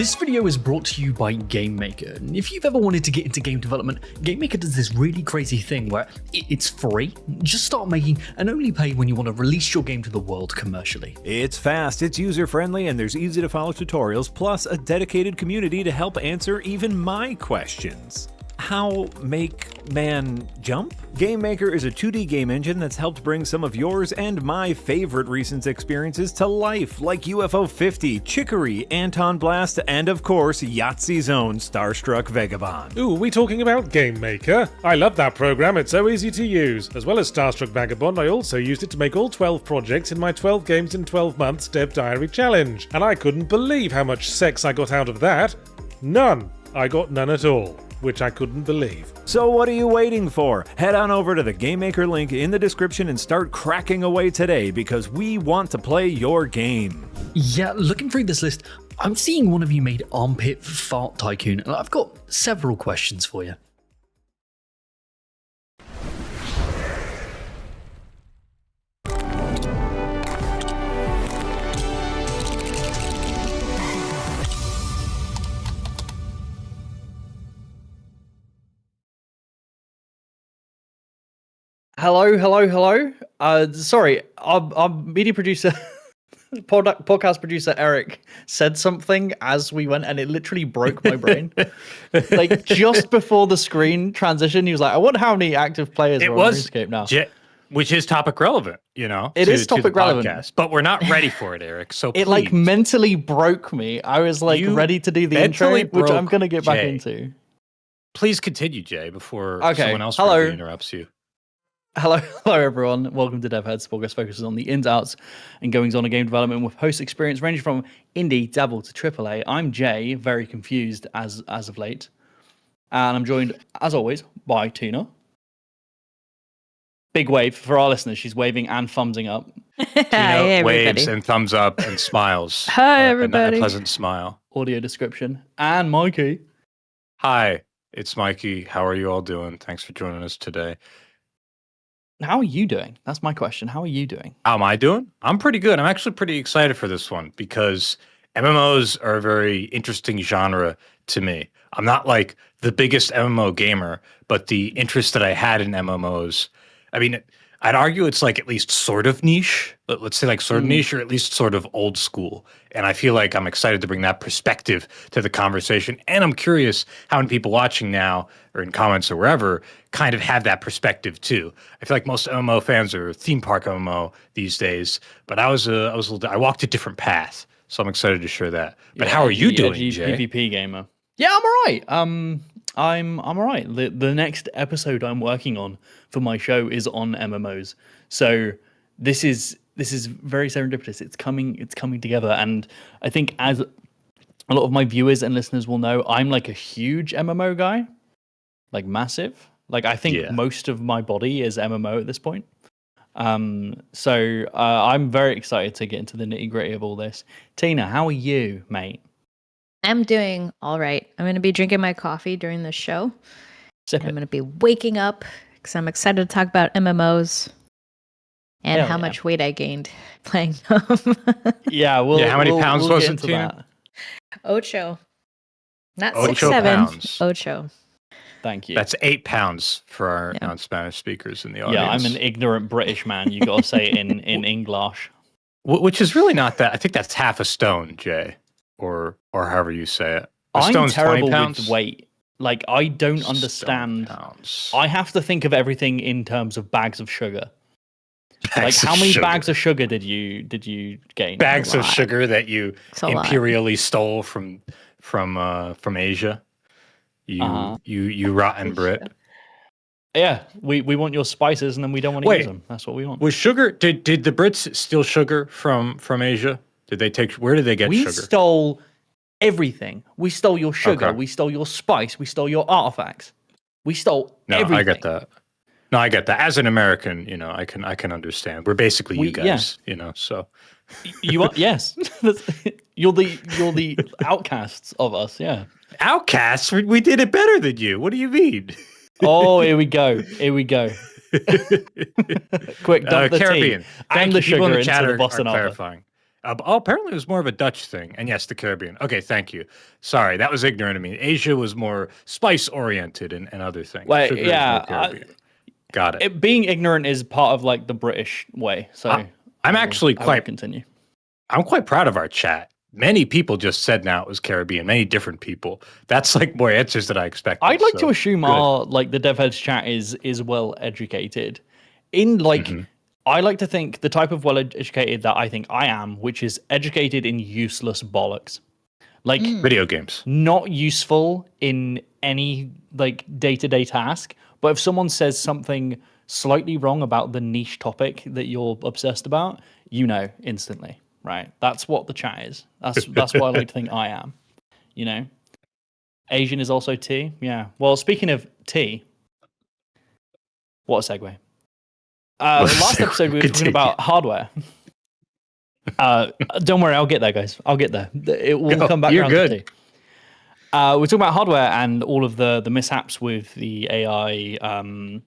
This video is brought to you by GameMaker. And if you've ever wanted to get into game development, GameMaker does this really crazy thing where it's free. Just start making and only pay when you want to release your game to the world commercially. It's fast, it's user-friendly, and there's easy-to-follow tutorials, plus a dedicated community to help answer even my questions. How make man jump? GameMaker is a 2D game engine that's helped bring some of yours and my favorite recent experiences to life, like UFO 50, Chicory, Anton Blast, and of course, Yahtzee's own Starstruck Vagabond. Ooh, we talking about GameMaker? I love that program, it's so easy to use. As well as Starstruck Vagabond, I also used it to make all 12 projects in my 12 games in 12 months Dev Diary challenge. And I couldn't believe how much sex I got out of that. None. I got none at all. Which I couldn't believe. So what are you waiting for? Head on over to the GameMaker link in the description and start cracking away today, because we want to play your game. Yeah, looking through this list, I'm seeing one of you made Armpit Fart Tycoon, and I've got several questions for you. Hello. Sorry, our media producer, podcast producer Eric said something as we went, and it literally broke my brain. Like just before the screen transition, he was like, "I wonder how many active players are on RuneScape now." Which is topic relevant, you know. It is topic relevant, podcast, but we're not ready for it, Eric. So it like mentally broke me. I was like ready to do the intro, which I'm gonna get back into. Please continue, Jay, before someone else interrupts you. Hello everyone. Welcome to DevHeads. Podcast focuses on the ins, outs, and goings on of game development with host experience ranging from indie, dabble to AAA. I'm Jay, very confused as of late, and I'm joined as always by Tina. Big wave for our listeners. She's waving and thumbsing up. Tina waves and thumbs up and smiles. Hi everybody. A pleasant smile. Audio description. And Mikey. Hi, it's Mikey. How are you all doing? Thanks for joining us today. How are you doing? That's my question. How are you doing? How am I doing? I'm pretty good. I'm actually pretty excited for this one because MMOs are a very interesting genre to me. I'm not like the biggest MMO gamer, but the interest that I had in MMOs, I mean, I'd argue it's like at least sort of niche. Let's say like sort of niche, or at least sort of old school. And I feel like I'm excited to bring that perspective to the conversation. And I'm curious how many people watching now or in comments or wherever kind of have that perspective too. I feel like most MMO fans are theme park MMO these days, but I walked a different path. So I'm excited to share that. But how are you doing, Jay? PvP gamer. Yeah, I'm all right. I'm all right. The next episode I'm working on for my show is on MMOs. So this is very serendipitous. It's coming together, and I think as a lot of my viewers and listeners will know, I'm like a huge MMO guy, like massive. Like I think most of my body is MMO at this point. So I'm very excited to get into the nitty-gritty of all this. Tina, how are you, mate? I'm doing all right. I'm going to be drinking my coffee during the show. I'm going to be waking up because I'm excited to talk about MMOs and how much weight I gained playing them. How many pounds was it, Tina? Ocho. Not Ocho 6'7". pounds. Ocho. Thank you. That's 8 pounds for our non-Spanish speakers in the audience. Yeah, I'm an ignorant British man. You got to say it in English. Which is really not that. I think that's half a stone, Jay. Or however you say it. I'm terrible with weight. Like I don't understand. I have to think of everything in terms of bags of sugar. How many bags of sugar did you gain? Bags of sugar that you imperially stole from Asia. You rotten Brit. Yeah, we want your spices and then we don't want to use them. That's what we want. Was sugar? Did the Brits steal sugar from Asia? Where did they get sugar? We stole everything. We stole your sugar. Okay. We stole your spice. We stole your artifacts. We stole everything. I get that. No, I get that. As an American, you know, I can understand. We're basically you guys, you know. So you are yes. You're the outcasts of us. Yeah. Outcasts? We did it better than you. What do you mean? Oh, here we go. Quick, dump the Caribbean. tea and the sugar into the Boston clarifying. Apparently it was more of a Dutch thing. And yes, the Caribbean. Okay, thank you. Sorry, that was ignorant of me. Asia was more spice-oriented and other things. Well, Sugar is yeah, more Caribbean. Got it. being ignorant is part of like the British way. So I'm I actually will quite continue. I'm quite proud of our chat. Many people just said now it was Caribbean. Many different people. That's like more answers than I expected. I'd like so to assume good. our like the dev heads chat is well educated. In like, I like to think the type of well educated that I think I am, which is educated in useless bollocks, like Video games. not useful in any like day-to-day task. But if someone says something slightly wrong about the niche topic that you're obsessed about, you know instantly, right? That's what the chat is. That's what I like to think I am. You know, Asian is also tea. Yeah. Well, speaking of tea, what a segue. Last episode we were talking about hardware. Don't worry, I'll get there, guys. I'll get there. It will come back you're around good. to tea. We're talking about hardware and all of the mishaps with the AI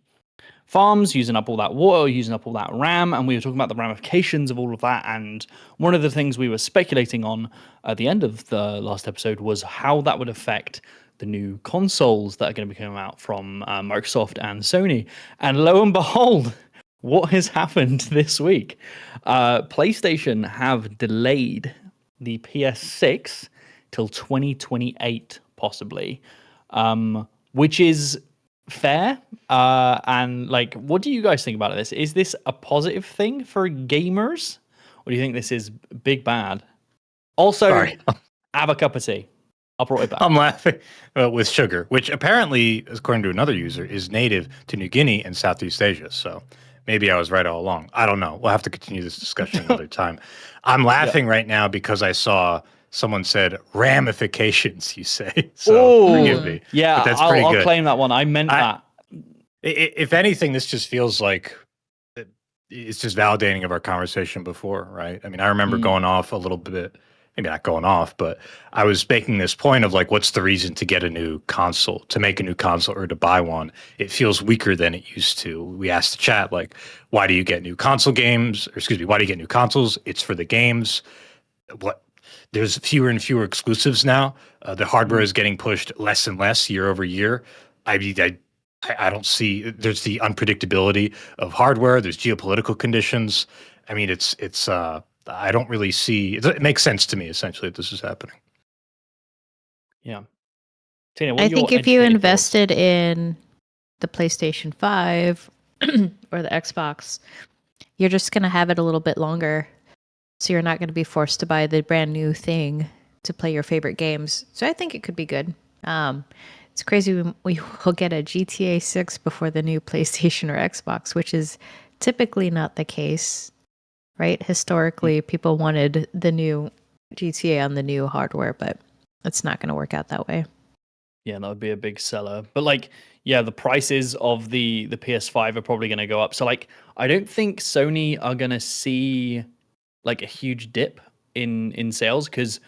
farms, using up all that water, using up all that RAM, and we were talking about the ramifications of all of that. And one of the things we were speculating on at the end of the last episode was how that would affect the new consoles that are going to be coming out from Microsoft and Sony. And lo and behold, what has happened this week? PlayStation have delayed the PS6 till 2028, possibly, which is fair. And like, what do you guys think about this? Is this a positive thing for gamers, or do you think this is big bad? Also, Sorry. have a cup of tea. I'll brought it back. I'm laughing with sugar, which apparently, according to another user, is native to New Guinea and Southeast Asia. So maybe I was right all along. I don't know. We'll have to continue this discussion another time. I'm laughing right now because I saw someone said ramifications, you say. So forgive me. Yeah, but that's pretty I'll good. claim that one. I meant that. If anything, this just feels like it's just validating of our conversation before, right? I mean, I remember going off a little bit, maybe not going off, but I was making this point of like, what's the reason to get a new console, to make a new console or to buy one? It feels weaker than it used to. We asked the chat, like, why do you get new console games? Or excuse me, why do you get new consoles? It's for the games. There's fewer and fewer exclusives now. The hardware is getting pushed less and less year over year. I don't see, there's the unpredictability of hardware. There's geopolitical conditions. I mean, I don't really see, it makes sense to me essentially that this is happening. Yeah. Tina, what I are your think if you educated invested in the PlayStation 5 or the Xbox, you're just going to have it a little bit longer. So you're not going to be forced to buy the brand new thing to play your favorite games. So I think it could be good. It's crazy we will get a GTA 6 before the new PlayStation or Xbox, which is typically not the case, right? Historically, people wanted the new GTA on the new hardware, but it's not going to work out that way. Yeah, that would be a big seller. But like, yeah, the prices of the PS5 are probably going to go up. So like, I don't think Sony are going to see like a huge dip in sales, because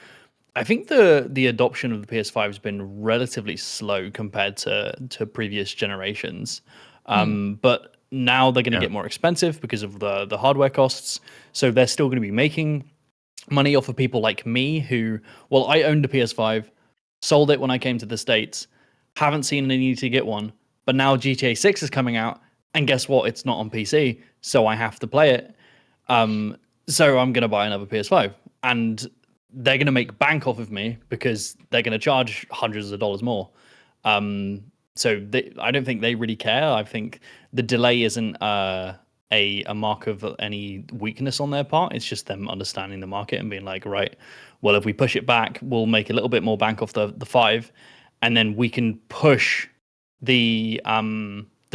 I think the adoption of the PS5 has been relatively slow compared to previous generations. But now they're going to get more expensive because of the hardware costs. So they're still going to be making money off of people like me who, well, I owned a PS5, sold it when I came to the States, haven't seen any need to get one, but now GTA 6 is coming out, and guess what? It's not on PC, so I have to play it. So I'm going to buy another PS5, and they're going to make bank off of me because they're going to charge hundreds of dollars more. So I don't think they really care. I think the delay isn't a mark of any weakness on their part. It's just them understanding the market and being like, right, well, if we push it back, we'll make a little bit more bank off the 5, and then we can push the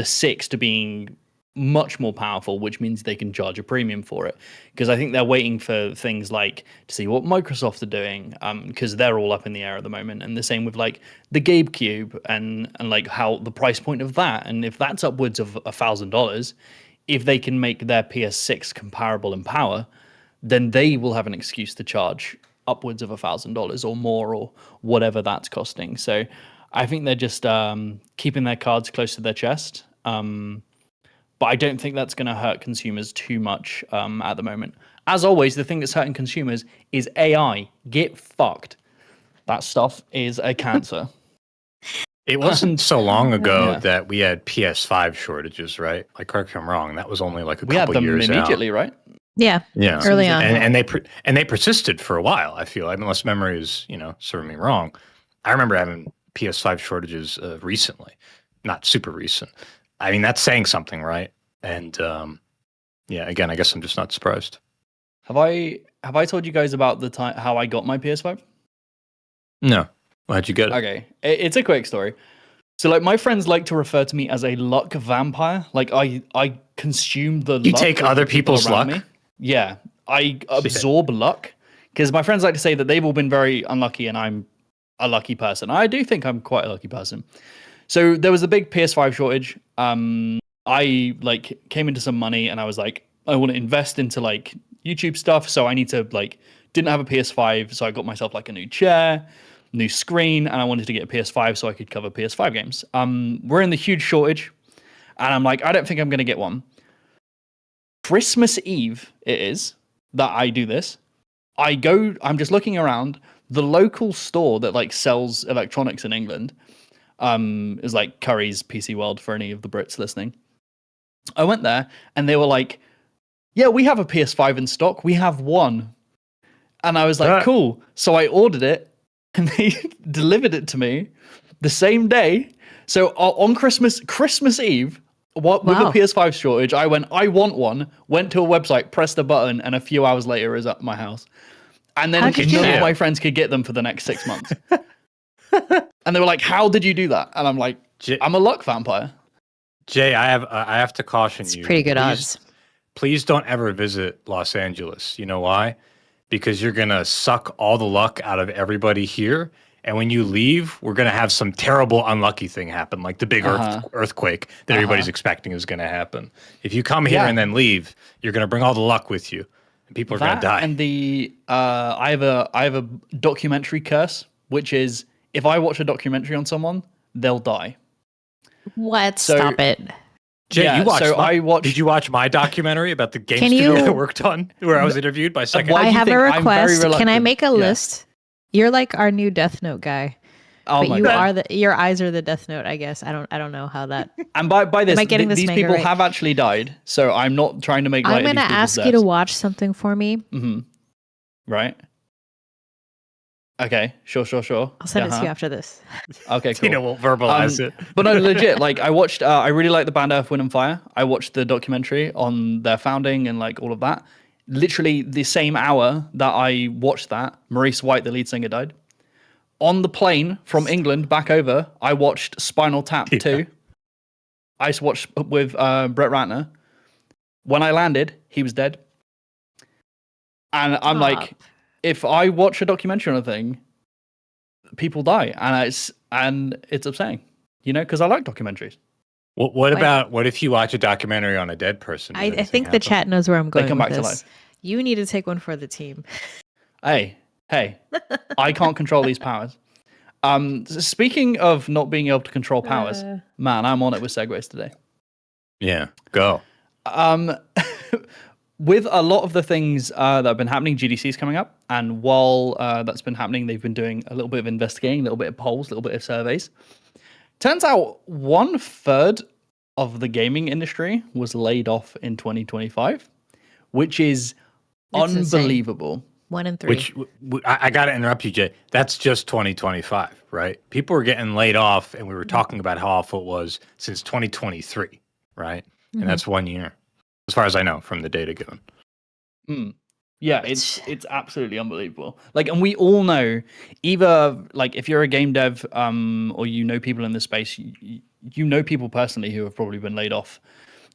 6 to being much more powerful, which means they can charge a premium for it. Because I think they're waiting for things like to see what Microsoft are doing, because they're all up in the air at the moment. And the same with like the GameCube and like how the price point of that, and if that's upwards of $1,000, if they can make their PS6 comparable in power, then they will have an excuse to charge upwards of $1,000 or more, or whatever that's costing. So I think they're just keeping their cards close to their chest. but I don't think that's going to hurt consumers too much at the moment. As always, the thing that's hurting consumers is AI. Get fucked. That stuff is a cancer. It wasn't so long ago Yeah. that we had PS5 shortages, right? Like, correct me if I'm wrong. That was only like a We had couple them years immediately, out. right? Yeah. Yeah, Early on. and they persisted for a while. I feel, unless memory is serving me wrong. I remember having PS5 shortages recently, not super recent. I mean, that's saying something, right? And yeah, again, I guess I'm just not surprised. Have I told you guys about the time how I got my PS5? No, how'd you get it? Okay, it's a quick story. So like my friends like to refer to me as a luck vampire. Like I consume the You luck take of other the people people's around luck? me. Yeah, I absorb luck because my friends like to say that they've all been very unlucky and I'm a lucky person. I do think I'm quite a lucky person. So there was a big PS5 shortage. I like came into some money and I was like, I want to invest into like YouTube stuff. So I need to like, didn't have a PS5. So I got myself like a new chair, new screen, and I wanted to get a PS5 so I could cover PS5 games. We're in the huge shortage and I'm like, I don't think I'm going to get one. Christmas Eve it is that I do this. I'm just looking around. The local store that like sells electronics in England is like Curry's PC World for any of the Brits listening. I went there and they were like, yeah, we have a PS5 in stock. We have one. And I was like, cool. So I ordered it and they delivered it to me the same day. So on Christmas Eve, with a PS5 shortage, I want one, went to a website, pressed a button, and a few hours later is at my house. And then none of my friends could get them for the next 6 months. And they were like, how did you do that? And I'm like, I'm a luck vampire. Jay, I have to caution you. Pretty good odds. Please don't ever visit Los Angeles. You know why? Because you're going to suck all the luck out of everybody here. And when you leave, we're going to have some terrible unlucky thing happen, like the big earthquake that everybody's expecting is going to happen. If you come here and then leave, you're going to bring all the luck with you. And people are going to die. And I have a documentary curse, which is if I watch a documentary on someone, they'll die. What? Stop it. Jay, yeah, did you watch my documentary about the game studio I worked on, where I was interviewed by Second? I have a request. Can I make a list? You're like our new Death Note guy. Oh but my you God. are your eyes are the Death Note, I guess. I don't know how that. And by this, Am I getting this these manga people right? have actually died. So I'm not trying to make light I'm of gonna these ask people's you to deaths. watch something for me. Mm-hmm. Right. Okay. Sure. I'll send it to you after this. Okay. Cool. Tina will verbalize it. But no, legit. Like I watched. I really like the band Earth, Wind and Fire. I watched the documentary on their founding and like all of that. Literally the same hour that I watched that, Maurice White, the lead singer, died. On the plane from England back over, I watched Spinal Tap 2. I watched with Brett Ratner. When I landed, he was dead. And I'm like, if I watch a documentary on a thing, people die, and it's upsetting, because I like documentaries. What if you watch a documentary on a dead person? I think the chat knows where I'm going. They come with back to this. life. You need to take one for the team. Hey, I can't control these powers. Speaking of not being able to control powers, man, I'm on it with segues today. Yeah, go. With a lot of the things that have been happening, GDC's coming up, and while that's been happening, they've been doing a little bit of investigating, a little bit of polls, a little bit of surveys. Turns out 1/3 of the gaming industry was laid off in 2025, which is unbelievable. Insane. 1 in 3. Which I got to interrupt you, Jay. That's just 2025, right? People were getting laid off, and we were talking about how awful it was since 2023, right? And that's 1 year, as far as I know from the data given. Yeah, it's absolutely unbelievable. Like, and we all know, either like if you're a game dev, or people in this space, you know people personally who have probably been laid off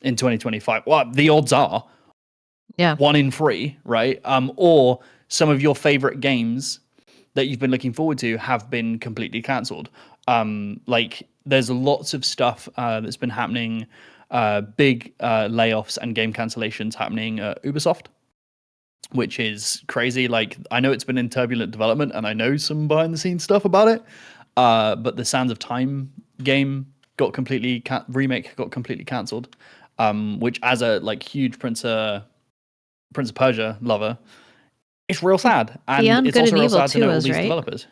in 2025. Well, the odds are, 1 in 3, right? Or some of your favorite games that you've been looking forward to have been completely cancelled. Like, there's lots of stuff that's been happening, big layoffs and game cancellations happening at Ubisoft, which is crazy. Like, I know it's been in turbulent development, and I know some behind the scenes stuff about it. But the Sands of Time game remake got completely cancelled. which as a like huge Prince of Persia lover, it's real sad, and Beyond it's Good also and real Evil sad to 2 know all is, these right? developers.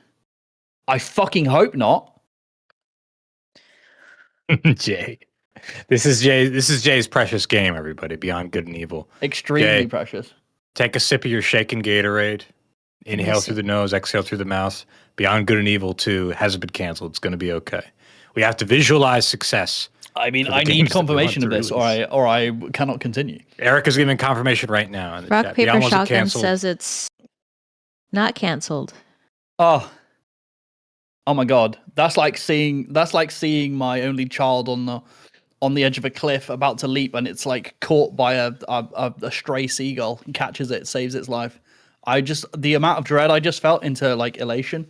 I fucking hope not. Jay. This is Jay's precious game, everybody. Beyond Good and Evil. Extremely Jay, precious. take a sip of your shaken Gatorade. Inhale through the nose, exhale through the mouth. Beyond Good and Evil 2 hasn't been canceled. It's going to be okay. We have to visualize success. I mean, for the I need games that we want confirmation of to this, release. or I cannot continue. Eric is giving confirmation right now in the Rock chat. Paper Beyond wasn't Shotgun canceled. says it's not canceled. Oh, oh my god, that's like seeing my only child on the edge of a cliff about to leap, and it's like caught by a stray seagull and catches it, saves its life. The amount of dread I just felt into like elation,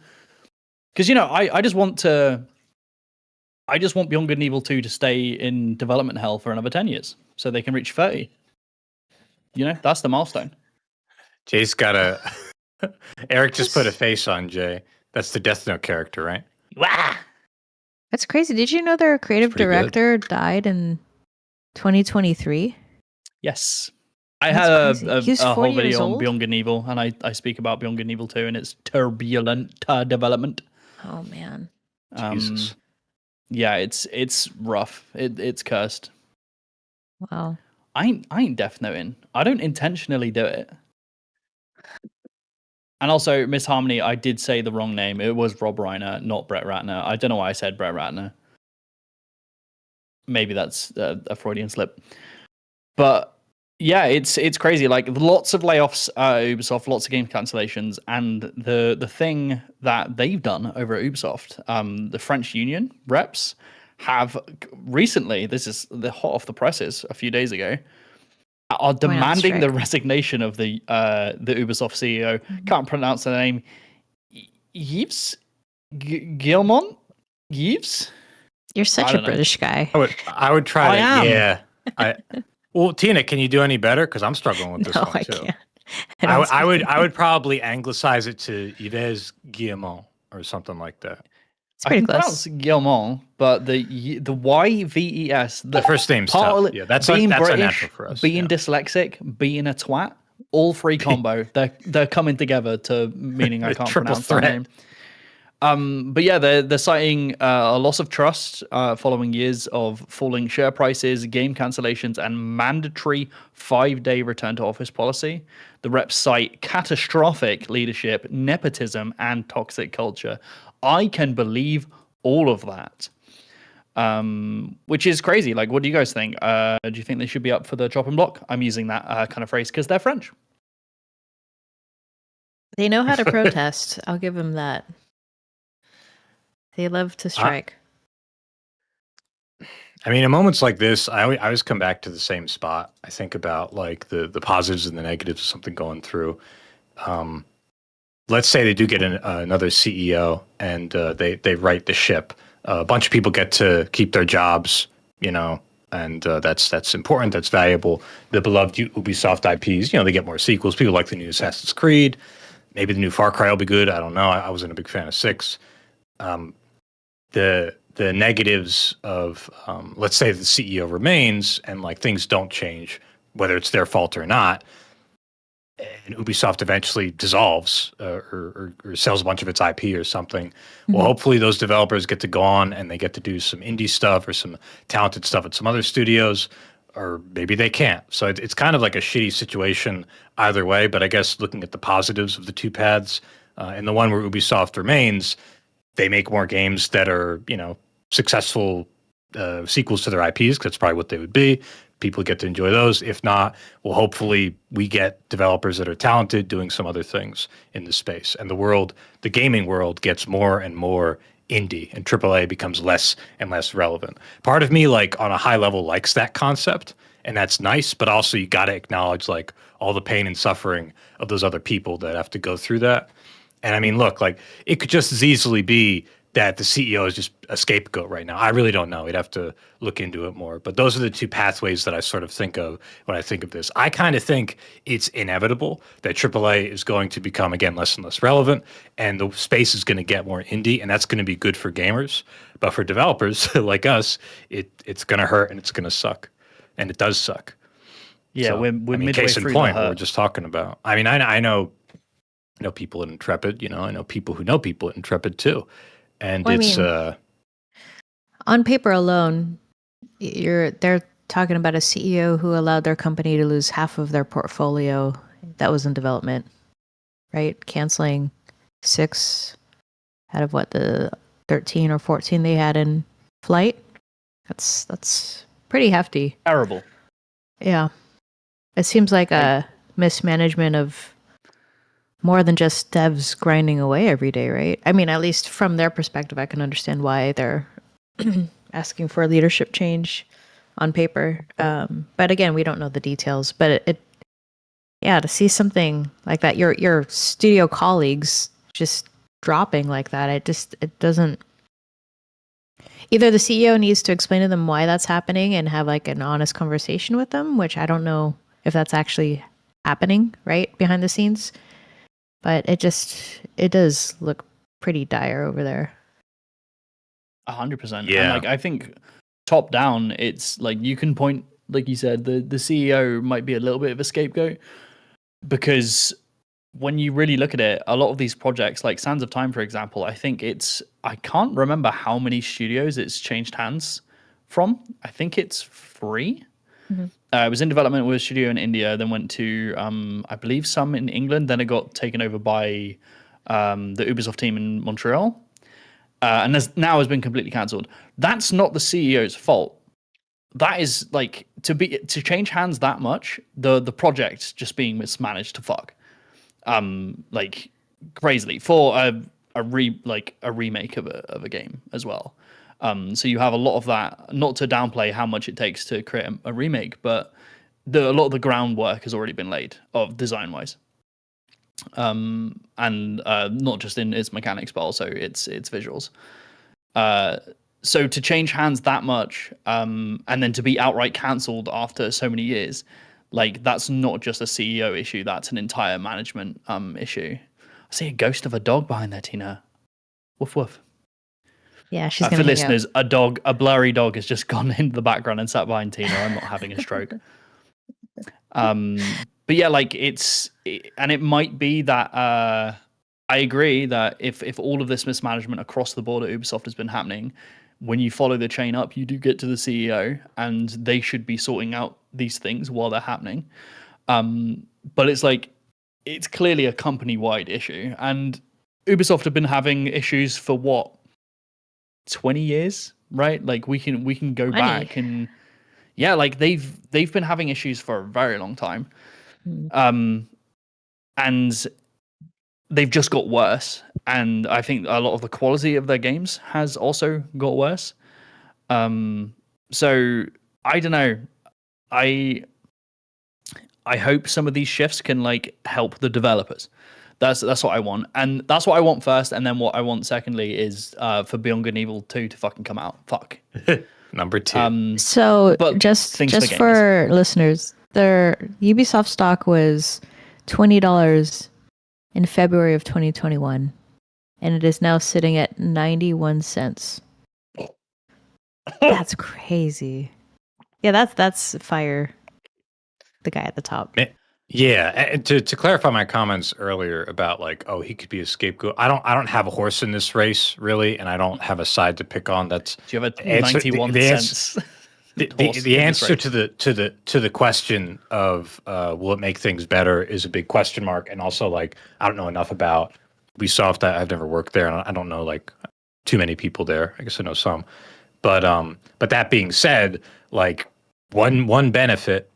because I just want Beyond Good and Evil 2 to stay in development hell for another 10 years so they can reach 30. That's the milestone. Jay's got a. Eric just put a face on Jay. That's the Death Note character, right? Wah! That's crazy. Did you know their creative pretty good. director died in 2023? Yes. I That's had crazy. He was a whole 40 years video on old? Beyond Good and Evil, and I speak about Beyond Good and Evil 2 and its turbulent development. Oh man. Jesus. Yeah, it's rough. It's cursed. Wow. I ain't Death Noting. I don't intentionally do it. And also, Miss Harmony, I did say the wrong name. It was Rob Reiner, not Brett Ratner. I don't know why I said Brett Ratner. Maybe that's a Freudian slip. But yeah, it's crazy. Like lots of layoffs at Ubisoft, lots of game cancellations, and the thing that they've done over at Ubisoft, the French union reps have recently. This is the hot off the presses a few days ago. Are demanding the resignation of the Ubisoft CEO. Can't pronounce the name. Yves Guillemont. Yves. You're such a British guy. I would try I am. Yeah. Well, Tina, can you do any better? Because I'm struggling with this No, one I too. can't. I would probably anglicize it to Yves Guillemot or something like that. It's pretty I can close. pronounce Guillemont, but the YVES, The first name's tough. Yeah, that's being that's British, unnatural for us. being yeah. dyslexic, being a twat, all three combo. They're coming together to meaning I can't Triple pronounce threat. that name. But yeah, they're citing a loss of trust following years of falling share prices, game cancellations, and mandatory 5-day return to office policy. The reps cite catastrophic leadership, nepotism, and toxic culture. I can believe all of that, which is crazy. Like, what do you guys think? Do you think they should be up for the chopping block? I'm using that kind of phrase because they're French. They know how to protest. I'll give them that. They love to strike. I mean, in moments like this, I always come back to the same spot. I think about like the positives and the negatives of something going through. Let's say they do get another CEO and they right the ship. A bunch of people get to keep their jobs, and that's important. That's valuable. The beloved Ubisoft IPs, they get more sequels. People like the new Assassin's Creed. Maybe the new Far Cry will be good. I don't know. I wasn't a big fan of 6. The negatives of let's say the CEO remains and like things don't change, whether it's their fault or not, and Ubisoft eventually dissolves or sells a bunch of its IP or something. Mm-hmm. Well, hopefully those developers get to go on and they get to do some indie stuff or some talented stuff at some other studios, or maybe they can't. So it's kind of like a shitty situation either way. But I guess looking at the positives of the two paths, and the one where Ubisoft remains, they make more games that are, successful sequels to their IPs, because that's probably what they would be. People get to enjoy those. If not, well, hopefully we get developers that are talented doing some other things in the space. And the gaming world gets more and more indie, and AAA becomes less and less relevant. Part of me, like on a high level, likes that concept, and that's nice, but also you got to acknowledge like all the pain and suffering of those other people that have to go through that. And I mean, look, like it could just as easily be that the CEO is just a scapegoat right now. I really don't know. We'd have to look into it more. But those are the two pathways that I sort of think of when I think of this. I kind of think it's inevitable that AAA is going to become, again, less and less relevant, and the space is going to get more indie, and that's going to be good for gamers. But for developers like us, it's going to hurt and it's going to suck. and it does suck. Yeah, So, we're I mean, midway case in through point, the what we're hurt. just talking about. I mean, I know people at Intrepid. You know, I know people who know people at Intrepid too, and Well, I it's mean, on paper alone, they're talking about a CEO who allowed their company to lose half of their portfolio that was in development, right? Canceling 6 out of what, the 13 or 14 they had in flight. That's pretty hefty. Terrible. Yeah. It seems like a mismanagement of more than just devs grinding away every day, right? I mean, at least from their perspective, I can understand why they're asking for a leadership change on paper. But again, we don't know the details. But yeah, to see something like that, your studio colleagues just dropping like that, it doesn't. Either the CEO needs to explain to them why that's happening and have like an honest conversation with them, which I don't know if that's actually happening right behind the scenes. But it does look pretty dire over there. 100%. And Yeah. like I think top down, it's like you can point, like you said, the CEO might be a little bit of a scapegoat, because when you really look at it, a lot of these projects, like Sands of Time, for example, I can't remember how many studios it's changed hands from. I think it's 3. Mhm. It was in development with a studio in India, then went to, I believe, some in England. Then it got taken over by the Ubisoft team in Montreal. And now has been completely cancelled. That's not the CEO's fault. That is like to change hands that much. The project just being mismanaged to fuck, like crazily for a remake of a game as well. So you have a lot of that. Not to downplay how much it takes to create a remake, but a lot of the groundwork has already been laid of design wise. And not just in its mechanics, but also its visuals. So to change hands that much, and then to be outright cancelled after so many years, like that's not just a CEO issue; that's an entire management issue. I see a ghost of a dog behind there, Tina. Woof woof. Yeah, she's For gonna hang listeners, a blurry dog has just gone into the background and sat behind Tina. I'm not having a stroke. But yeah, like and it might be that I agree that if all of this mismanagement across the board at Ubisoft has been happening, when you follow the chain up, you do get to the CEO, and they should be sorting out these things while they're happening. But it's like it's clearly a company-wide issue, and Ubisoft have been having issues for what 20 years, right? Like we can go 20. back and yeah, like they've been having issues for a very long time. And they've just got worse. And I think a lot of the quality of their games has also got worse. So I don't know. I hope some of these shifts can like help the developers. That's what I want, and that's what I want first. And then what I want secondly is for Beyond Good and Evil 2 to fucking come out. Fuck. Number 2. So but just things for for listeners, their Ubisoft stock was $20 in February of 2021, and it is now sitting at 91 cents. That's crazy. Yeah, that's fire. The guy at the top. Yeah, and to clarify my comments earlier about like, oh, he could be a scapegoat. I don't have a horse in this race really, and I don't have a side to pick on. That's Do you have a 91 cents? The answer to the question of will it make things better is a big question mark, and also like I don't know enough about Ubisoft. I've never worked there, and I don't know like too many people there. I guess I know some, but that being said, like one benefit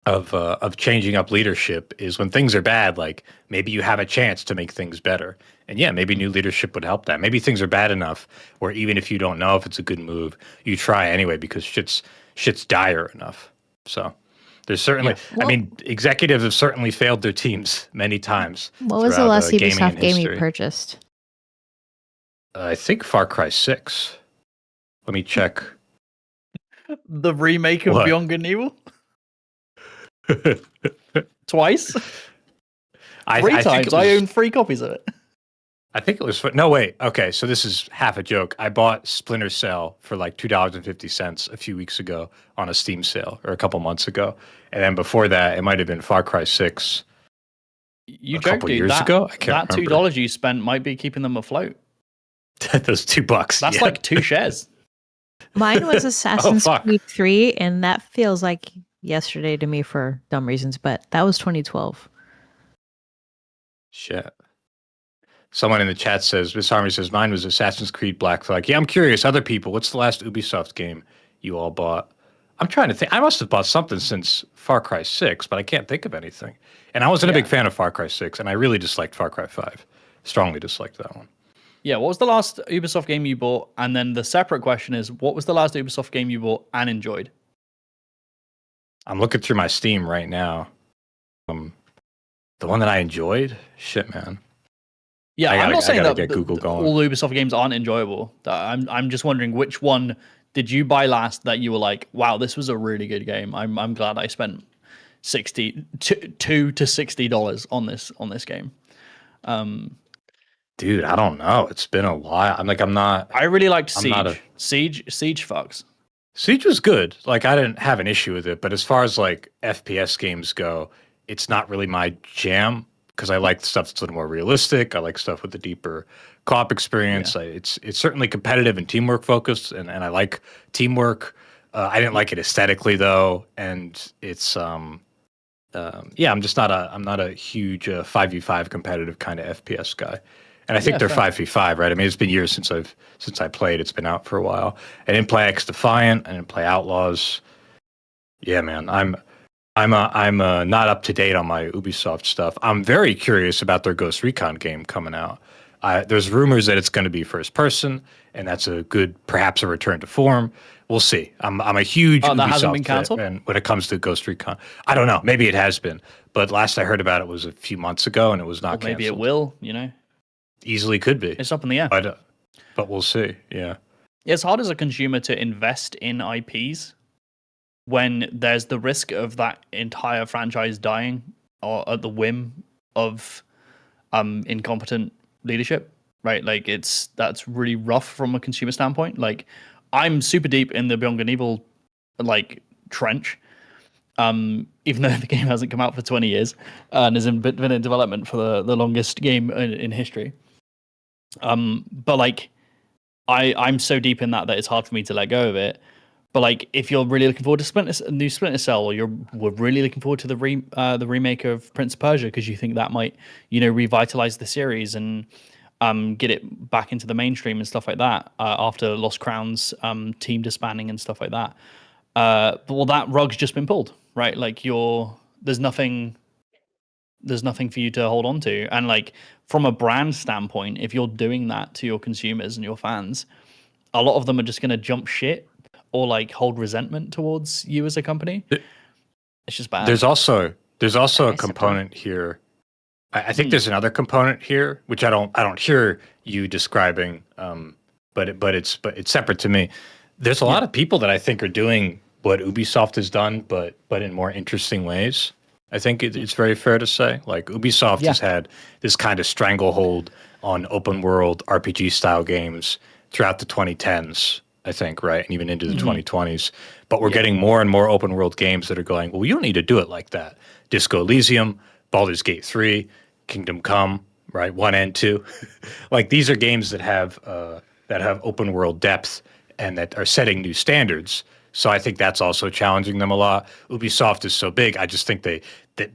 of changing up leadership is when things are bad, like maybe you have a chance to make things better. And yeah, maybe new leadership would help that. Maybe things are bad enough where even if you don't know if it's a good move, you try anyway because shit's dire enough. So there's certainly, I mean, executives have certainly failed their teams many times. What was the last Ubisoft game you purchased? I think Far Cry 6. Let me check. The remake of Beyond Good and Evil? Twice? 3 times. I own 3 copies of it. I think it was no wait. Okay, so this is half a joke. I bought Splinter Cell for like $2.50 a few weeks ago on a Steam sale, or a couple months ago, and then before that, it might have been Far Cry 6 You a joke, couple dude. years ago. I can't That remember. $2 you spent might be keeping them afloat. Those $2. That's yeah. like 2 shares. Mine was Assassin's fuck. Creed 3, and that feels like yesterday to me for dumb reasons, but that was 2012. Shit. Someone in the chat says, Miss Harmony says, mine was Assassin's Creed Black Flag. Yeah, I'm curious. Other people, what's the last Ubisoft game you all bought? I'm trying to think. I must have bought something since Far Cry 6, but I can't think of anything. And I wasn't a big fan of Far Cry 6, and I really disliked Far Cry 5. Strongly disliked that one. Yeah, what was the last Ubisoft game you bought? And then the separate question is, what was the last Ubisoft game you bought and enjoyed? I'm looking through my Steam right now. The one that I enjoyed? Shit, man. Yeah, I'm not saying that get Google going. all Ubisoft games aren't enjoyable. I'm just wondering which one did you buy last that you were like, wow, this was a really good game. I'm glad I spent $2 to $60 on this game. Dude, I don't know. It's been a while. I'm not. I really liked I'm Siege. not Siege fucks. Siege was good. Like, I didn't have an issue with it, but as far as like FPS games go, it's not really my jam because I like stuff that's a little more realistic. I like stuff with a deeper co-op experience. Yeah. It's certainly competitive and teamwork focused, and I like teamwork. I didn't like it aesthetically though, and it's yeah, I'm not a huge 5v5 competitive kind of FPS guy. And I think they're 5v5, right? I mean, it's been years since I played. It's been out for a while. I didn't play X Defiant. I didn't play Outlaws. Yeah, man, I'm not up to date on my Ubisoft stuff. I'm very curious about their Ghost Recon game coming out. There's rumors that it's going to be first person, and that's perhaps a return to form. We'll see. I'm a huge that Ubisoft hasn't been canceled? fan when it comes to Ghost Recon. I don't know. Maybe it has been, but last I heard about it was a few months ago, and it was not canceled. Maybe it will. You know, Easily could be. it's up in the air. But we'll see. Yeah. It's hard as a consumer to invest in IPs when there's the risk of that entire franchise dying or at the whim of incompetent leadership, right? Like that's really rough from a consumer standpoint. Like, I'm super deep in the Beyond Good and Evil like trench, even though the game hasn't come out for 20 years and has been in development for the longest game in history. But like, I'm so deep in that it's hard for me to let go of it. But like, if you're really looking forward to new Splinter Cell, or we're really looking forward to the remake of Prince of Persia because you think that might, revitalize the series and get it back into the mainstream and stuff like that after Lost Crown's team disbanding and stuff like that. But that rug's just been pulled, right? Like there's nothing for you to hold on to. And like, from a brand standpoint, if you're doing that to your consumers and your fans, a lot of them are just going to jump shit or like hold resentment towards you as a company. It's just bad. There's also a component here. I think there's another component here, which I don't hear you describing, but it's separate to me. There's a lot of people that I think are doing what Ubisoft has done, but in more interesting ways. I think it's very fair to say. Like, Ubisoft has had this kind of stranglehold on open world RPG style games throughout the 2010s, I think, right? And even into the 2020s. But we're getting more and more open world games that are going, well, you don't need to do it like that. Disco Elysium, Baldur's Gate 3, Kingdom Come, right? 1 and 2. Like, these are games that have open world depth and that are setting new standards. So I think that's also challenging them a lot. Ubisoft is so big. I just think that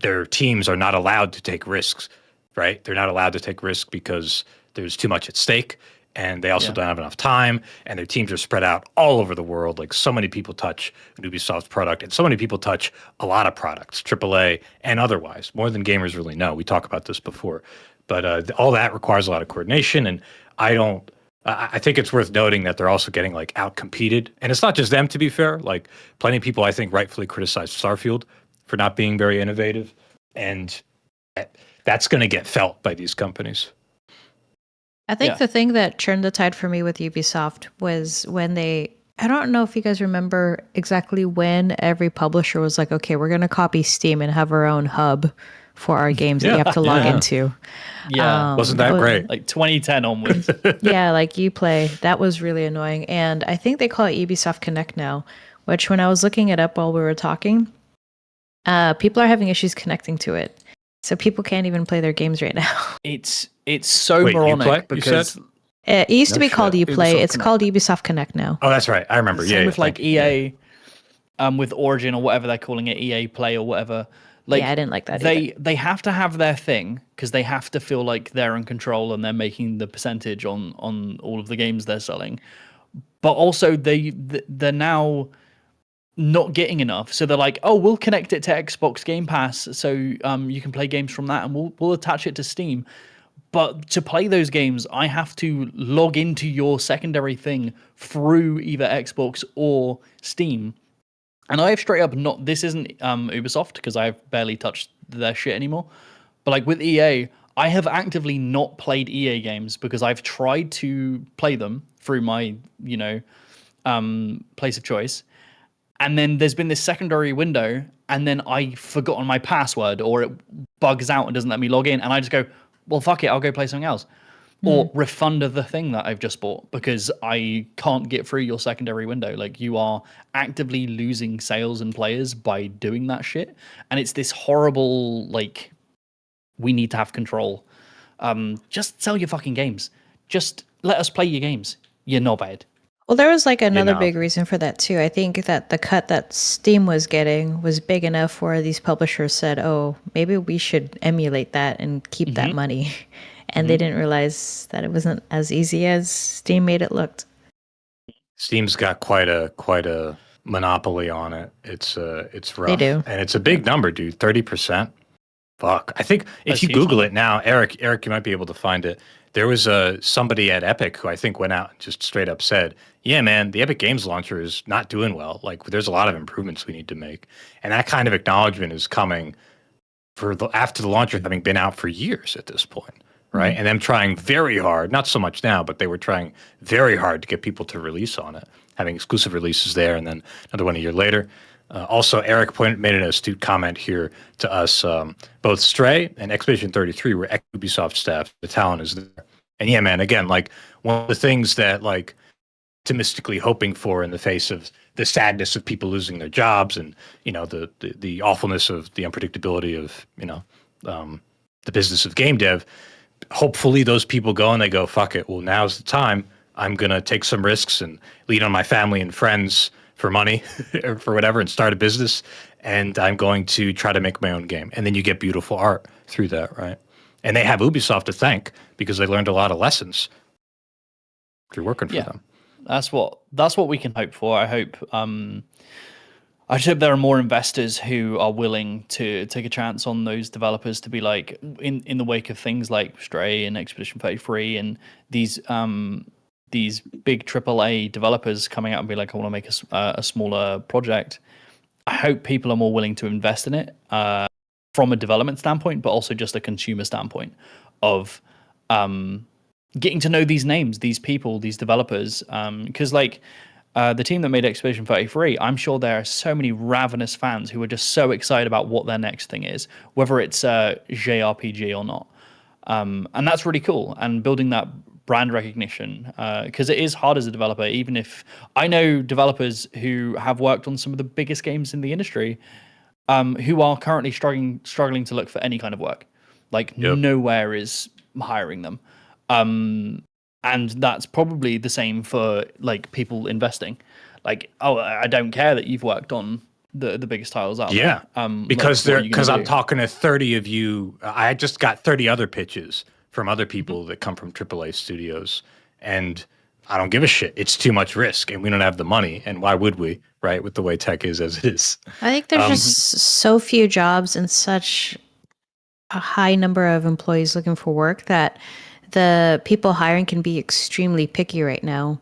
their teams are not allowed to take risks, right? They're not allowed to take risks because there's too much at stake, and they also don't have enough time, and their teams are spread out all over the world. Like, so many people touch an Ubisoft product, and so many people touch a lot of products, AAA and otherwise, more than gamers really know. We talked about this before. But all that requires a lot of coordination, and I think it's worth noting that they're also getting like out-competed. And it's not just them, to be fair. Like, plenty of people, I think, rightfully criticize Starfield for not being very innovative. And that's going to get felt by these companies. I think the thing that turned the tide for me with Ubisoft was when I don't know if you guys remember exactly when every publisher was like, okay, we're going to copy Steam and have our own hub for our games that you have to log Yeah. into. Yeah. Wasn't that great? Like 2010 onwards. Yeah, like Uplay. That was really annoying. And I think they call it Ubisoft Connect now, which when I was looking it up while we were talking, people are having issues connecting to it. So people can't even play their games right now. It's so Wait, moronic Uplay, you because said? It used to No be called shit. Uplay. Ubisoft It's Connect. called Ubisoft Connect now. Oh, that's right. I remember. same Yeah, with like thank you. EA, with Origin or whatever they're calling it, EA Play or whatever. Like, Yeah, I didn't like that They either. they have to have their thing because they have to feel like they're in control and they're making the percentage on all of the games they're selling. But also they're now not getting enough, so they're like, oh, we'll connect it to Xbox Game Pass, so you can play games from that, and we'll attach it to Steam. But to play those games, I have to log into your secondary thing through either Xbox or Steam. And I have straight up not. This isn't Ubisoft because I've barely touched their shit anymore. But like with EA, I have actively not played EA games because I've tried to play them through my place of choice, and then there's been this secondary window, and then I've forgotten my password or it bugs out and doesn't let me log in, and I just go, well, fuck it, I'll go play something else. Or refund the thing that I've just bought because I can't get through your secondary window. Like, you are actively losing sales and players by doing that shit. And it's this horrible, like, we need to have control. Just sell your fucking games. Just let us play your games. You're not bad. Well, there was like another know. big reason for that too. I think that the cut that Steam was getting was big enough where these publishers said, "Oh, maybe we should emulate that and keep that money." And they didn't realize that it wasn't as easy as Steam made it look. Steam's got quite a monopoly on it. It's rough. They do. And it's a big number, dude. 30%. Fuck. I think if That's you huge. Google it now, Eric, you might be able to find it. There was somebody at Epic who I think went out and just straight up said, "Yeah, man, the Epic Games launcher is not doing well. Like, there's a lot of improvements we need to make." And that kind of acknowledgement is coming after the launcher having been out for years at this point, right? And them trying very hard, not so much now, but they were trying very hard to get people to release on it, having exclusive releases there, and then another one a year later. Also, Eric made an astute comment here to us. Both Stray and Expedition 33 were Ubisoft staff. The talent is there. And yeah, man, again, like, one of the things that, like, optimistically hoping for in the face of the sadness of people losing their jobs and, you know, the awfulness of the unpredictability of, you know, the business of game dev, hopefully those people go and they go, fuck it, well, now's the time. I'm going to take some risks and lean on my family and friends for money or for whatever and start a business. And I'm going to try to make my own game. And then you get beautiful art through that, right? And they have Ubisoft to thank because they learned a lot of lessons through working for them. That's what we can hope for. I hope I just hope there are more investors who are willing to take a chance on those developers to be like, in the wake of things like Stray and Expedition 33 and these big AAA developers coming out and be like, I want to make a smaller project. I hope people are more willing to invest in it from a development standpoint, but also just a consumer standpoint of getting to know these names, these people, these developers. Because the team that made Expedition 33, I'm sure there are so many ravenous fans who are just so excited about what their next thing is, whether it's JRPG or not. And that's really cool. And building that brand recognition, because it is hard as a developer, even if I know developers who have worked on some of the biggest games in the industry, who are currently struggling to look for any kind of work. Like, nowhere is hiring them. And that's probably the same for like people investing. Like, oh, I don't care that you've worked on the biggest titles out there. Because like, I'm talking to 30 of you. I just got 30 other pitches from other people that come from AAA studios, and I don't give a shit. It's too much risk, and we don't have the money. And why would we, right? With the way tech is as it is. I think there's just so few jobs and such a high number of employees looking for work that the people hiring can be extremely picky right now,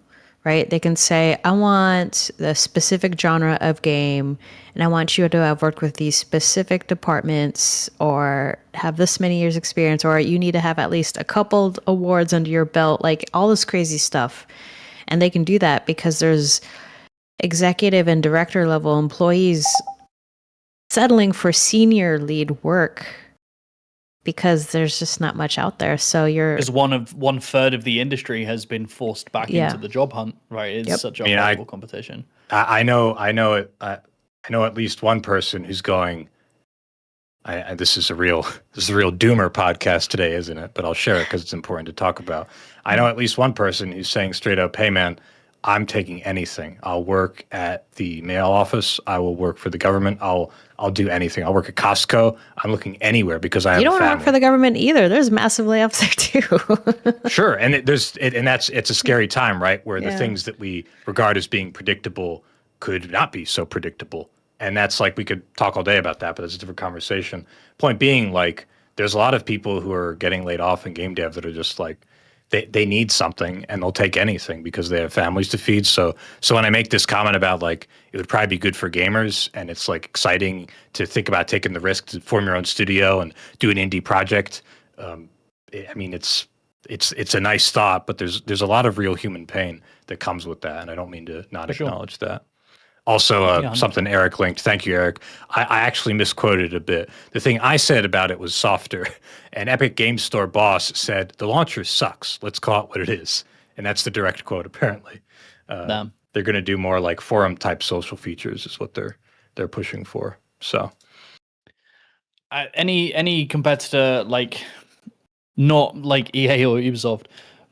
right? They can say, I want the specific genre of game, and I want you to have worked with these specific departments or have this many years experience, or you need to have at least a couple awards under your belt, like all this crazy stuff. And they can do that because there's executive and director level employees settling for senior lead work because there's just not much out there. So you're Because 1/3 of the industry has been forced back into the job hunt, right? It's such a horrible competition. I know it. I know at least one person who's going. This is a real doomer podcast today, isn't it? But I'll share it because it's important to talk about. I know at least one person who's saying straight up, "Hey, man, I'm taking anything. I'll work at the mail office. I will work for the government. I'll do anything. I'll work at Costco. I'm looking anywhere because I have a family." You don't want to work for the government either. There's massive layoffs there too. Sure, and it's a scary time, right? Where the things that we regard as being predictable could not be so predictable. And that's like, we could talk all day about that, but it's a different conversation. Point being, like, there's a lot of people who are getting laid off in game dev that are just like, they need something and they'll take anything because they have families to feed. So when I make this comment about, like, it would probably be good for gamers and it's like exciting to think about taking the risk to form your own studio and do an indie project. I mean, it's a nice thought, but there's a lot of real human pain that comes with that. And I don't mean to not acknowledge that. Also, something Eric linked. Thank you, Eric. I actually misquoted a bit. The thing I said about it was softer. An Epic Games Store boss said, "The launcher sucks. Let's call it what it is." And that's the direct quote, apparently. They're going to do more like forum-type social features is what they're pushing for. So, any competitor, like, not like EA or Ubisoft,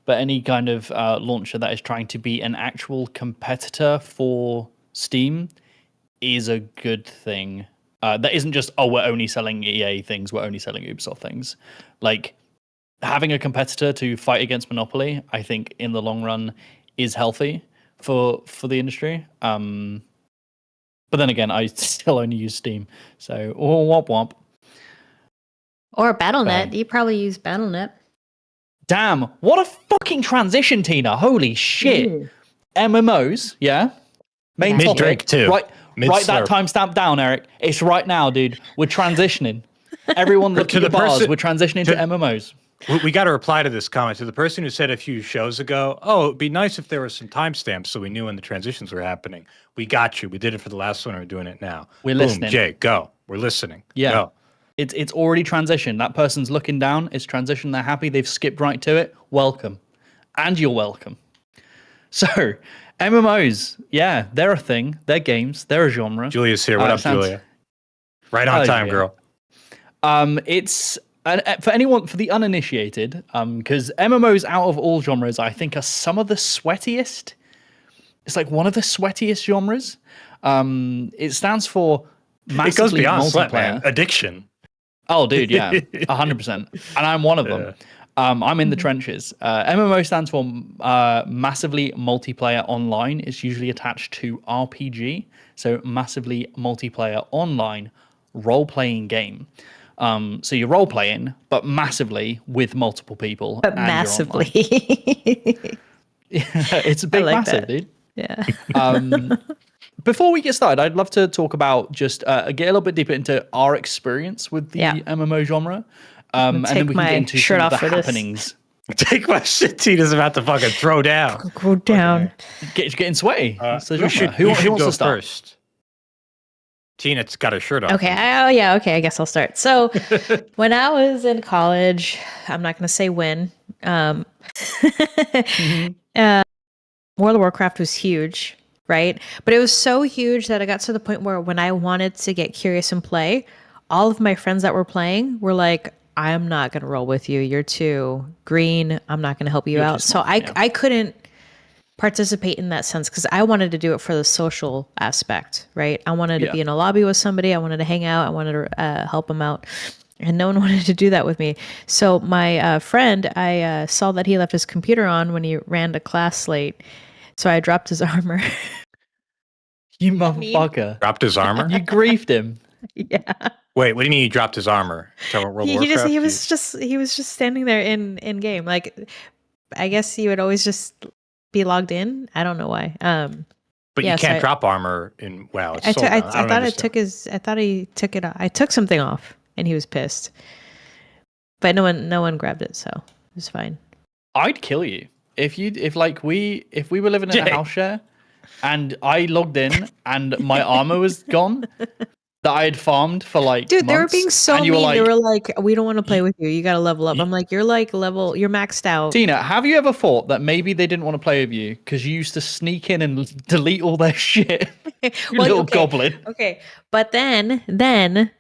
but any kind of launcher that is trying to be an actual competitor for Steam is a good thing. That isn't just, oh, we're only selling EA things, we're only selling Ubisoft things. Like, having a competitor to fight against monopoly, I think in the long run is healthy for the industry. But then again, I still only use Steam, so womp womp. Or Battle.net. Bang. You probably use Battle.net. Damn, what a fucking transition, Tina. Holy shit. MMOs, yeah? Main Mid topic. Drake too. Write that timestamp down, Eric. It's right now, dude. We're transitioning. Everyone look at the bars. We're transitioning to MMOs. We got to reply to this comment. To the person who said a few shows ago, "Oh, it'd be nice if there were some timestamps so we knew when the transitions were happening." We got you. We did it for the last one. We're doing it now. We're Boom, listening. Jay, go. We're listening. Yeah. Go. It's already transitioned. That person's looking down. It's transitioned. They're happy. They've skipped right to it. Welcome. And you're welcome. So, MMOs, yeah, they're a thing. They're games. They're a genre. Julia's here. What up, Julia? Right on time, Julia. girl. It's for the uninitiated, because MMOs out of all genres, I think, are some of the sweatiest. It's like one of the sweatiest genres. It stands for massively It goes beyond multiplayer. sweat, man. Addiction. Oh, dude, yeah, 100%. And I'm one of them. I'm in the trenches. MMO stands for massively multiplayer online. It's usually attached to RPG, so massively multiplayer online role-playing game. So you're role-playing, but massively with multiple people. But massively. It's a big like massive, that. dude. Yeah. Before we get started, I'd love to talk about just get a little bit deeper into our experience with the MMO genre. And then we can get into shirt some of off the for this. happenings. Take my shit. Tina's about to fucking throw down. Go down. Getting sweaty. Who wants go to start? first? Tina's got her shirt off. Okay. Okay. I guess I'll start. So when I was in college, I'm not going to say when, World of Warcraft was huge, right? But it was so huge that I got to the point where when I wanted to get curious and play, all of my friends that were playing were like, "I'm not going to roll with you. You're too green. I'm not going to help you out." So I couldn't participate in that sense because I wanted to do it for the social aspect, right? I wanted to be in a lobby with somebody. I wanted to hang out. I wanted to help them out. And no one wanted to do that with me. So my friend, I saw that he left his computer on when he ran to class late. So I dropped his armor. You motherfucker. Dropped his armor? You griefed him. Yeah. Wait, what do you mean you dropped his armor? Talking about World of Warcraft? He was just standing there in game. Like, I guess he would always just be logged in. I don't know why. But you can't drop armar in WoW. It's I sold now. I thought he took it off. I took something off and he was pissed. But no one grabbed it, so it was fine. I'd kill you. If we were living in a house share and I logged in and my armor was gone, that I had farmed for like Dude, they were months, being so and you mean. were They like, were like, "We don't want to play with you. You got to level up." I'm like, "You're like you're maxed out." Tina, have you ever thought that maybe they didn't want to play with you because you used to sneak in and delete all their shit? You Well, little okay, goblin. okay, but then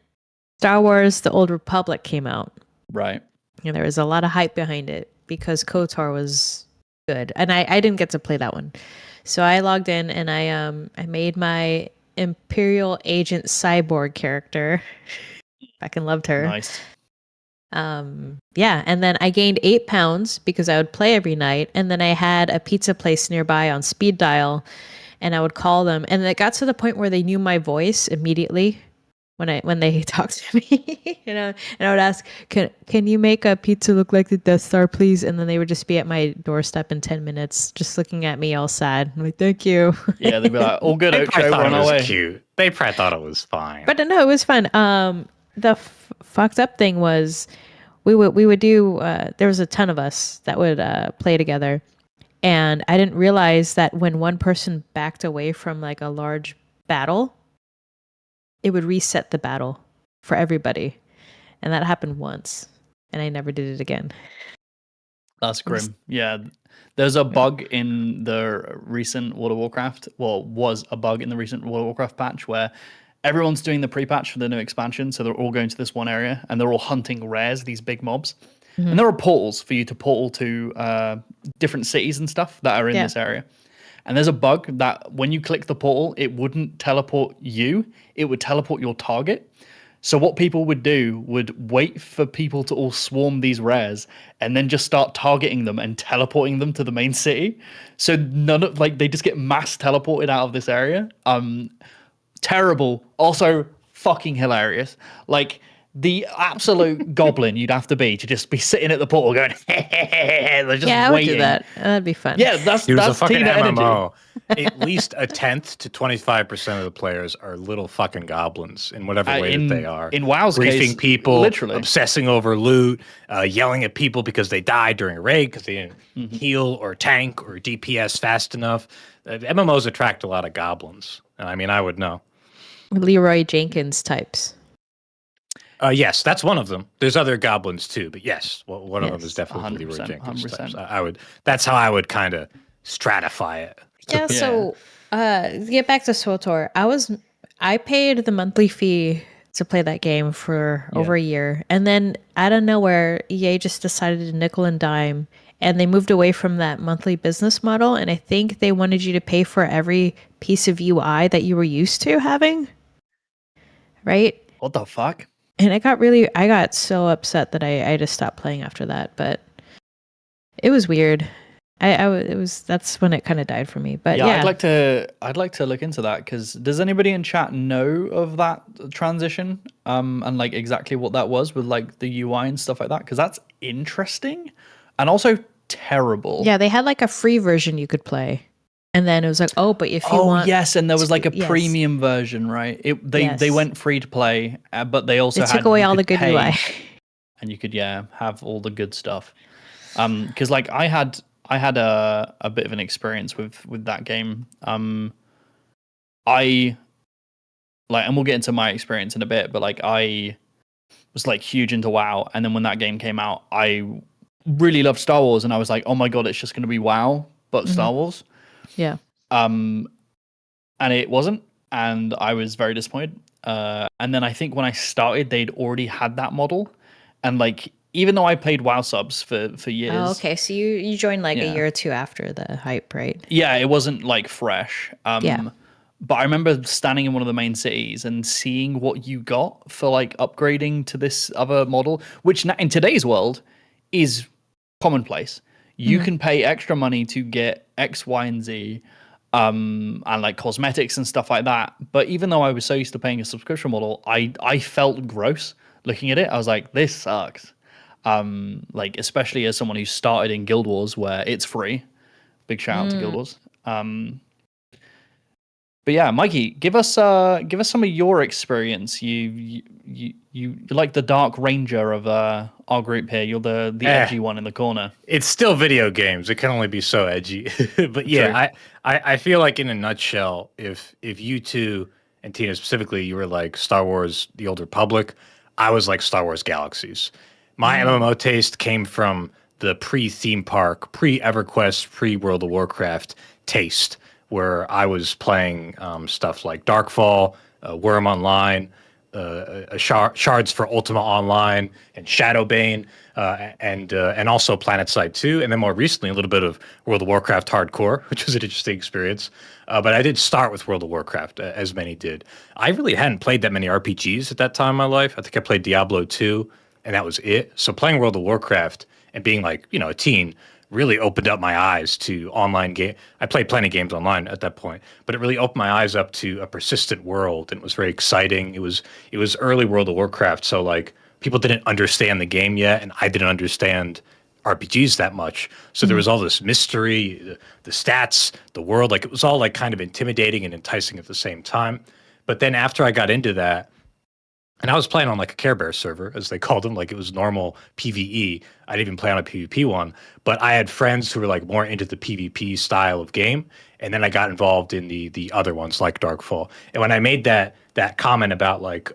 Star Wars: The Old Republic came out, Right. and there was a lot of hype behind it because KOTOR was good, and I didn't get to play that one, so I logged in and I made my Imperial Agent Cyborg character. Fucking loved her. Nice. Yeah, and then I gained 8 pounds because I would play every night, and then I had a pizza place nearby on speed dial, and I would call them, and it got to the point where they knew my voice immediately when they talked to me, and I would ask, can you make a pizza look like the Death Star, please? And then they would just be at my doorstep in 10 minutes, just looking at me all sad. I'm like, thank you. Yeah, they'd be like, all good, They probably Ocho, thought run it was away. cute. They probably thought it was fine. But no, it was fun. The fucked up thing was we would do. There was a ton of us that would play together, and I didn't realize that when one person backed away from like a large battle, it would reset the battle for everybody, and that happened once, and I never did it again. That's grim. Yeah. There's a bug in the recent World of Warcraft. Well, was a bug in the recent World of Warcraft patch where everyone's doing the pre-patch for the new expansion. So they're all going to this one area and they're all hunting rares, these big mobs. And there are portals for you to portal to different cities and stuff that are in this area. And there's a bug that when you click the portal, it wouldn't teleport you, it would teleport your target. So what people would do would wait for people to all swarm these rares and then just start targeting them and teleporting them to the main city. So none of they just get mass teleported out of this area. Terrible. Also fucking hilarious. Like the absolute goblin you'd have to just be sitting at the portal going, they're just Yeah, I would waiting. do that. That'd be fun. Yeah, that's He was a fucking Tina energy. MMO. At least a tenth to 25% of the players are little fucking goblins in whatever way that they are. In WoW's briefing case, people, literally obsessing over loot, yelling at people because they died during a raid because they didn't heal or tank or DPS fast enough. MMOs attract a lot of goblins. I mean, I would know. Leroy Jenkins types. Yes, that's one of them. There's other goblins too, but yes, one of them is definitely 100%, Leroy Jenkins 100%. types. I would. That's how I would kind of stratify it. Yeah, so to get back to SWTOR, I paid the monthly fee to play that game for over a year, and then out of nowhere, EA just decided to nickel and dime, and they moved away from that monthly business model, and I think they wanted you to pay for every piece of UI that you were used to having, right? What the fuck? And I got so upset that I just stopped playing after that, but it was weird. That's when it kind of died for me. But yeah, I'd like to look into that because does anybody in chat know of that transition and like exactly what that was with like the UI and stuff like that? Because that's interesting and also terrible. Yeah, they had like a free version you could play, and then it was like, oh, but if you want, yes, and there was like a yes. premium version, right? They went free to play, but they also they took away all the good pay, UI. and you could have all the good stuff. Because like I had a bit of an experience with that game. I like, and we'll get into my experience in a bit, but like I was like huge into WoW, and then when that game came out, I really loved Star Wars, and I was like, oh my god, it's just going to be WoW but Star Wars. Yeah. And it wasn't, and I was very disappointed. And then I think when I started, they'd already had that model, and like even though I played WoW subs for years. Oh, okay. So you joined like a year or two after the hype, right? Yeah, it wasn't like fresh. But I remember standing in one of the main cities and seeing what you got for like upgrading to this other model, which in today's world is commonplace. You can pay extra money to get X, Y, and Z, and like cosmetics and stuff like that. But even though I was so used to paying a subscription model, I felt gross looking at it. I was like, this sucks. Like especially as someone who started in Guild Wars where it's free. Big shout out to Guild Wars. But yeah, Mikey, give us some of your experience. You're like the Dark Ranger of our group here. You're the edgy one in the corner. It's still video games. It can only be so edgy. But yeah, I feel like in a nutshell, if you two and Tina specifically, you were like Star Wars: The Old Republic. I was like Star Wars Galaxies. My MMO taste came from the pre-theme park, pre-EverQuest, pre-World of Warcraft taste, where I was playing stuff like Darkfall, Worm Online, Shards for Ultima Online, and Shadowbane, and also PlanetSide 2, and then more recently a little bit of World of Warcraft Hardcore, which was an interesting experience. But I did start with World of Warcraft, as many did. I really hadn't played that many RPGs at that time in my life. I think I played Diablo 2, and that was it. So playing World of Warcraft and being like, a teen really opened up my eyes to online game. I played plenty of games online at that point, but it really opened my eyes up to a persistent world, and it was very exciting. It was early World of Warcraft, so like people didn't understand the game yet, and I didn't understand RPGs that much. So there was all this mystery, the stats, the world, like it was all like kind of intimidating and enticing at the same time. But then after I got into that, and I was playing on like a Care Bear server, as they called them, like it was normal PvE. I didn't even play on a PvP one, but I had friends who were like more into the PvP style of game, and then I got involved in the other ones like Darkfall. And when I made that comment about like,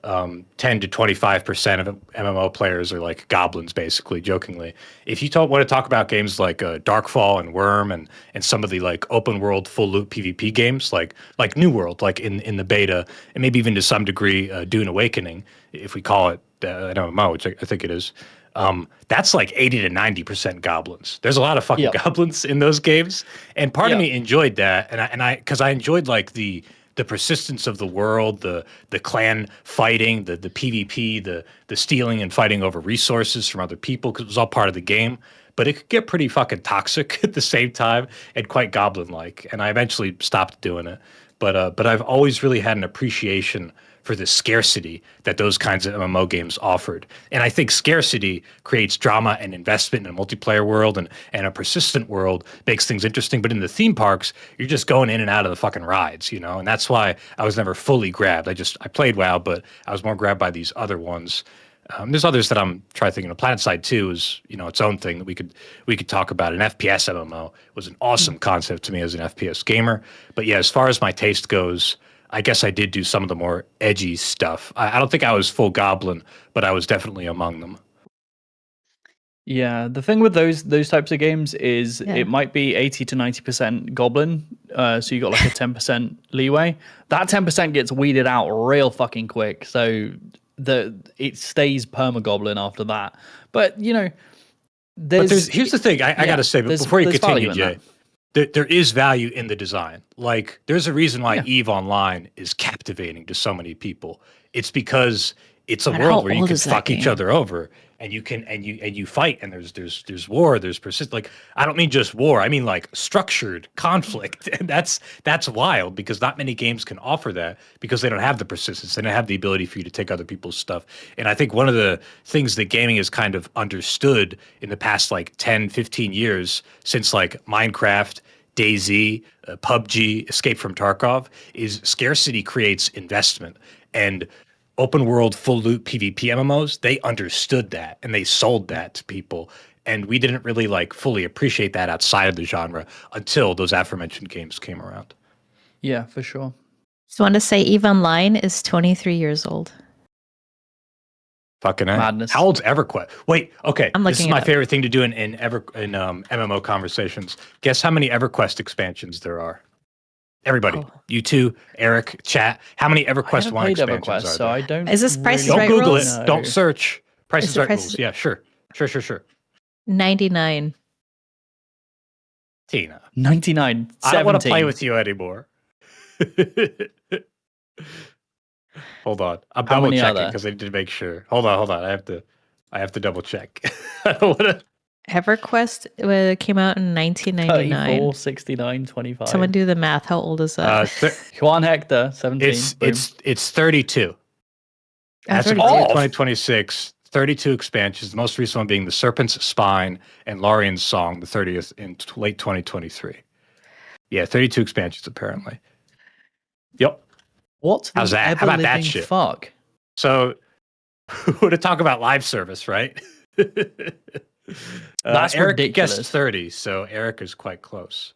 10 to 25% of MMO players are like goblins, basically, jokingly. If you want to talk about games like Darkfall and Worm and some of the like open world full loop PvP games, like New World, like in the beta, and maybe even to some degree Dune Awakening, if we call it an MMO, which I think it is. That's like 80 to 90% goblins. There's a lot of fucking goblins in those games, and part of me enjoyed that, and I because I enjoyed like the persistence of the world, the clan fighting, the PvP, the stealing and fighting over resources from other people, because it was all part of the game. But it could get pretty fucking toxic at the same time and quite goblin-like. And I eventually stopped doing it. But I've always really had an appreciation for the scarcity that those kinds of MMO games offered. And I think scarcity creates drama and investment in a multiplayer world, and a persistent world makes things interesting. But in the theme parks, you're just going in and out of the fucking rides, and that's why I was never fully grabbed. I played WoW, but I was more grabbed by these other ones. There's others that I'm trying to think. PlanetSide 2 is, its own thing that we could talk about. An FPS MMO was an awesome concept to me as an FPS gamer. But yeah, as far as my taste goes, I guess I did do some of the more edgy stuff. I don't think I was full goblin, but I was definitely among them. Yeah, the thing with those types of games is it might be 80 to 90% goblin, so you got like a 10% leeway. That 10% gets weeded out real fucking quick, so it stays perma goblin after that. But here's the thing I gotta say, but before you continue, Jay. There is value in the design. Like, there's a reason why EVE Online is captivating to so many people. It's because it's a world where you can fuck each other over, and you fight, and there's war, there's persist. Like, I don't mean just war. I mean like structured conflict, and that's wild, because not many games can offer that, because they don't have the persistence, they don't have the ability for you to take other people's stuff. And I think one of the things that gaming has kind of understood in the past like 10, 15 years, since like Minecraft, DayZ, PUBG, Escape from Tarkov, is scarcity creates investment. And open world full loop PvP MMOs, they understood that and they sold that to people. And we didn't really like fully appreciate that outside of the genre until those aforementioned games came around. Yeah, for sure. Just want to say EVE Online is 23 years old. Fucking madness. How old's EverQuest? Wait, okay. This is my favorite thing to do in MMO conversations. Guess how many EverQuest expansions there are? Everybody, you two, Eric, chat. How many EverQuest One expansions are there? So I don't. Is this Price is Don't Right Google rules? it. Don't search. Price is Right Price rules. is- Yeah, sure. 99. Tina, 99. I don't want to 17. play with you anymore. Hold on, I'm How double many are checking there? because I need to make sure. Hold on. I have to double check. I don't want to. EverQuest came out in 1999. 34, 69, 25. Someone do the math. How old is that? Juan Hector, 17. It's 32. As of 32. 2026, 32 expansions. The most recent one being the Serpent's Spine and Lorian's Song, the 30th in late 2023. Yeah, 32 expansions apparently. Yep. What's the How's that? How about that ever-living shit? fuck? So we're to talk about live service, right? That's Eric ridiculous. guessed 30, so Eric is quite close.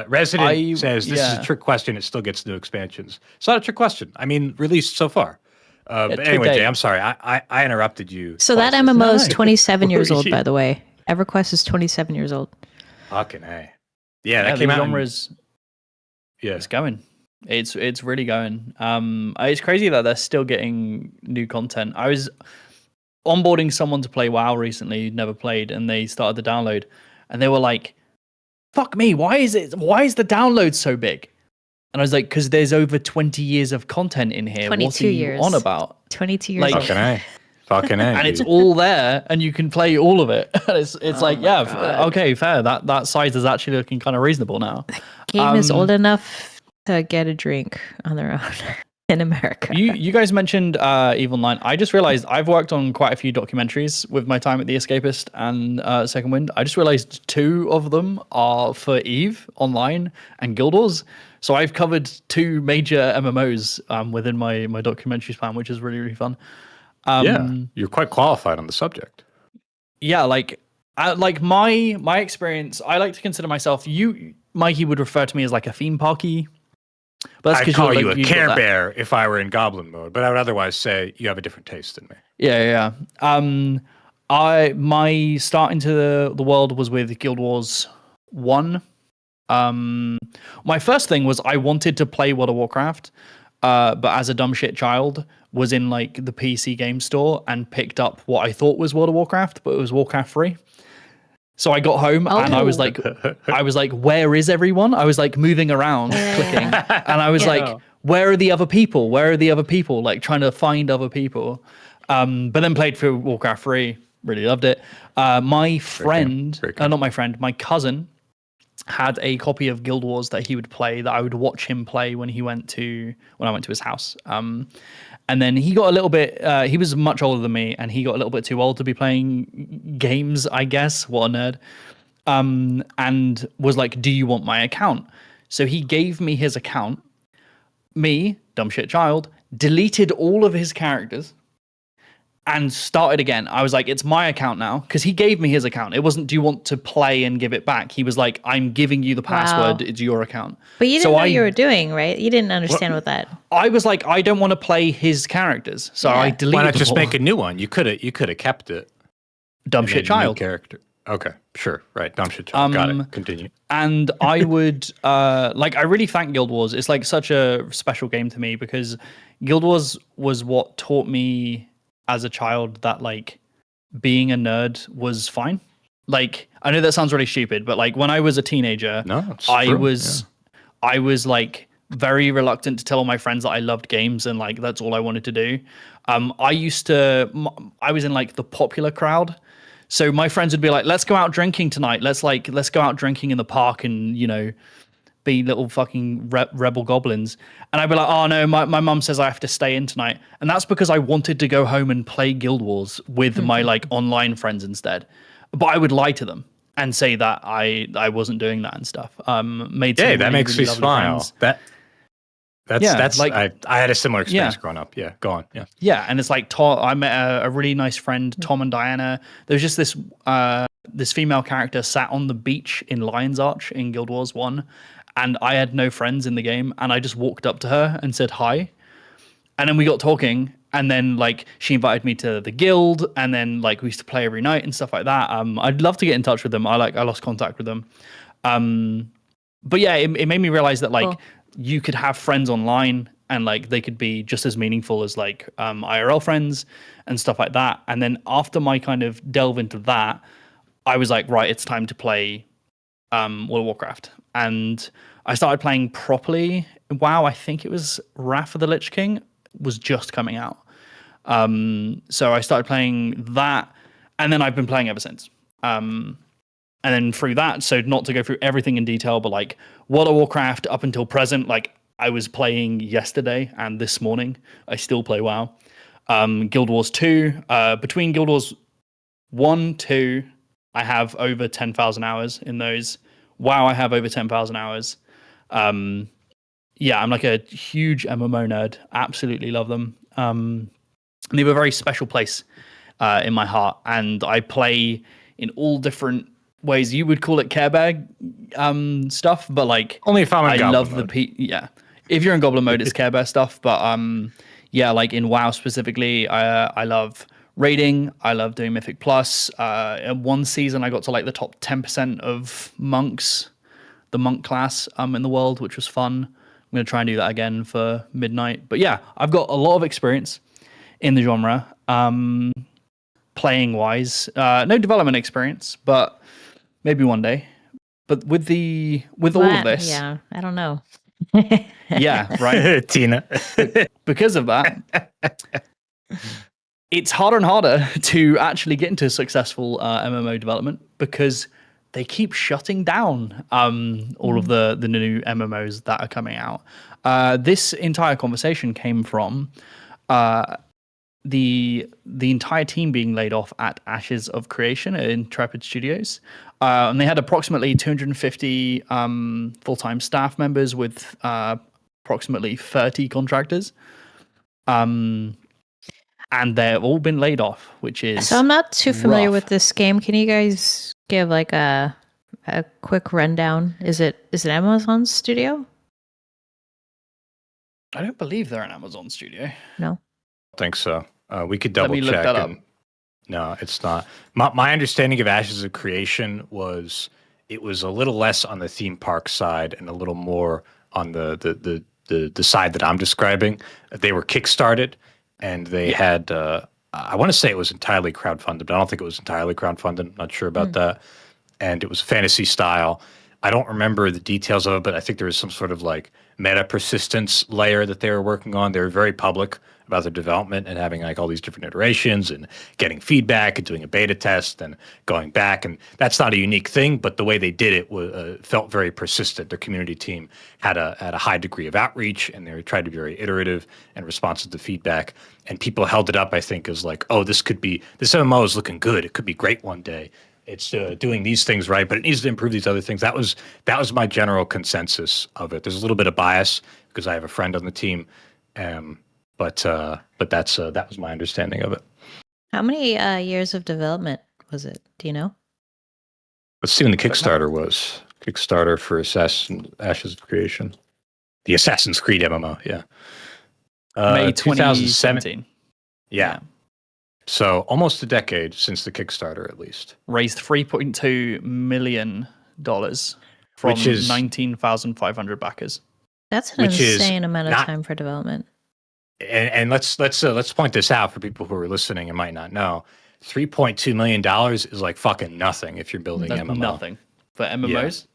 Resident says this is yeah. a trick question. It still gets new expansions. It's not a trick question. I mean, released so far. But to anyway, date. Jay, I'm sorry. I interrupted you. So that twice. MMO is No. 27 years old, Yeah. by the way. EverQuest is 27 years old. Fucking A. Yeah, that the came out. genre in- is yeah. it's going. It's really going. It's crazy that they're still getting new content. I was onboarding someone to play WoW recently, who'd never played, and they started the download, and they were like, "Fuck me, why is the download so big?" And I was like, "Because there's over 20 years of content in here. What 22 are you years. on about?" 22 years Like- old. Fucking A. Fucking A. And it's dude. all there, and you can play all of it. it's like, my yeah, God. okay, fair. That size is actually looking kind of reasonable now. Game is old enough to get a drink on their own in America. You guys mentioned EVE Online. I just realized I've worked on quite a few documentaries with my time at The Escapist and Second Wind. I just realized 2 of them are for EVE Online and Guild Wars. So I've covered 2 major MMOs within my documentary span, which is really, really fun. Yeah, you're quite qualified on the subject. Yeah, like my experience, I like to consider myself. Mikey would refer to me as like a theme parky. But that's I'd 'cause call you're, you like, a you've got Care that- Bear if I were in Goblin mode, but I would otherwise say you have a different taste than me. Yeah. My start into the world was with Guild Wars 1. My first thing was I wanted to play World of Warcraft, but as a dumb shit child, was in like the PC game store and picked up what I thought was World of Warcraft, but it was Warcraft 3. So I got home and I was like, where is everyone? I was like moving around, clicking, and I was Yeah. like, where are the other people? Where are the other people? Like trying to find other people. But then played through Warcraft 3, really loved it. My friend, Very cool. not my friend, my cousin had a copy of Guild Wars that he would play, that I would watch him play when I went to his house. And then he got a little bit, he was much older than me, and he got a little bit too old to be playing games, I guess. What a nerd. And was like, do you want my account? So he gave me his account. Me, dumb shit child, deleted all of his characters and started again. I was like, it's my account now, because he gave me his account. It wasn't, do you want to play and give it back? He was like, I'm giving you the password. It's your account. But you didn't know what you were doing, right? You didn't understand what that. I was like, I don't want to play his characters, so Yeah. I deleted. Why not them just all. make a new one? You could have kept it. dumb and shit made a new child? character. Okay, sure, right. Dumb shit child. Got it. Continue. And I would I really thank Guild Wars. It's like such a special game to me, because Guild Wars was what taught me as a child that like being a nerd was fine. Like, I know that sounds really stupid, but like when I was a teenager, No, it's I true, was like very reluctant to tell all my friends that I loved games and like that's all I wanted to do. I was in like the popular crowd. So my friends would be like, let's go out drinking tonight. Let's go out drinking in the park and, you know, be little fucking rebel goblins. And I'd be like, oh no, my mum says I have to stay in tonight. And that's because I wanted to go home and play Guild Wars with my like online friends instead. But I would lie to them and say that I wasn't doing that and stuff. Made some Yeah, that really, makes really me lovely smile. friends. That's like- I had a similar experience Yeah. growing up. Yeah, go on. Yeah. Yeah, and it's like I met a really nice friend, Tom and Diana. There was just this female character sat on the beach in Lion's Arch in Guild Wars 1, and I had no friends in the game, and I just walked up to her and said hi. And then we got talking, and then like she invited me to the guild, and then like we used to play every night and stuff like that. I'd love to get in touch with them. I lost contact with them. But yeah, it made me realize that like Cool. you could have friends online and like they could be just as meaningful as like IRL friends and stuff like that. And then after my kind of delve into that, I was like, right, it's time to play World of Warcraft. And I started playing properly. WoW, I think it was Wrath of the Lich King was just coming out. So I started playing that, and then I've been playing ever since. And then through that, so not to go through everything in detail, but like World of Warcraft up until present, like I was playing yesterday and this morning, I still play WoW. Guild Wars 2, between Guild Wars 1, 2, I have over 10,000 hours in those. WoW, I have over 10,000 hours. Yeah, I'm like a huge MMO nerd. Absolutely love them. And they have a very special place in my heart. And I play in all different ways you would call it Care Bear stuff, but like Only if I'm in I goblin love mode. yeah. If you're in Goblin mode, it's Care Bear stuff, but yeah, like in WoW specifically, I love raiding. I love doing Mythic Plus. In one season, I got to like the top 10% of monks, the monk class in the world, which was fun. I'm gonna try and do that again for Midnight. But yeah, I've got a lot of experience in the genre. Playing wise, no development experience, but maybe one day. But with all of this, Yeah, I don't know. yeah, right. Tina. Because of that, it's harder and harder to actually get into successful MMO development because they keep shutting down all of the new MMOs that are coming out. This entire conversation came from the entire team being laid off at Ashes of Creation at Intrepid Studios. And they had approximately 250 full-time staff members with approximately 30 contractors. And they've all been laid off, which is So I'm not too familiar rough. with this game. Can you guys give like a quick rundown? Is it Amazon Studio? I don't believe they're an Amazon studio. No. think so. We could Let double me look check. that up. No, it's not. My understanding of Ashes of Creation was it was a little less on the theme park side and a little more on the side that I'm describing. They were kickstarted and they had I want to say it was entirely crowdfunded, but I don't think it was entirely crowdfunded. I'm not sure about that. And it was fantasy style. I don't remember the details of it, but I think there was some sort of like meta persistence layer that they were working on. They were very public about their development and having like all these different iterations and getting feedback and doing a beta test and going back. And that's not a unique thing, but the way they did it felt very persistent. Their community team had a high degree of outreach and they tried to be very iterative and responsive to feedback. And people held it up, I think, as like, oh, this MMO is looking good. It could be great one day. It's doing these things right, but it needs to improve these other things. That was my general consensus of it. There's a little bit of bias because I have a friend on the team, but that was my understanding of it. How many years of development was it? Do you know? Let's see when the Kickstarter was. Kickstarter for Ashes of Creation, the Assassin's Creed MMO. Yeah, May 2017. 2017. Yeah. So almost a decade since the Kickstarter, at least. Raised $3.2 million from Which is 19,500 backers. That's an Which is insane amount of not- time for development. And let's point this out for people who are listening and might not know. $3.2 million is like fucking nothing if you're building That's MMO. nothing for MMOs.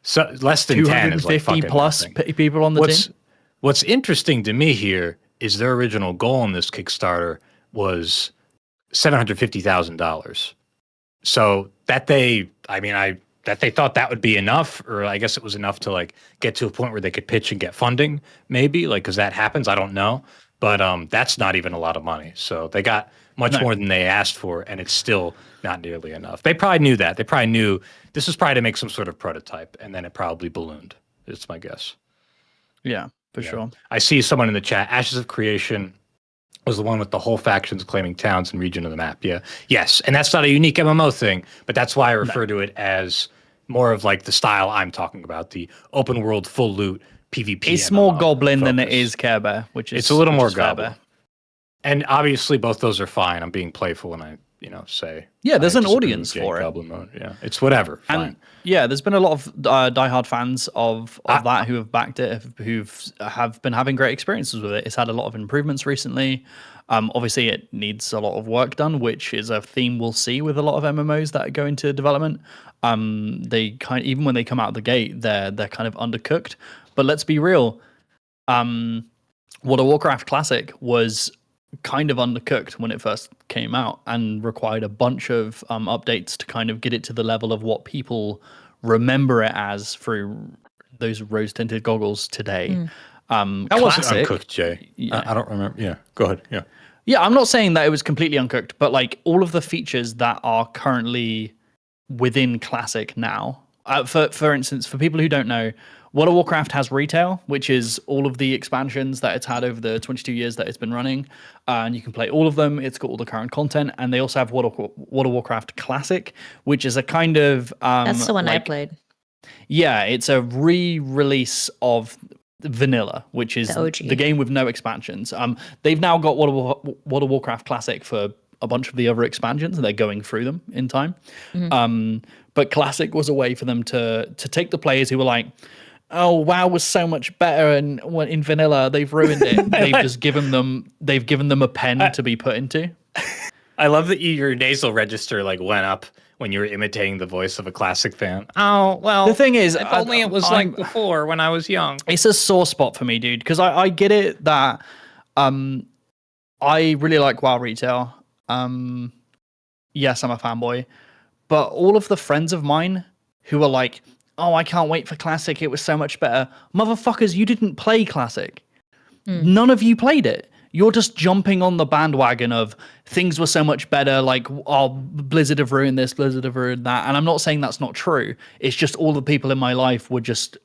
So less than 10 is like 250 fucking plus nothing. people on the team. What's interesting to me here is their original goal in this Kickstarter was $750,000. So that they thought that would be enough, or I guess it was enough to like get to a point where they could pitch and get funding, maybe, like, because that happens. I don't know, but that's not even a lot of money. So they got much more than they asked for, and it's still not nearly enough. They probably knew that. They probably knew this was probably to make some sort of prototype, and then it probably ballooned. It's my guess. Yeah, for sure. I see someone in the chat. Ashes of Creation was the one with the whole factions claiming towns and region of the map. Yeah. Yes. And that's not a unique MMO thing, but that's why I refer to it as more of like the style I'm talking about, the open world, full loot, PvP. It's MMO more Goblin than it focus. is Care Bear, which is It's a little more Fair Goblin. Bear. And obviously both those are fine. I'm being playful when I, say. Yeah, there's I an disapprove audience of for it. Goblin mode. Yeah. It's whatever. Fine. And yeah, there's been a lot of diehard fans of that who have backed it, who've been having great experiences with it. It's had a lot of improvements recently. Obviously, it needs a lot of work done, which is a theme we'll see with a lot of MMOs that go into development. Even when they come out of the gate, they're kind of undercooked. But let's be real, World of Warcraft Classic was kind of undercooked when it first came out and required a bunch of updates to kind of get it to the level of what people remember it as through those rose-tinted goggles today. That Classic, wasn't uncooked, Jay. Yeah. I don't remember. Yeah. Go ahead. Yeah. Yeah, I'm not saying that it was completely uncooked, but like all of the features that are currently within Classic now, for instance, for people who don't know, World of Warcraft has retail, which is all of the expansions that it's had over the 22 years that it's been running, and you can play all of them. It's got all the current content, and they also have World of Warcraft Classic, which is a kind of That's the one I like, played. yeah, it's a re-release of Vanilla, which is The OG. the game with no expansions. They've now got World of Warcraft Classic for a bunch of the other expansions, and they're going through them in time. But Classic was a way for them to take the players who were like, "Oh, WoW was so much better," and in Vanilla they've ruined it. They've given them a pen to be put into. I love that your nasal register like went up when you were imitating the voice of a Classic fan. Oh, well. The thing is, if only it was like before when I was young. It's a sore spot for me, dude, because I get it that I really like WoW retail. Yes, I'm a fanboy, but all of the friends of mine who are like, "Oh, I can't wait for Classic, it was so much better." Motherfuckers, you didn't play Classic. None of you played it. You're just jumping on the bandwagon of things were so much better, like, oh, Blizzard have ruined this, Blizzard have ruined that. And I'm not saying that's not true. It's just all the people in my life were just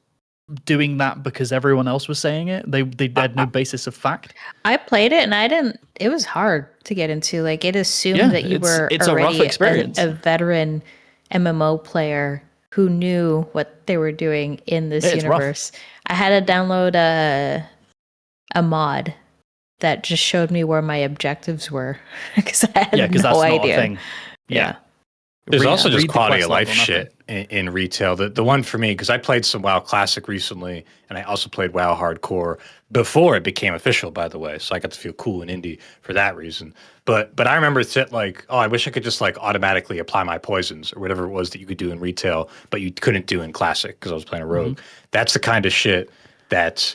doing that because everyone else was saying it. They had no basis of fact. I played it and it was hard to get into. Like, it assumed that you were it's a rough already experience. a veteran MMO player who knew what they were doing in this It's rough. universe. I had to download a mod that just showed me where my objectives were because I had Because no that's idea. not a thing. Yeah. There's also just read the quality quest of life level, shit in retail. The one for me, because I played some WoW Classic recently, and I also played WoW Hardcore before it became official, by the way. So I got to feel cool and indie for that reason. But I remember it like, oh, I wish I could just like automatically apply my poisons or whatever it was that you could do in retail, but you couldn't do in Classic because I was playing a rogue. That's the kind of shit that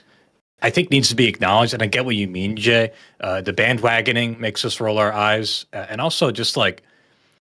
I think needs to be acknowledged. And I get what you mean, Jay. The bandwagoning makes us roll our eyes. And also just like,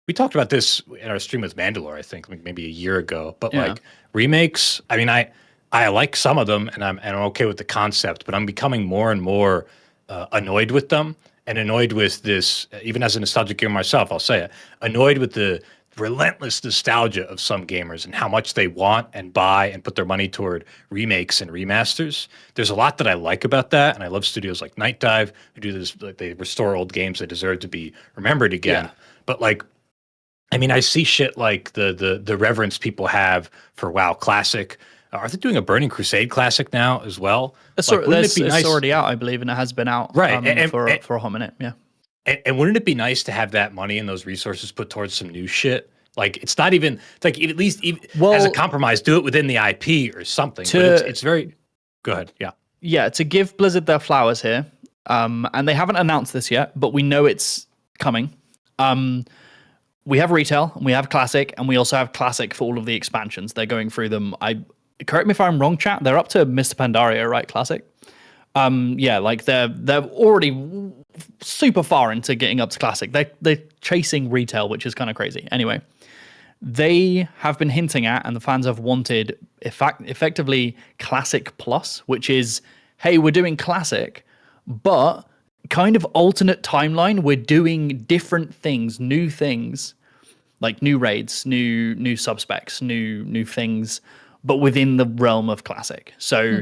we talked about this in our stream with Mandalore, I think, like maybe a year ago. But like remakes, I mean, I like some of them, and I'm okay with the concept, but I'm becoming more and more annoyed with them, and annoyed with this. Even as a nostalgic gamer myself, I'll say it. Annoyed with the relentless nostalgia of some gamers and how much they want and buy and put their money toward remakes and remasters. There's a lot that I like about that, and I love studios like Night Dive who do this. Like, they restore old games that deserve to be remembered again. Yeah. But like, I mean, I see shit like the reverence people have for WoW Classic. Are they doing a Burning Crusade Classic now as well? It's, Like, wouldn't it be nice? it's already out, I believe, and it has been out Right, for a hot minute. Yeah. And wouldn't it be nice to have that money and those resources put towards some new shit? Like, it's not even, it's like, at least as a compromise, do it within the IP or something. But it's very, go ahead, yeah. Yeah, to give Blizzard their flowers here, and they haven't announced this yet, but we know it's coming. We have retail, and we have Classic, and we also have Classic for all of the expansions. They're going through them. Correct me if I'm wrong, chat. They're up to Mr. Pandaria, right? Classic. Yeah, like they're already super far into getting up to Classic. They're chasing retail, which is kind of crazy. Anyway, they have been hinting at, and the fans have wanted, effectively Classic Plus, which is, hey, we're doing Classic, but kind of alternate timeline. We're doing different things, new things, like new raids, new subspecs, new things, but within the realm of Classic. So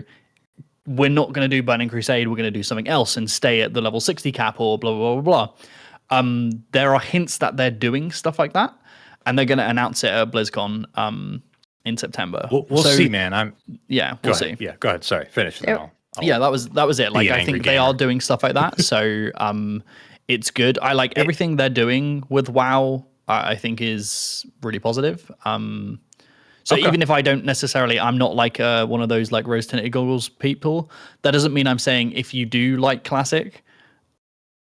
we're not going to do Burning Crusade. We're going to do something else and stay at the level 60 cap or blah, blah, blah, blah. There are hints that they're doing stuff like that, and they're going to announce it at BlizzCon in September. We'll see, man. We'll see. Yeah, go ahead. Sorry, finish. Yeah, that was it. Like, I think they are doing stuff like that. So it's good. I like everything they're doing with WoW. I think is really positive. So even if I don't necessarily, I'm not like one of those like rose tinted goggles people. That doesn't mean I'm saying if you do like Classic,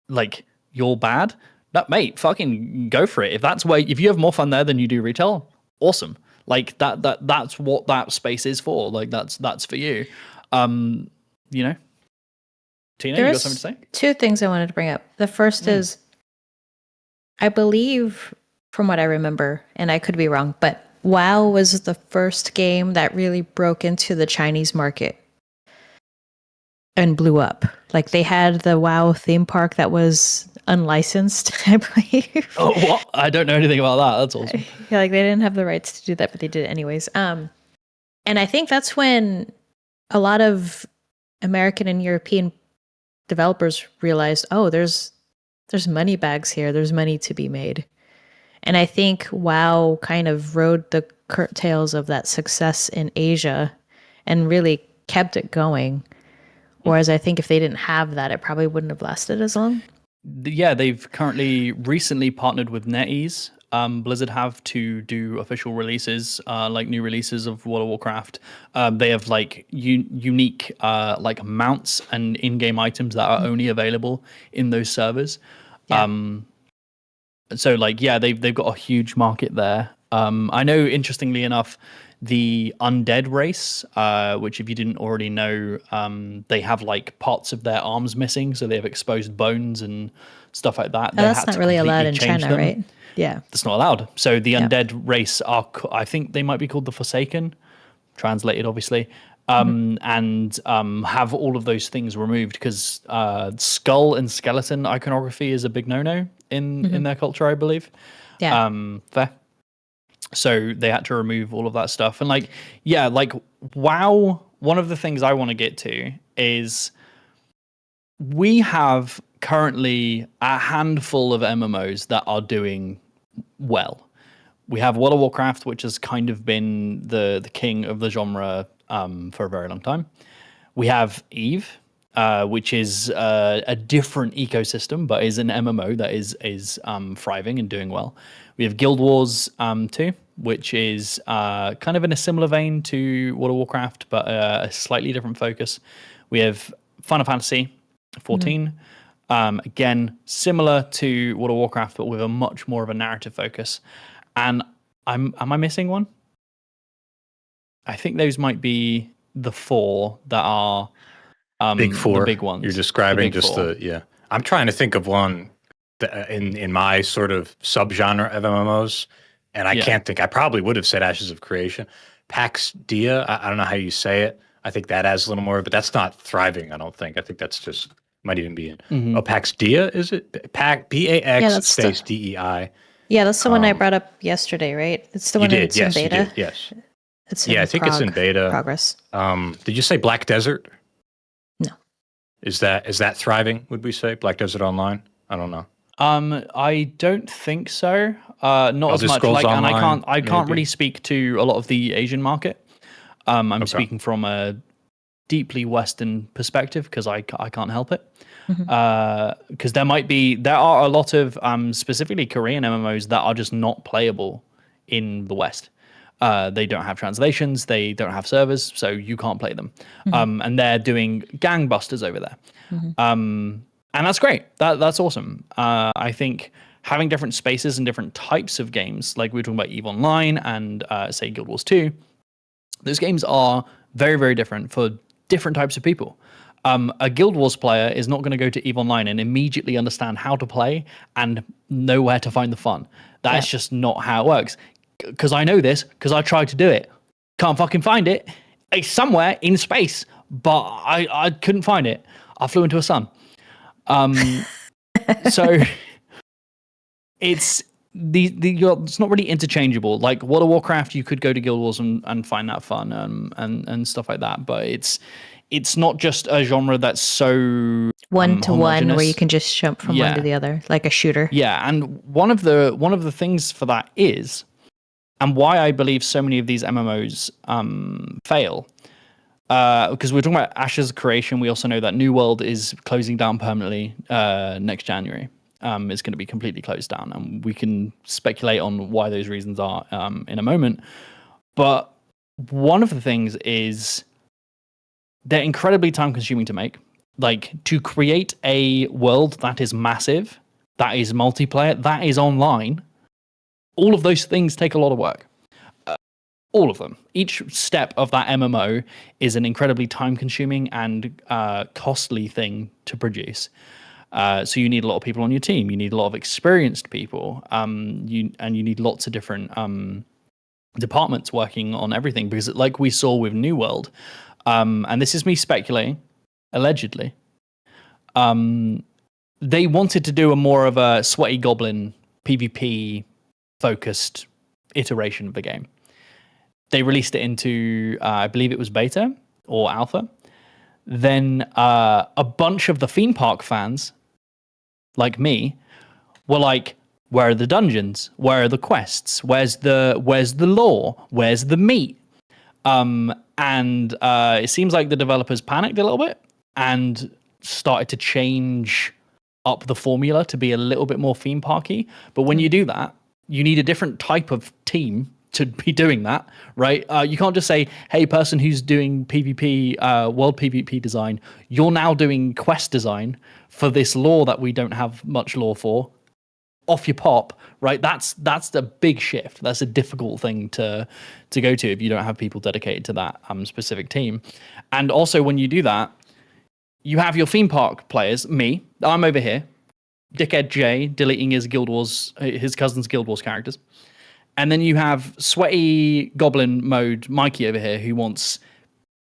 like you're bad. That, mate, fucking go for it. If you have more fun there than you do retail, awesome. Like that's what that space is for. Like that's for you. You know, Tina, you got something to say? Two things I wanted to bring up. The first is, I believe, from what I remember, and I could be wrong, but WoW was the first game that really broke into the Chinese market and blew up. Like, they had the WoW theme park that was unlicensed, I believe. Oh, what? I don't know anything about that. That's awesome. Yeah, like, they didn't have the rights to do that, but they did it anyways. And I think that's when a lot of American and European developers realized, oh, there's money bags here. There's money to be made. And I think WoW kind of rode the curtails of that success in Asia and really kept it going. Whereas I think if they didn't have that, it probably wouldn't have lasted as long. Yeah, they've recently partnered with NetEase. Blizzard have to do official releases, like new releases of World of Warcraft. They have like unique like mounts and in-game items that are only available in those servers. Yeah. So like, yeah, they've got a huge market there. I know, interestingly enough, the undead race, which if you didn't already know, they have like parts of their arms missing, so they have exposed bones and stuff like that. Oh, that's not really allowed in China, right? Yeah, that's not allowed. So the undead race are, I think they might be called the Forsaken, translated obviously, and have all of those things removed because skull and skeleton iconography is a big no-no in their culture, I believe. Yeah. Fair. So they had to remove all of that stuff. And like, yeah, like WoW, one of the things I want to get to is we have currently a handful of MMOs that are doing well. We have World of Warcraft, which has kind of been the king of the genre for a very long time. We have EVE, which is a different ecosystem, but is an MMO that is thriving and doing well. We have Guild Wars 2, which is kind of in a similar vein to World of Warcraft, but a slightly different focus. We have Final Fantasy 14, again, similar to World of Warcraft, but with a much more of a narrative focus. And am I missing one? I think those might be the four that are big four. The big ones. You're describing just yeah. I'm trying to think of one that in my sort of subgenre of MMOs, and I can't think. I probably would have said Ashes of Creation. Pax Dia, I don't know how you say it. I think that has a little more, but that's not thriving, I don't think. I think that's just, might even be in. Oh, Pax Dia, is it? PAX space DEI. Yeah, that's the one I brought up yesterday, right? It's the one that's in beta. You did, yes. It's I think it's in beta. Progress. Did you say Black Desert? No. Is that thriving, would we say? Black Desert Online? I don't know. I don't think so. Not as much. Like, online, and I can't really speak to a lot of the Asian market. I'm speaking from a deeply Western perspective because I can't help it. Because there are a lot of specifically Korean MMOs that are just not playable in the West. They don't have translations, they don't have servers, so you can't play them. And they're doing gangbusters over there. And that's great. That's awesome. I think having different spaces and different types of games, like we were talking about EVE Online and say Guild Wars 2, those games are very, very different for different types of people. A Guild Wars player is not going to go to EVE Online and immediately understand how to play and know where to find the fun. That's just not how it works. Because I know this, because I tried to do it. Can't fucking find it. It's somewhere in space, but I couldn't find it. I flew into a sun. So it's it's not really interchangeable. Like World of Warcraft, you could go to Guild Wars and find that fun and stuff like that. But it's not just a genre that's so one to one where you can just jump from one to the other like a shooter. Yeah, and one of the things for that is, and why I believe so many of these MMOs fail. Because we're talking about Ashes of Creation, we also know that New World is closing down permanently next January. It's going to be completely closed down, and we can speculate on why those reasons are in a moment. But one of the things is they're incredibly time-consuming to make. Like, to create a world that is massive, that is multiplayer, that is online, all of those things take a lot of work. All of them. Each step of that MMO is an incredibly time-consuming and costly thing to produce. So you need a lot of people on your team. You need a lot of experienced people. You need lots of different departments working on everything. Because like we saw with New World, and this is me speculating, allegedly, they wanted to do a more of a sweaty goblin PvP focused iteration of the game. they released it into, I believe it was beta or alpha. Then a bunch of the theme park fans, like me, were like, where are the dungeons? Where are the quests? Where's the lore? Where's the meat? And it seems like the developers panicked a little bit and started to change up the formula to be a little bit more theme parky. But when you do that, you need a different type of team to be doing that, right? You can't just say, hey, person who's doing PvP, world PvP design, you're now doing quest design for this lore that we don't have much lore for. Off your pop, right? That's the big shift. That's a difficult thing to go to if you don't have people dedicated to that specific team. And also when you do that, you have your theme park players, me, I'm over here, Dickhead J deleting his cousin's Guild Wars characters. And then you have sweaty goblin mode Mikey over here who wants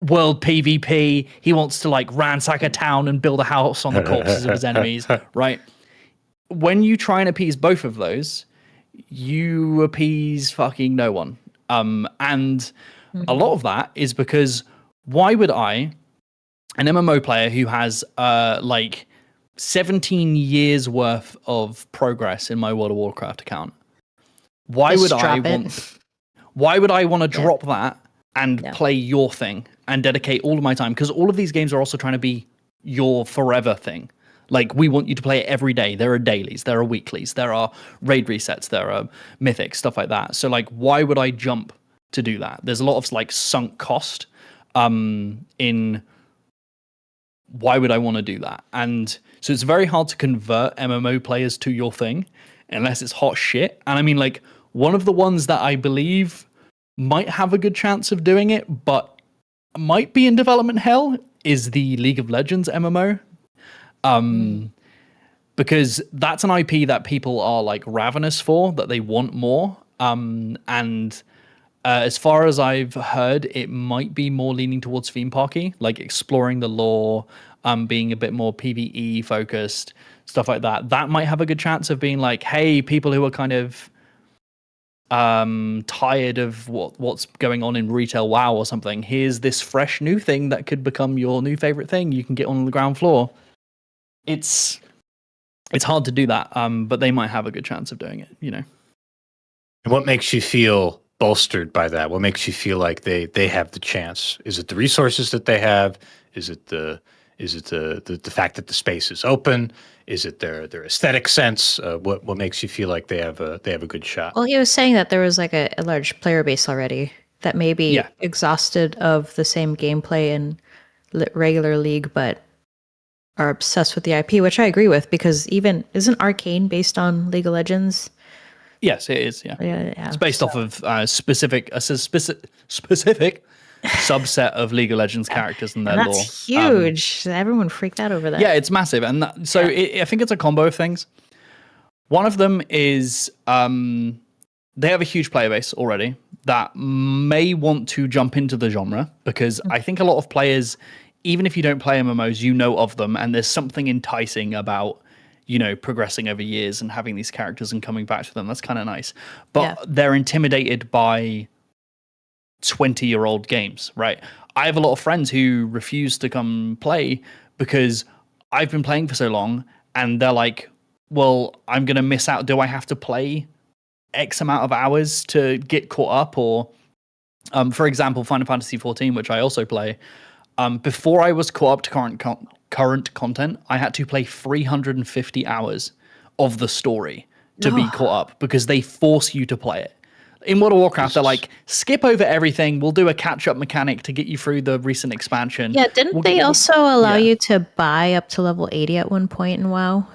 world PvP. He wants to like ransack a town and build a house on the corpses of his enemies, right? When you try and appease both of those, you appease fucking no one. And a lot of that is because why would I, an MMO player who has like 17 years worth of progress in my World of Warcraft account, why would I want to drop that and play your thing and dedicate all of my time? Because all of these games are also trying to be your forever thing. Like, we want you to play it every day. There are dailies, there are weeklies, there are raid resets, there are mythics, stuff like that. So, like, why would I jump to do that? There's a lot of, like, sunk cost in why would I want to do that? And so it's very hard to convert MMO players to your thing unless it's hot shit. And I mean, like, one of the ones that I believe might have a good chance of doing it, but might be in development hell is the League of Legends MMO. Because that's an IP that people are like ravenous for, that they want more. And as far as I've heard, it might be more leaning towards theme parky, like exploring the lore, being a bit more PvE focused, stuff like that. That might have a good chance of being like, hey, people who are kind of tired of what's going on in retail WoW or something, here's this fresh new thing that could become your new favorite thing you can get on the ground floor. It's hard to do that, but they might have a good chance of doing it, you know. And what makes you feel bolstered by that? What makes you feel like they have the chance? Is it the resources that they have? Is it the fact that the space is open? Is it their aesthetic sense? What makes you feel like they have a good shot? Well, he was saying that there was like a large player base already that may be exhausted of the same gameplay in regular League, but are obsessed with the IP, which I agree with, because even isn't Arcane based on League of Legends? Yes, it is. Yeah, it's based off of specific subset of League of Legends characters and their lore. That's huge. Everyone freaked out over that. Yeah, it's massive, and I think it's a combo of things. One of them is they have a huge player base already that may want to jump into the genre, because I think a lot of players, even if you don't play MMOs, you know of them, and there's something enticing about, you know, progressing over years and having these characters and coming back to them. That's kind of nice. But they're intimidated by 20-year-old games, right? I have a lot of friends who refuse to come play because I've been playing for so long, and they're like, well, I'm going to miss out. Do I have to play X amount of hours to get caught up? Or, for example, Final Fantasy XIV, which I also play, before I was caught up to current content, I had to play 350 hours of the story to be caught up, because they force you to play it. In World of Warcraft, they're like, skip over everything. We'll do a catch-up mechanic to get you through the recent expansion. Yeah, didn't they also allow you to buy up to level 80 at one point in WoW?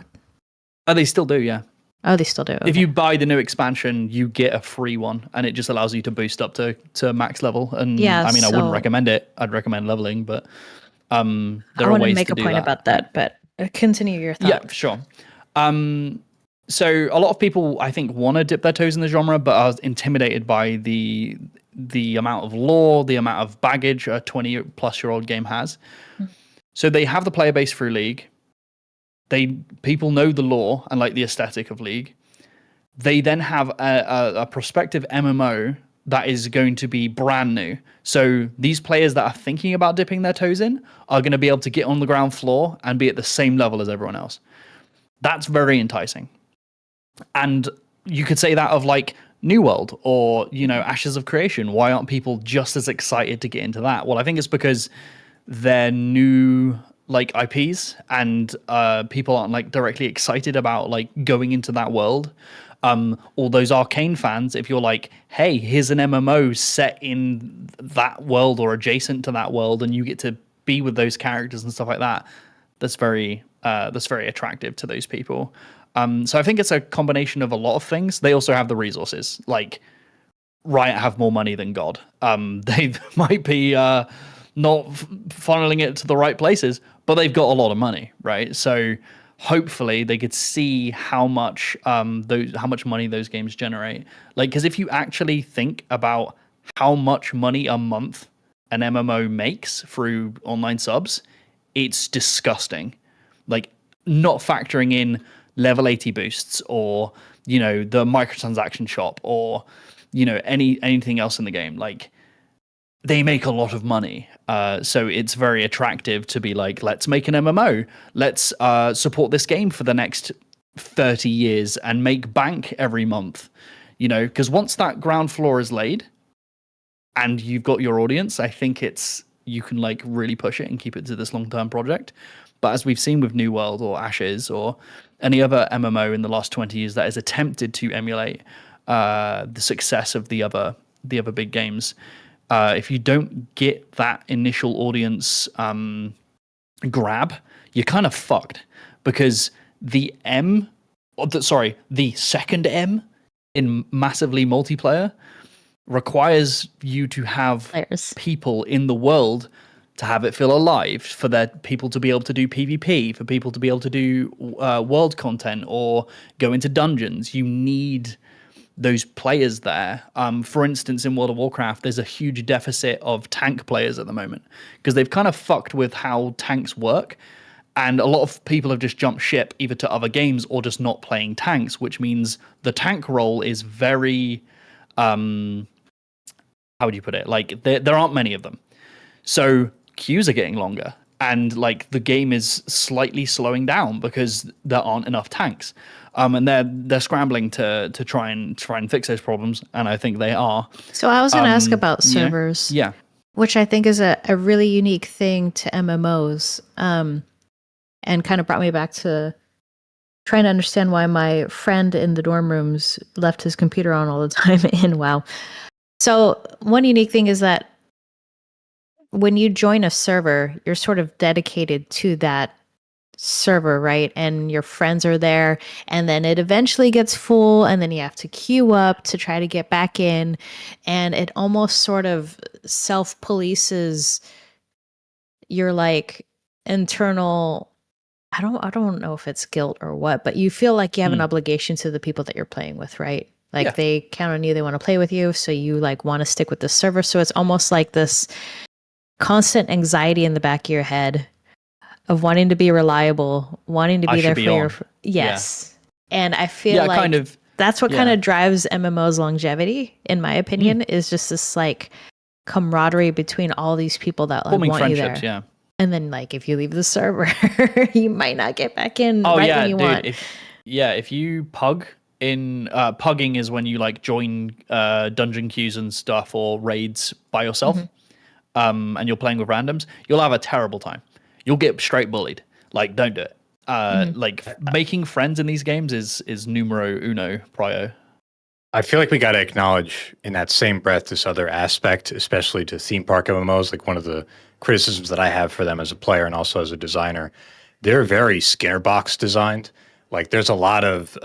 Oh, they still do, yeah. Oh, they still do. Okay. If you buy the new expansion, you get a free one, and it just allows you to boost up to max level. And I mean, I wouldn't recommend it. I'd recommend leveling, but there are ways to do that. I want to make a point about that, but continue your thought. Yeah, sure. So a lot of people, I think, want to dip their toes in the genre, but are intimidated by the amount of lore, the amount of baggage a 20-plus-year-old game has. So they have the player base through League. People know the lore and like the aesthetic of League. They then have a prospective MMO that is going to be brand new. So these players that are thinking about dipping their toes in are going to be able to get on the ground floor and be at the same level as everyone else. That's very enticing. And you could say that of like New World or, you know, Ashes of Creation. Why aren't people just as excited to get into that? Well, I think it's because they're new like IPs and people aren't like directly excited about like going into that world. All those Arcane fans, if you're like, hey, here's an MMO set in that world or adjacent to that world, and you get to be with those characters and stuff like that, that's very attractive to those people. So I think it's a combination of a lot of things. They also have the resources. Like Riot have more money than God. They might be not funneling it to the right places, but they've got a lot of money, right? So hopefully they could see how much money those games generate. Like, because if you actually think about how much money a month an MMO makes through online subs, it's disgusting. Like, not factoring in level 80 boosts or, you know, the microtransaction shop or, you know, anything else in the game. Like, they make a lot of money. So it's very attractive to be like, let's make an MMO. Let's support this game for the next 30 years and make bank every month. You know, because once that ground floor is laid and you've got your audience, I think you can like really push it and keep it to this long-term project. But as we've seen with New World or Ashes or any other MMO in the last 20 years that has attempted to emulate the success of the other big games, if you don't get that initial audience grab, you're kind of fucked, because the second M in massively multiplayer requires you to have people in the world to have it feel alive, for that people to be able to do PvP, for people to be able to do world content or go into dungeons. You need those players there. For instance, in World of Warcraft, there's a huge deficit of tank players at the moment because they've kind of fucked with how tanks work. And a lot of people have just jumped ship either to other games or just not playing tanks, which means the tank role is very, how would you put it? Like there aren't many of them. So queues are getting longer, and like the game is slightly slowing down because there aren't enough tanks. And they're scrambling to try and fix those problems, and I think they are. So I was going to ask about servers, yeah, which I think is a really unique thing to MMOs, and kind of brought me back to trying to understand why my friend in the dorm rooms left his computer on all the time in WoW. So one unique thing is that when you join a server, you're sort of dedicated to that server, right? And your friends are there, and then it eventually gets full, and then you have to queue up to try to get back in, and it almost sort of self-polices your like internal, I don't know if it's guilt or what, but you feel like you have an obligation to the people that you're playing with, right? Like they count on you, they want to play with you, so you like want to stick with the server. So it's almost like this constant anxiety in the back of your head of wanting to be reliable, wanting to be there for your yes. Yeah. And I feel like kind of, that's what kind of drives MMO's longevity, in my opinion, is just this like camaraderie between all these people that like want you there. Yeah. And then like if you leave the server, you might not get back in when you want. If you pug in, pugging is when you like join dungeon queues and stuff or raids by yourself. And you're playing with randoms, you'll have a terrible time. You'll get straight bullied. Like, don't do it. Like, making friends in these games is numero uno prio. I feel like we got to acknowledge in that same breath this other aspect, especially to theme park MMOs. Like, one of the criticisms that I have for them as a player and also as a designer, they're very Skinner box designed. Like, there's a lot of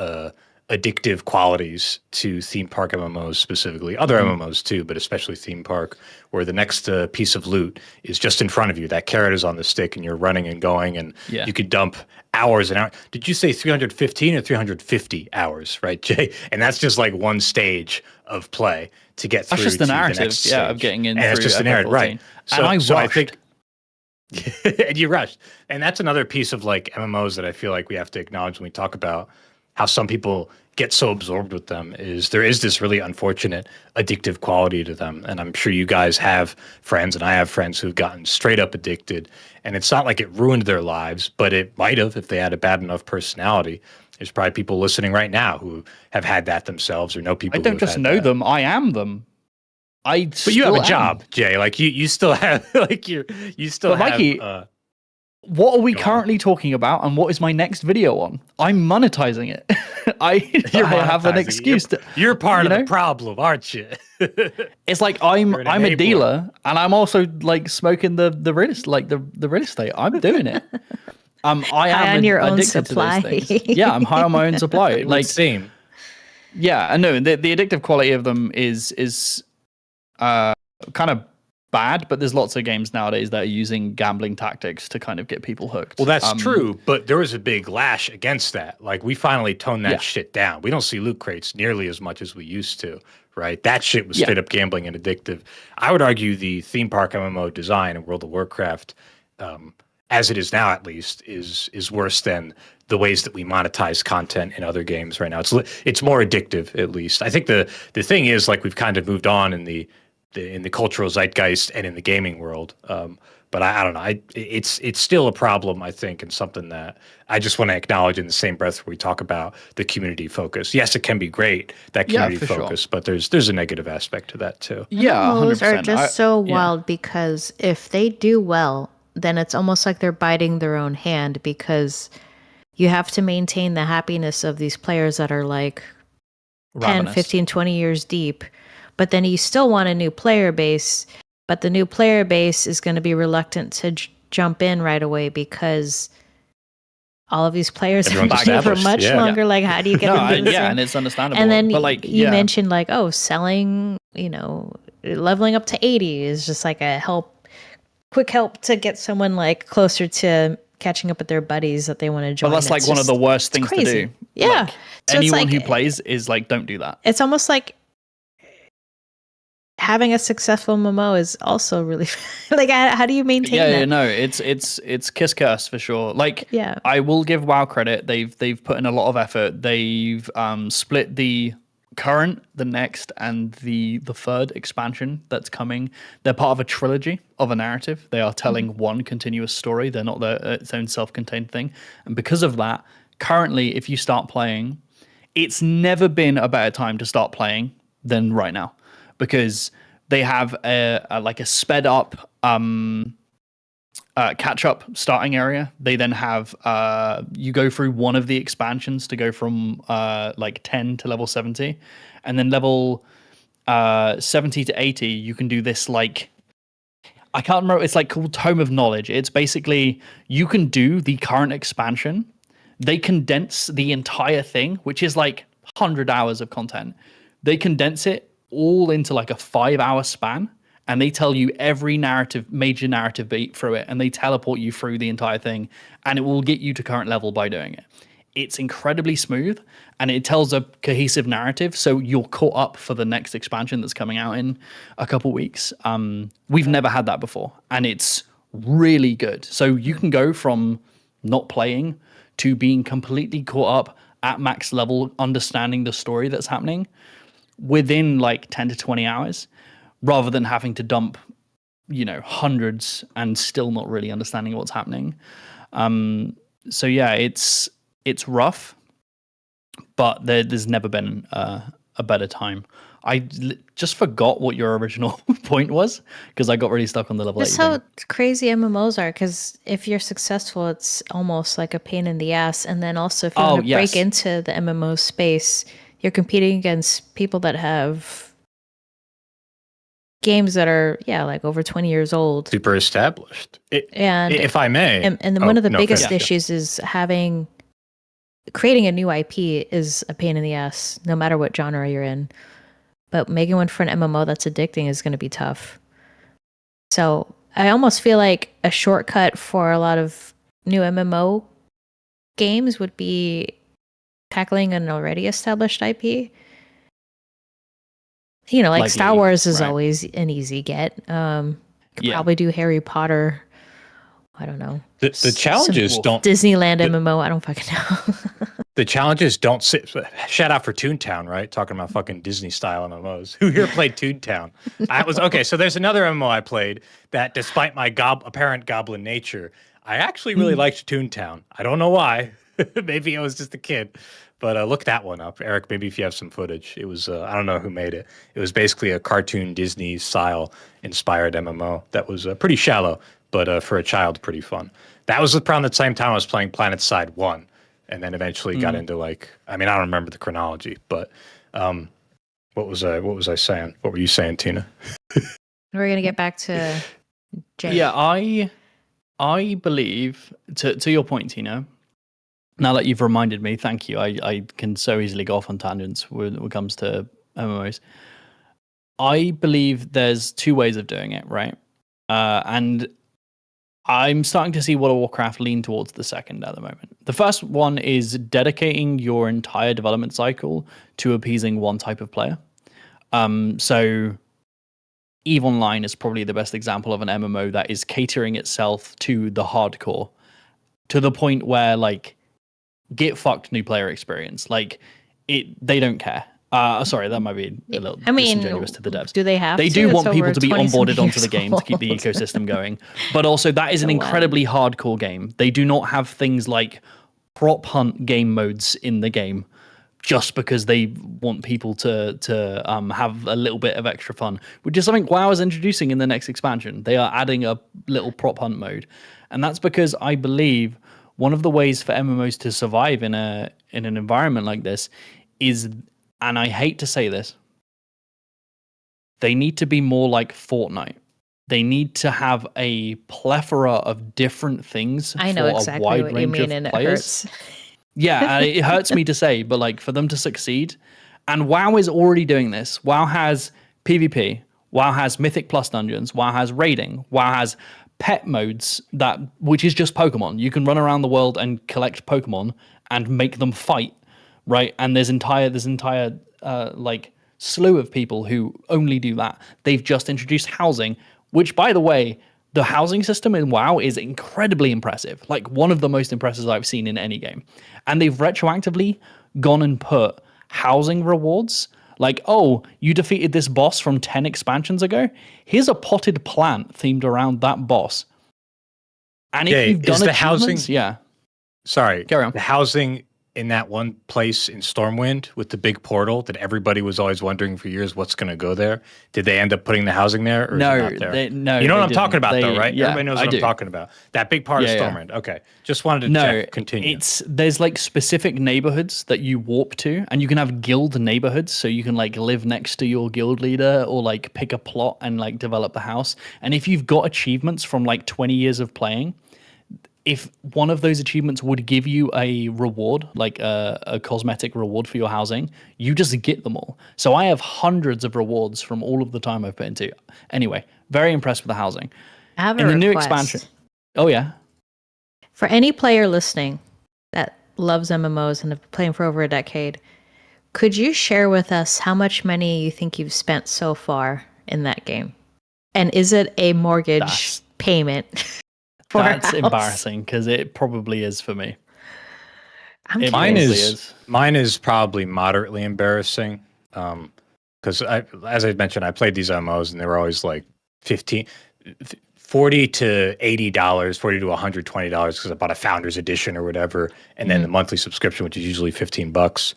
addictive qualities to theme park MMOs specifically, other MMOs too, but especially theme park, where the next piece of loot is just in front of you. That carrot is on the stick and you're running and going, and you could dump hours and hours. Did you say 315 or 350 hours, right, Jay? And that's just like one stage of play to get through. That's just the narrative, the next stage. of getting in. And it's just the narrative, right? So I think and you rushed. And that's another piece of like MMOs that I feel like we have to acknowledge when we talk about how some people get so absorbed with them is there is this really unfortunate addictive quality to them. And I'm sure you guys have friends, and I have friends who've gotten straight up addicted. And it's not like it ruined their lives, but it might have if they had a bad enough personality. There's probably people listening right now who have had that themselves or know people. I don't just know them; I am them. But you have a job, Jay. Like you still have like you still but have. Mikee, what are we currently talking about, and what is my next video on? I'm monetizing it. I have an excuse. You're part of the problem, aren't you? It's like I'm a dealer, and I'm also like smoking the real estate. I'm doing it. I am high on your own addicted supply. to those things. Yeah, I'm high on my own supply. It would seem. Yeah, I know the addictive quality of them is kind of bad, but there's lots of games nowadays that are using gambling tactics to kind of get people hooked. Well, that's true, but there was a big lash against that. Like, we finally toned that shit down. We don't see loot crates nearly as much as we used to, right? That shit was straight up gambling and addictive. I would argue the theme park MMO design in World of Warcraft, as it is now at least, is worse than the ways that we monetize content in other games right now. It's more addictive, at least. I think the thing is, like, we've kind of moved on in the cultural zeitgeist and in the gaming world. But I don't know. It's still a problem, I think, and something that I just want to acknowledge in the same breath where we talk about the community focus. Yes, it can be great, that community focus, but there's a negative aspect to that too. Yeah, MMOs 100%. are just so wild because if they do well, then it's almost like they're biting their own hand, because you have to maintain the happiness of these players that are like 10, 15, 20 years deep. But then you still want a new player base, but the new player base is going to be reluctant to jump in right away because all of these players have been here for much longer. Like, how do you get them to and it's understandable. And then but like, you mentioned like, selling, leveling up to 80 is just like a quick help to get someone like closer to catching up with their buddies that they want to join. But that's like one of the worst things to do. Yeah. Like, so anyone who plays is like, don't do that. It's almost like having a successful MMO is also really like, how do you maintain that? Yeah, no, it's kiss curse for sure. Like, I will give WoW credit. They've put in a lot of effort. They've split the current, the next, and the third expansion that's coming. They're part of a trilogy of a narrative. They are telling one continuous story. They're not its own self-contained thing. And because of that, currently, if you start playing, it's never been a better time to start playing than right now, because they have a sped up catch up starting area. They then have you go through one of the expansions to go from like 10 to level 70, and then level 70 to 80 you can do this, like, I can't remember, it's like called Tome of Knowledge. It's basically you can do the current expansion. They condense the entire thing, which is like 100 hours of content. They condense it all into like a 5-hour span, and they tell you every major narrative beat through it, and they teleport you through the entire thing, and it will get you to current level by doing it. It's incredibly smooth, and it tells a cohesive narrative, so you're caught up for the next expansion that's coming out in a couple weeks. We've never had that before, and it's really good. So you can go from not playing to being completely caught up at max level, understanding the story that's happening within like 10 to 20 hours, rather than having to dump, hundreds and still not really understanding what's happening. So yeah, it's rough, but there's never been a better time. I just forgot what your original point was, because I got really stuck on the level 8 That's how crazy MMOs are, because if you're successful, it's almost like a pain in the ass. And then also, if you want to break into the MMO space, you're competing against people that have games that are like over 20 years old, super established. And if I may, and one of the biggest issues is creating a new IP is a pain in the ass, no matter what genre you're in. But making one for an MMO that's addicting is going to be tough. So I almost feel like a shortcut for a lot of new MMO games would be tackling an already established IP. Like Star Wars is always an easy get. Could probably do Harry Potter. I don't know. The challenges don't... Disneyland MMO, I don't fucking know. the challenges don't sit. Shout out for Toontown, right? Talking about fucking Disney style MMOs. Who here played Toontown? I was okay. So there's another MMO I played that, despite my apparent goblin nature, I actually really liked Toontown. I don't know why. Maybe I was just a kid. But look that one up, Eric. Maybe if you have some footage, it was I don't know who made it. It was basically a cartoon Disney style inspired MMO that was pretty shallow, but for a child, pretty fun. That was around the same time I was playing PlanetSide 1, and then eventually got into like, I mean, I don't remember the chronology, but what was I saying? What were you saying, Tina? We're gonna get back to Jay. Yeah, I believe to your point, Tina. Now that you've reminded me, thank you. I can so easily go off on tangents when it comes to MMOs. I believe there's two ways of doing it, right? And I'm starting to see World of Warcraft lean towards the second at the moment. The first one is dedicating your entire development cycle to appeasing one type of player. So EVE Online is probably the best example of an MMO that is catering itself to the hardcore, to the point where like, get fucked new player experience. Like they don't care. Sorry, that might be a little disingenuous to the devs. Do they have They to? do It's want people over to be 20-some onboarded onto the years game to keep the old. ecosystem going. But also that is an incredibly hardcore game. They do not have things like prop hunt game modes in the game just because they want people to have a little bit of extra fun, which is something WoW is introducing in the next expansion. They are adding a little prop hunt mode. And that's because I believe one of the ways for MMOs to survive in an environment like this is, and I hate to say this, they need to be more like Fortnite. They need to have a plethora of different things I know for exactly a wide what you range mean, of and players. it hurts. Yeah, it hurts me to say, but like for them to succeed, and WoW is already doing this. WoW has PvP. WoW has Mythic Plus dungeons. WoW has raiding. WoW has pet modes which is just Pokemon. You can run around the world and collect Pokemon and make them fight, right? And there's entire like slew of people who only do that. They've just introduced housing, which, by the way, the housing system in WoW is incredibly impressive. Like one of the most impressive I've seen in any game. And they've retroactively gone and put housing rewards. Like, oh, you defeated this boss from 10 expansions ago. Here's a potted plant themed around that boss. And if you've done the achievements, housing, yeah. Sorry, Carry on. the housing in that one place in Stormwind with the big portal that everybody was always wondering for years what's going to go there. Did they end up putting the housing there? Or No, is it not there? no. You know they what I'm talking didn't. about, though, right? Yeah, Everybody knows I what do. I'm talking about. That big part of Stormwind. Okay, just wanted to check. Continue. There's like specific neighborhoods that you warp to, and you can have guild neighborhoods, so you can like live next to your guild leader or like pick a plot and like develop the house. And if you've got achievements from like 20 years of playing, if one of those achievements would give you a reward, like a cosmetic reward for your housing, you just get them all. So I have hundreds of rewards from all of the time I've put into. Anyway, very impressed with the housing. I have In a the new request. expansion. Oh yeah. For any player listening that loves MMOs and have been playing for over a decade, could you share with us how much money you think you've spent so far in that game? And is it a mortgage payment? That's embarrassing because it probably is for me. Mine is probably moderately embarrassing because as I mentioned, I played these MMOs and they were always like $40 to $80, $40 to $120 because I bought a Founders Edition or whatever, and then the monthly subscription, which is usually $15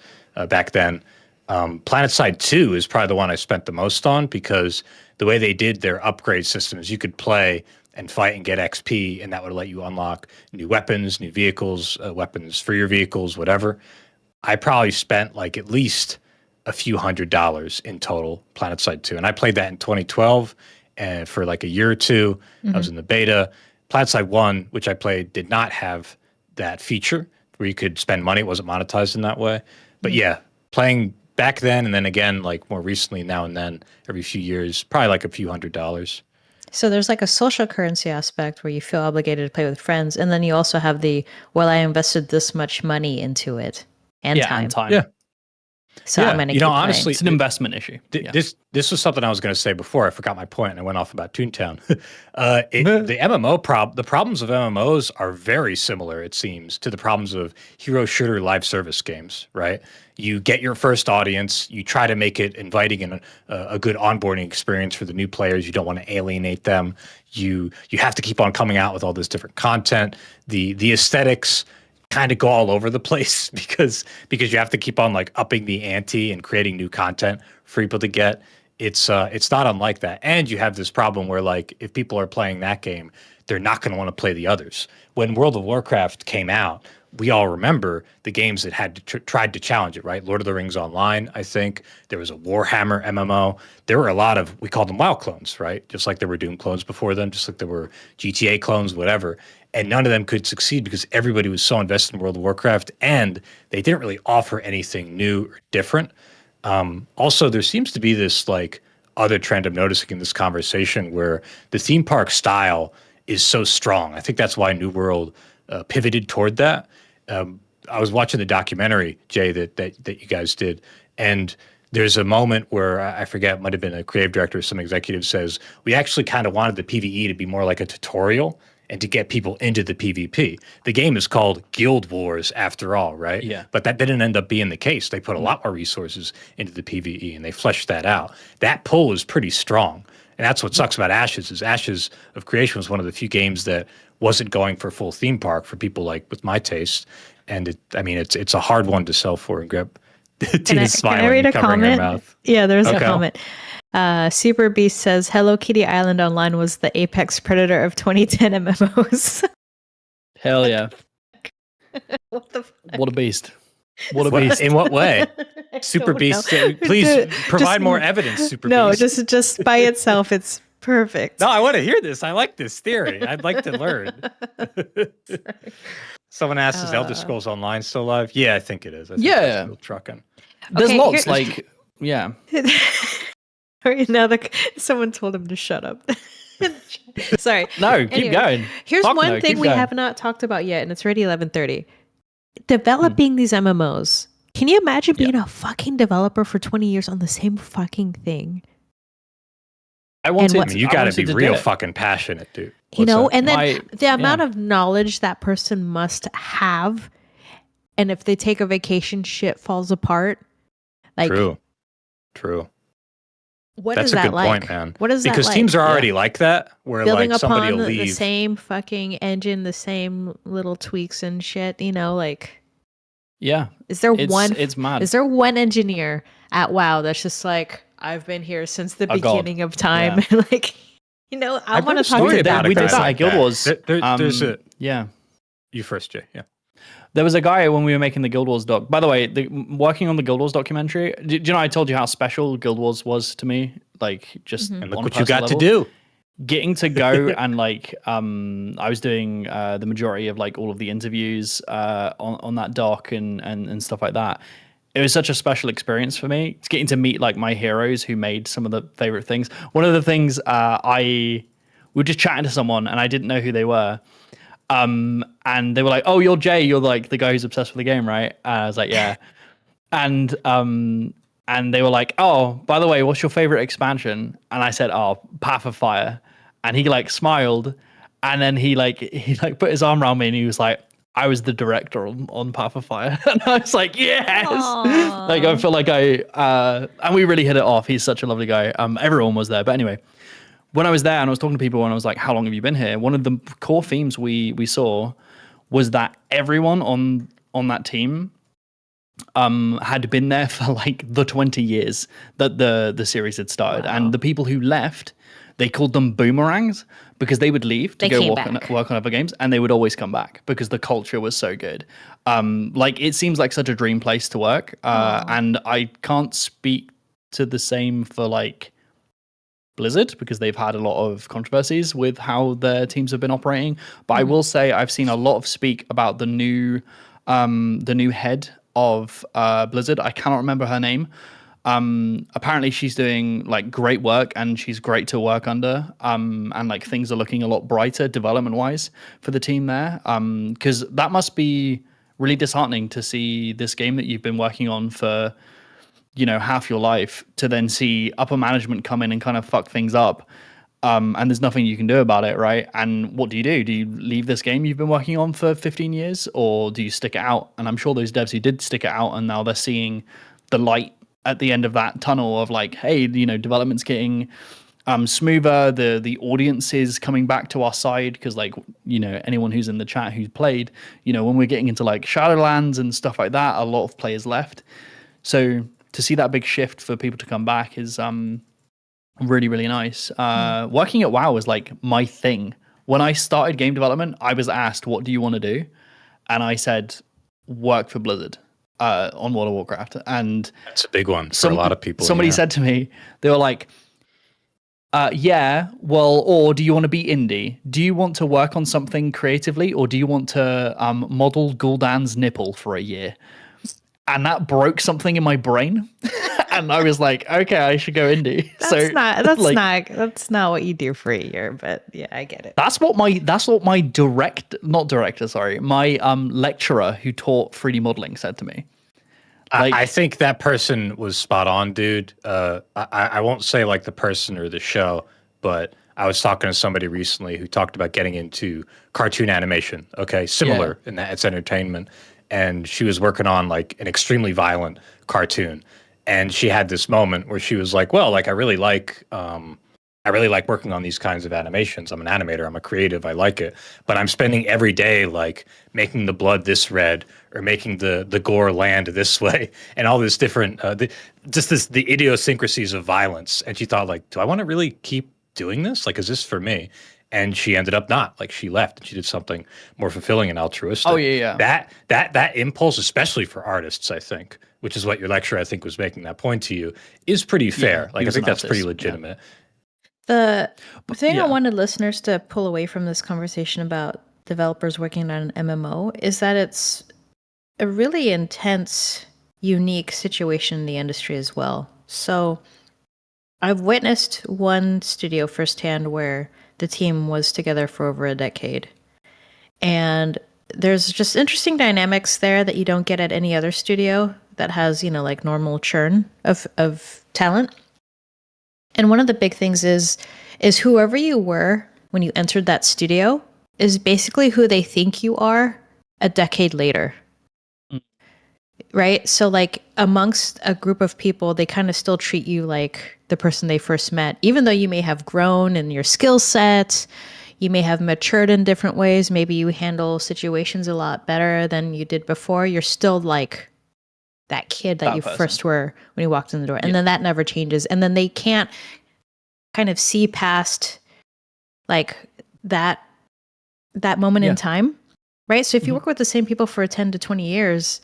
back then. PlanetSide 2 is probably the one I spent the most on because the way they did their upgrade systems, you could play and fight and get XP, and that would let you unlock new weapons, new vehicles, weapons for your vehicles, whatever. I probably spent like at least a few $100s in total, PlanetSide 2. And I played that in 2012 and for like a year or two. I was in the beta. PlanetSide 1, which I played, did not have that feature where you could spend money. It wasn't monetized in that way. But yeah, playing back then and then again, like more recently now and then, every few years, probably like a few $100s. So there's like a social currency aspect where you feel obligated to play with friends. And then you also have I invested this much money into it and time. Yeah. So Yeah, I'm gonna you know, keep playing. honestly, It's an investment issue. Yeah. This was something I was going to say before. I forgot my point and I went off about Toontown. The the problems of MMOs are very similar, it seems, to the problems of hero shooter live service games. Right? You get your first audience, you try to make it inviting and a good onboarding experience for the new players. You don't want to alienate them. You have to keep on coming out with all this different content. The aesthetics kind of go all over the place because you have to keep on like upping the ante and creating new content for people to get. It's not unlike that. And you have this problem where like if people are playing that game, they're not going to want to play the others. When World of Warcraft came out, we all remember the games that had tried to challenge it, right? Lord of the Rings Online, I think. There was a Warhammer MMO. There were a lot of, we called them WoW clones, right? Just like there were Doom clones before them, just like there were GTA clones, whatever. And none of them could succeed because everybody was so invested in World of Warcraft and they didn't really offer anything new or different. Also, there seems to be this like other trend I'm noticing in this conversation where the theme park style is so strong. I think that's why New World pivoted toward that. I was watching the documentary, Jay, that you guys did, and there's a moment where I forget, it might have been a creative director or some executive says, we actually kind of wanted the PvE to be more like a tutorial and to get people into the PvP. The game is called Guild Wars after all, right? Yeah. But that didn't end up being the case. They put a lot more resources into the PvE and they fleshed that out. That pull is pretty strong. And that's what sucks about Ashes is Ashes of Creation was one of the few games that wasn't going for full theme park for people like with my taste. And it's a hard one to sell for and grab. Tina's smiling, can I read a covering her comment? mouth. Yeah, there's Okay. a comment. Super Beast says, Hello Kitty Island Online was the apex predator of 2010 MMOs. Hell yeah. What the fuck? What a beast. What a beast. In what way? I Super don't Beast, know. please provide Just- more evidence, Super No, Beast. just by itself, it's perfect. No, I want to hear this. I like this theory. I'd like to learn. Someone asked, is Elder Scrolls Online still live? Yeah, I think it is. I think Yeah. that's still trucking. There's Okay, lots here- like, yeah. Sorry, now someone told him to shut up. Sorry. No, keep Anyway, going. Here's Fuck one no, thing keep we going. have not talked about yet, and it's already 11:30. Developing these MMOs. Can you imagine being a fucking developer for 20 years on the same fucking thing? I wanted, what- I mean, you I got wanted to be do real it. fucking passionate, dude. You What's know, that? and then My- the amount yeah. of knowledge that person must have, and if they take a vacation, shit falls apart. Like, True. what That's is a that good like? point, man. What is Because that like? teams are already like that, where Building like somebody upon will the leave. same fucking engine, the same little tweaks and shit. You know, like, Yeah. is there It's mad. Is there one engineer at WoW that's just like, I've been here since the A god. beginning of time? Like, you know, I I've want read to a talk story to about that. a We did guy that like at Guild that. Wars. There's a Yeah. you first, Jay. Yeah. There was a guy when we were making the Guild Wars doc. By the way, working on the Guild Wars documentary, do you know I told you how special Guild Wars was to me? Like, just Mm-hmm. And look on a what you personal got level. to do. Getting to go and like I was doing the majority of like all of the interviews on that doc and stuff like that. It was such a special experience for me. It's getting to meet like my heroes who made some of the favorite things. One of the things we were just chatting to someone and I didn't know who they were. And they were like, "Oh, you're Jay. You're like the guy who's obsessed with the game, right?" And I was like, "Yeah." And they were like, "Oh, by the way, what's your favorite expansion?" And I said, "Oh, Path of Fire." And he like smiled, and then he put his arm around me and he was like, "I was the director on Path of Fire." And I was like, "Yes!" Aw. Like I feel like and we really hit it off. He's such a lovely guy. Everyone was there, but anyway. When I was there and I was talking to people and I was like, how long have you been here? One of the core themes we saw was that everyone on that team had been there for like the 20 years that the series had started. Wow. And the people who left, they called them boomerangs because they would leave to They go came work on other games and they would always come back because the culture was so good. Like it seems like such a dream place to work. And I can't speak to the same for like Blizzard because they've had a lot of controversies with how their teams have been operating. But I will say I've seen a lot of speak about the new head of Blizzard. I cannot remember her name. Apparently she's doing like great work and she's great to work under. And like things are looking a lot brighter development wise for the team there. Because that must be really disheartening to see this game that you've been working on for half your life to then see upper management come in and kind of fuck things up. And there's nothing you can do about it, right? And what do you do? Do you leave this game you've been working on for 15 years, or do you stick it out? And I'm sure those devs who did stick it out, and now they're seeing the light at the end of that tunnel of like, hey, development's getting smoother. The audience is coming back to our side because, like, anyone who's in the chat who's played, when we're getting into like Shadowlands and stuff like that, a lot of players left. So to see that big shift for people to come back is really, really nice. Working at WoW is like my thing. When I started game development, I was asked, what do you want to do? And I said, work for Blizzard on World of Warcraft. And that's a big one for a lot of people. Somebody said to me, they were like, yeah, well, or do you want to be indie? Do you want to work on something creatively, or do you want to model Gul'dan's nipple for a year? And that broke something in my brain. And I was like, okay, I should go indie. That's not what you do for a year, but yeah, I get it. That's what my lecturer who taught 3D modeling said to me. I think that person was spot on, dude. I won't say like the person or the show, but I was talking to somebody recently who talked about getting into cartoon animation. Okay, similar in that it's entertainment. And she was working on like an extremely violent cartoon. And she had this moment where she was like, well, like I really like working on these kinds of animations. I'm an animator, I'm a creative, I like it. But I'm spending every day like making the blood this red or making the gore land this way and all this different the idiosyncrasies of violence. And she thought like, do I want to really keep doing this? Like, is this for me? And she ended up not. Like, she left and she did something more fulfilling and altruistic. Oh yeah. That impulse, especially for artists, I think, which is what your lecturer I think was making that point to you, is pretty fair. Yeah, like I think that's pretty legitimate. The thing I wanted listeners to pull away from this conversation about developers working on an MMO is that it's a really intense, unique situation in the industry as well. So I've witnessed one studio firsthand where the team was together for over a decade. And there's just interesting dynamics there that you don't get at any other studio that has, like normal churn of talent. And one of the big things is whoever you were when you entered that studio is basically who they think you are a decade later. Right? So like amongst a group of people, they kind of still treat you like the person they first met, even though you may have grown in your skill set, you may have matured in different ways. Maybe you handle situations a lot better than you did before. You're still like that kid that you first were when you walked in the door. And then that never changes. And then they can't kind of see past like that moment in time. Right? So if you work with the same people for 10 to 20 years,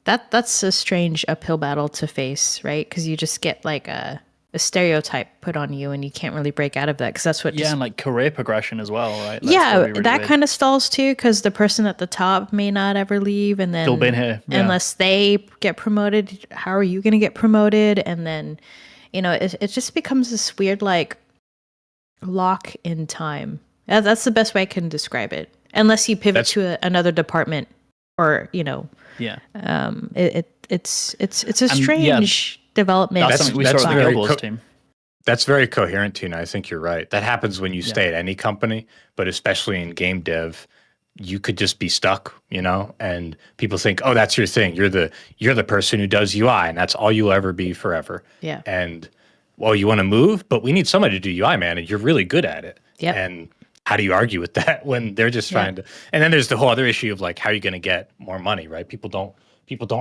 that's a strange uphill battle to face, right? Because you just get like a stereotype put on you and you can't really break out of that because that's what and like career progression as well, right? That's that kind of stalls too because the person at the top may not ever leave and then still been here unless they get promoted. How are you going to get promoted? And then it just becomes this weird like lock in time. That's the best way I can describe it, unless you pivot to another department or it's a strange development. That's something we saw at the Guild Wars team. That's very coherent, Tina. I think you're right. That happens when you stay at any company, but especially in game dev, you could just be stuck, and people think, oh, that's your thing. You're the person who does UI, and that's all you'll ever be forever. Yeah. And well, you want to move, but we need somebody to do UI, man, and you're really good at it. Yeah. And how do you argue with that when they're just trying to? And then there's the whole other issue of like, how are you going to get more money, right? People don't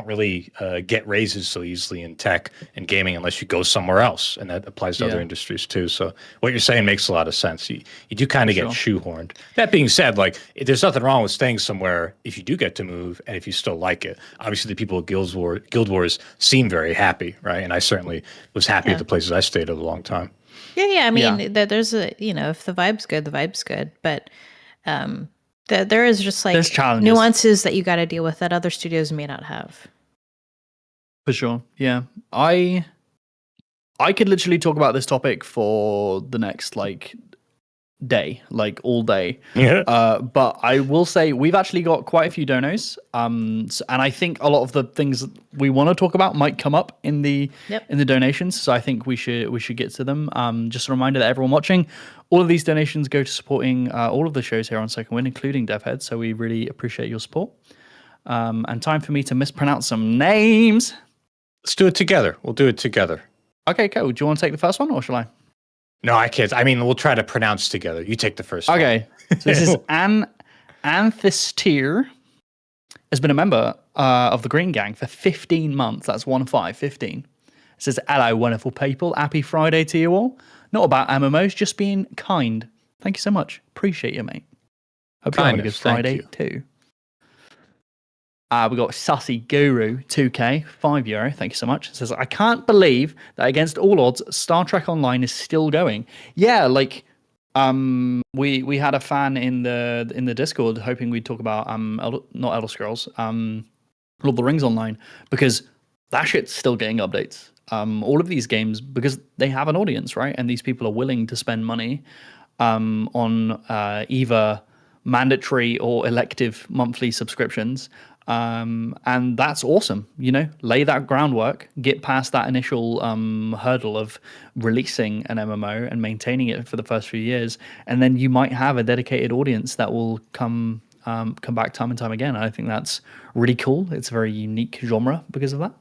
really get raises so easily in tech and gaming unless you go somewhere else, and that applies to other industries too. So what you're saying makes a lot of sense. You do kind of get shoehorned. That being said, like there's nothing wrong with staying somewhere if you do get to move and if you still like it. Obviously, the people at Guild Wars seem very happy, right? And I certainly was happy at the places I stayed at a long time. Yeah. I mean, there's if the vibe's good, the vibe's good, but. There is just like nuances that you got to deal with that other studios may not have. For sure. Yeah. I could literally talk about this topic for the next like day, like all day. Yeah. But I will say we've actually got quite a few donos, and I think a lot of the things we want to talk about might come up in the donations. So I think we should get to them. Just a reminder that everyone watching, all of these donations go to supporting all of the shows here on Second Wind, including DevHead. So we really appreciate your support. And time for me to mispronounce some names. Let's do it together. We'll do it together. Okay, cool. Do you want to take the first one, or shall I? No, I can't. I mean, we'll try to pronounce together. You take the first one. Okay. So this is Anthistier. Has been a member of the Green Gang for 15 months. That's 15. It says, hello, wonderful people. Happy Friday to you all. Not about MMOs, just being kind. Thank you so much. Appreciate you, mate. Hope you're having a good Friday too. We got Sussy Guru 2K, €5. Thank you so much. It says, I can't believe that against all odds, Star Trek Online is still going. Yeah, like we had a fan in the Discord hoping we'd talk about not Elder Scrolls, Lord of the Rings Online, because that shit's still getting updates. All of these games, because they have an audience, right? And these people are willing to spend money on either mandatory or elective monthly subscriptions. And that's awesome, lay that groundwork, get past that initial hurdle of releasing an MMO and maintaining it for the first few years, and then you might have a dedicated audience that will come back time and time again. I think that's really cool. It's a very unique genre because of that.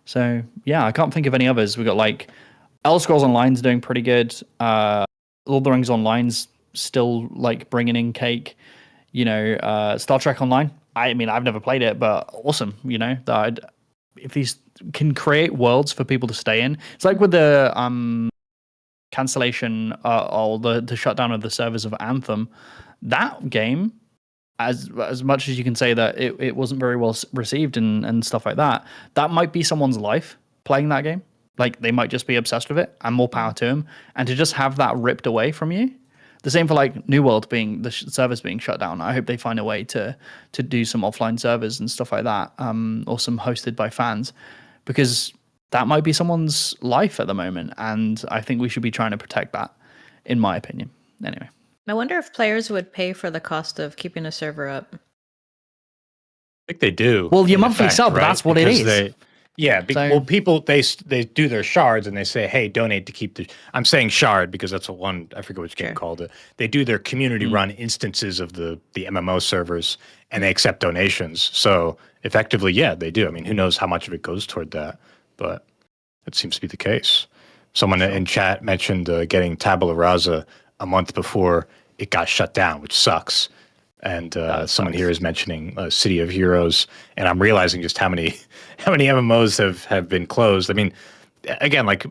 So yeah, I can't think of any others. We got like Elder Scrolls Online's doing pretty good. Lord of the Rings Online's still like bringing in cake. Star Trek Online. I mean, I've never played it, but awesome. That if these can create worlds for people to stay in, it's like with the cancellation or the shutdown of the servers of Anthem. That game, as much as you can say that it wasn't very well received and stuff like that, that might be someone's life playing that game. Like they might just be obsessed with it, and more power to them. And to just have that ripped away from you. The same for like New World being the servers being shut down. I hope they find a way to do some offline servers and stuff like that, or some hosted by fans, because that might be someone's life at the moment, and I think we should be trying to protect that, in my opinion. Anyway, I wonder if players would pay for the cost of keeping a server up. I think they do. Well, your monthly sub, right? That's what because it is. People they do their shards and they say, hey, donate to keep the. I'm saying shard because that's I forget which game called it. They do their community run instances of the MMO servers and they accept donations. So effectively, yeah, they do. I mean, who knows how much of it goes toward that, but it seems to be the case. Someone in chat mentioned getting Tabula Rasa a month before it got shut down, which sucks. And someone here is mentioning City of Heroes, and I'm realizing just how many MMOs have been closed. I mean, again, like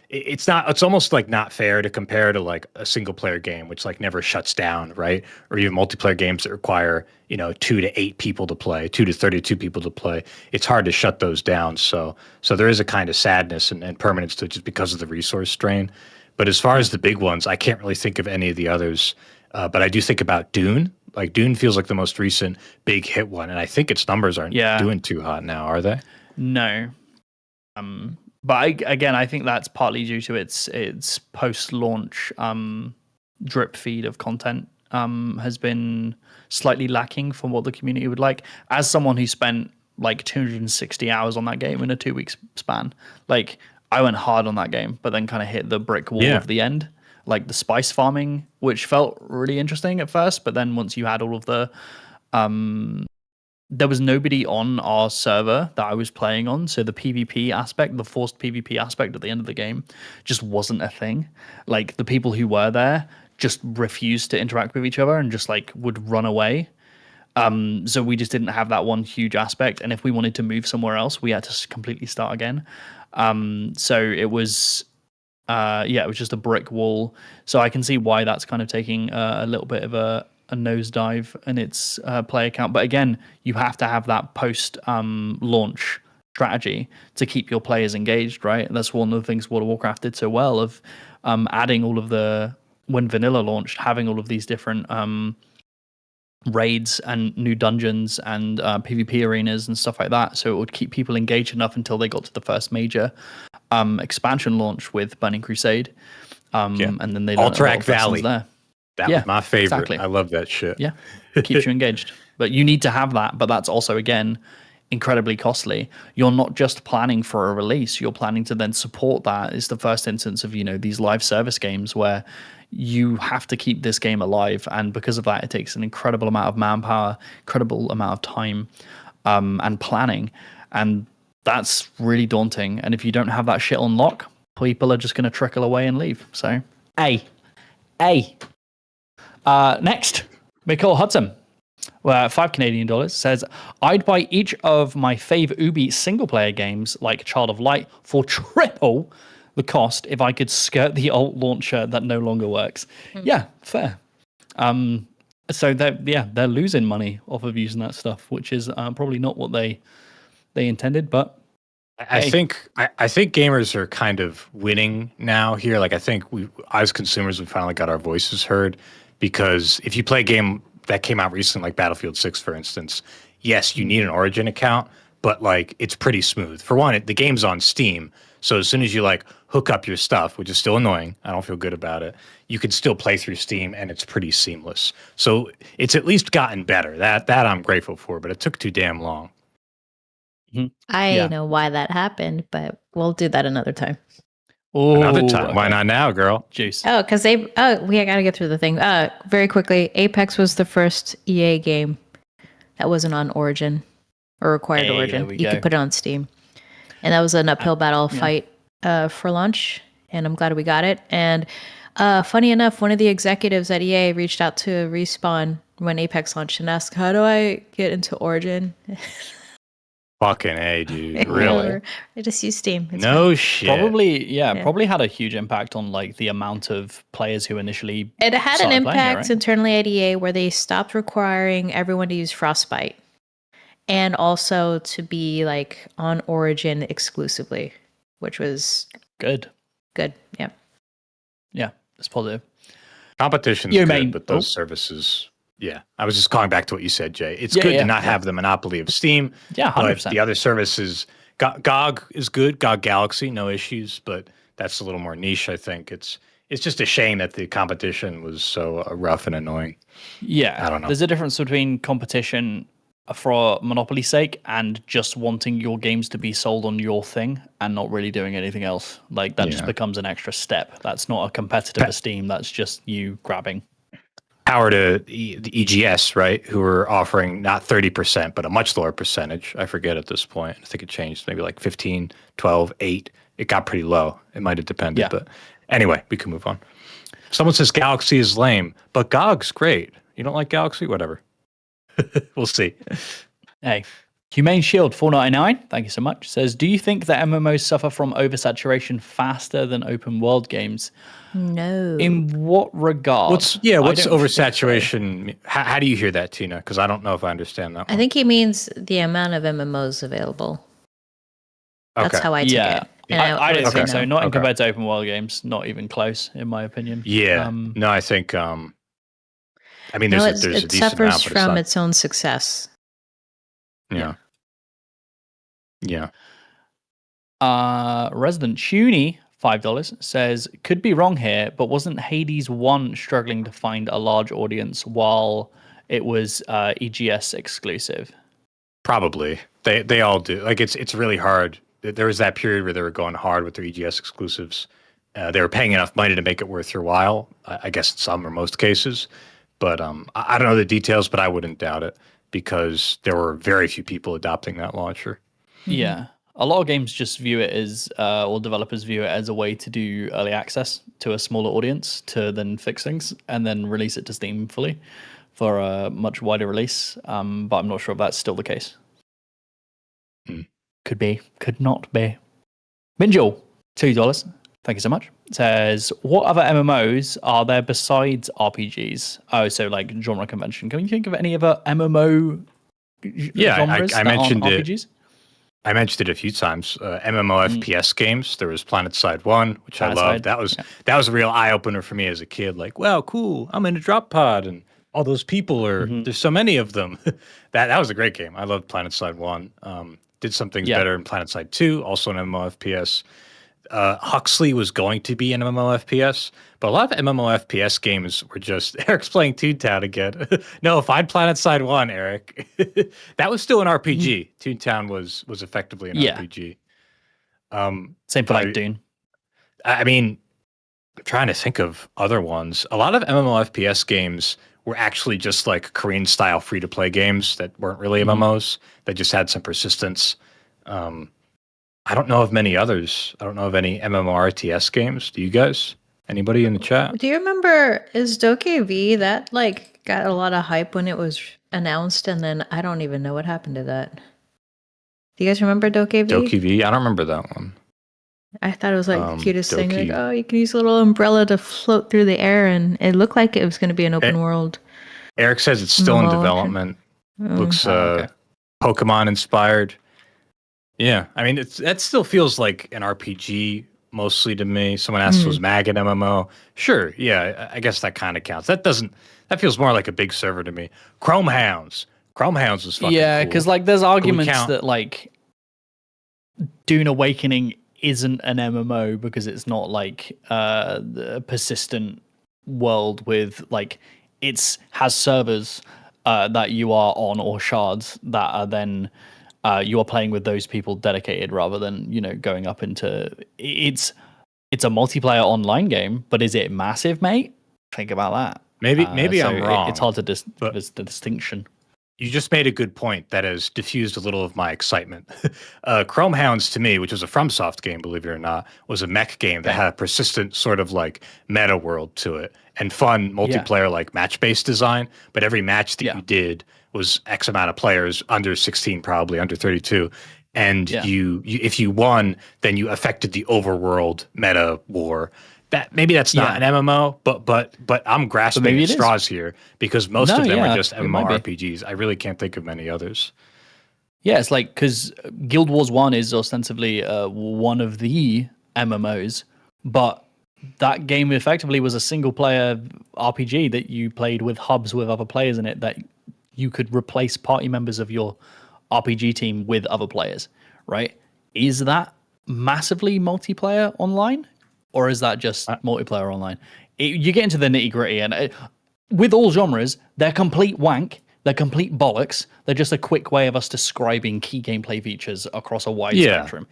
it's almost like not fair to compare to like a single player game, which like never shuts down, right? Or even multiplayer games that require 2 to 8 people to play, 2 to 32 people to play. It's hard to shut those down. So there is a kind of sadness and permanence to it just because of the resource strain. But as far as the big ones, I can't really think of any of the others. But I do think about Dune. Like Dune feels like the most recent big hit one, and I think its numbers aren't doing too hot now, are they? No. But I think that's partly due to its post-launch drip feed of content has been slightly lacking from what the community would like. As someone who spent like 260 hours on that game in a 2-week span, like I went hard on that game, but then kind of hit the brick wall of the end. Like the spice farming, which felt really interesting at first, but then once you had all of the there was nobody on our server that I was playing on, so the PvP aspect, the forced PvP aspect at the end of the game just wasn't a thing. Like the people who were there just refused to interact with each other and just like would run away. So we just didn't have that one huge aspect, and if we wanted to move somewhere else, we had to completely start again. So it was it was just a brick wall. So I can see why that's kind of taking a little bit of a nosedive in its player count. But again, you have to have that post launch strategy to keep your players engaged, right? And that's one of the things World of Warcraft did so well, of adding all of when vanilla launched, having all of these different raids and new dungeons and PvP arenas and stuff like that. So it would keep people engaged enough until they got to the first major expansion launch with Burning Crusade. And then they learn a lot Alterac of lessons Valley. there. That Yeah, was my favorite. exactly. I love that shit. Yeah, keeps you engaged. But you need to have that. But that's also, again, incredibly costly. You're not just planning for a release. You're planning to then support that. It's the first instance of, these live service games where you have to keep this game alive. And because of that, it takes an incredible amount of manpower, incredible amount of time, and planning. And that's really daunting. And if you don't have that shit on lock, people are just going to trickle away and leave. So, next, Nicole Hudson, $5 Canadian, says, I'd buy each of my fave Ubi single-player games like Child of Light for triple the cost if I could skirt the alt launcher that no longer works. Yeah, fair. So they're losing money off of using that stuff, which is probably not what they intended, but I think gamers are kind of winning now here. Like, I think we, as consumers, we finally got our voices heard, because if you play a game that came out recently, like Battlefield 6, for instance, yes, you need an Origin account, but like it's pretty smooth. For one, the game's on Steam, so as soon as you like hook up your stuff, which is still annoying, I don't feel good about it, you can still play through Steam, and it's pretty seamless. So it's at least gotten better. That I'm grateful for, but it took too damn long. I know why that happened, but we'll do that another time. Another time. Why not now, girl? Juice. Oh, because we gotta get through the thing. Very quickly, Apex was the first EA game that wasn't on Origin or required Origin. You could put it on Steam, and that was an uphill battle fight for launch. And I'm glad we got it. And funny enough, one of the executives at EA reached out to Respawn when Apex launched and asked, "How do I get into Origin?" Fucking A, dude. Really? I just use Steam. It's no shit. Probably had a huge impact on like the amount of players who initially. It had an impact internally at EA where they stopped requiring everyone to use Frostbite, and also to be like on Origin exclusively, which was good. Yeah. Yeah, it's positive. Competition's good, but those services. Yeah, I was just calling back to what you said, Jay. It's good to not have the monopoly of Steam. Yeah, 100%. But the other services, GOG is good. GOG Galaxy, no issues, but that's a little more niche, I think. It's just a shame that the competition was so rough and annoying. Yeah, I don't know. There's a difference between competition for monopoly's sake and just wanting your games to be sold on your thing and not really doing anything else. Like that just becomes an extra step. That's not a competitive esteem. That's just you grabbing. Power to the EGS, right, who were offering not 30%, but a much lower percentage. I forget at this point. I think it changed, maybe like 15, 12, 8. It got pretty low. It might have depended. But anyway, we can move on. Someone says Galaxy is lame, but GOG's great. You don't like Galaxy? Whatever. We'll see. Hey, Humane Shield 499, thank you so much, says, do you think that MMOs suffer from oversaturation faster than open world games? No. In what regard? What's oversaturation? So. How do you hear that, Tina? Because I don't know if I understand that one. I think he means the amount of MMOs available. That's how I took it. And I don't think so. Not compared to open world games. Not even close, in my opinion. Yeah. No, I think... I mean, there's a decent amount. It suffers from its own success. Yeah. Resident Tuny, $5, says, could be wrong here, but wasn't Hades 1 struggling to find a large audience while it was EGS exclusive? Probably. They all do. Like, it's really hard. There was that period where they were going hard with their EGS exclusives. They were paying enough money to make it worth your while, I guess in some or most cases. But I don't know the details, but I wouldn't doubt it because there were very few people adopting that launcher. Yeah. A lot of games just view it as, or developers view it as a way to do early access to a smaller audience to then fix things and then release it to Steam fully for a much wider release. But I'm not sure if that's still the case. Could be, could not be. Minjal, $2. Thank you so much. It says, what other MMOs are there besides RPGs? Oh, so like genre convention. Can you think of any other MMO genres I mentioned it. RPGs? I mentioned it a few times. MMO FPS games. There was PlanetSide 1, which I loved. That was a real eye opener for me as a kid. Like, wow, cool. I'm in a drop pod, and all those people are. There's so many of them. that was a great game. I loved PlanetSide 1. Did some things better in PlanetSide 2, also an MMO FPS. Huxley was going to be an MMO FPS, but a lot of MMO FPS games were just Eric's playing Toontown again. No, Find Planet Side 1, Eric. That was still an RPG. Toontown was effectively an RPG. Same for like Dune. I mean, I'm trying to think of other ones. A lot of MMO FPS games were actually just like Korean style free to play games that weren't really MMOs. That just had some persistence. I don't know of many others. I don't know of any MMORTS games. Do you guys? Anybody in the chat? Do you remember, is DokeV that like got a lot of hype when it was announced, and then I don't even know what happened to that. Do you guys remember DokeV? DokeV? I don't remember that one. I thought it was like the cutest thing. Like, oh, you can use a little umbrella to float through the air, and it looked like it was going to be an open world. Eric says it's still in development. Looks Pokemon inspired. Yeah, I mean, that still feels like an RPG mostly to me. Someone asked, was MAG an MMO? Sure, yeah, I guess that kind of counts. That feels more like a big server to me. Chrome Hounds was fucking cool. Because like there's arguments that like Dune Awakening isn't an MMO because it's not like a persistent world with like has servers that you are on, or shards that are then you are playing with those people dedicated, rather than going up into it's a multiplayer online game. But is it massive, mate? Think about that. Maybe I'm wrong. It's hard to there's the distinction. You just made a good point that has diffused a little of my excitement. Chrome Hounds, to me, which was a FromSoft game, believe it or not, was a mech game that had a persistent sort of like meta world to it and fun multiplayer like match-based design. But every match that you did was X amount of players, under 16 probably, under 32. And you if you won, then you affected the overworld meta war. Maybe that's not an MMO, but I'm grasping at straws here because most of them are just MMORPGs. I really can't think of many others. Yeah, it's like because Guild Wars 1 is ostensibly one of the MMOs, but that game effectively was a single player RPG that you played with hubs with other players in it, that you could replace party members of your RPG team with other players, right? Is that massively multiplayer online? Or is that just multiplayer online? You get into the nitty gritty, and with all genres, they're complete wank. They're complete bollocks. They're just a quick way of us describing key gameplay features across a wide spectrum.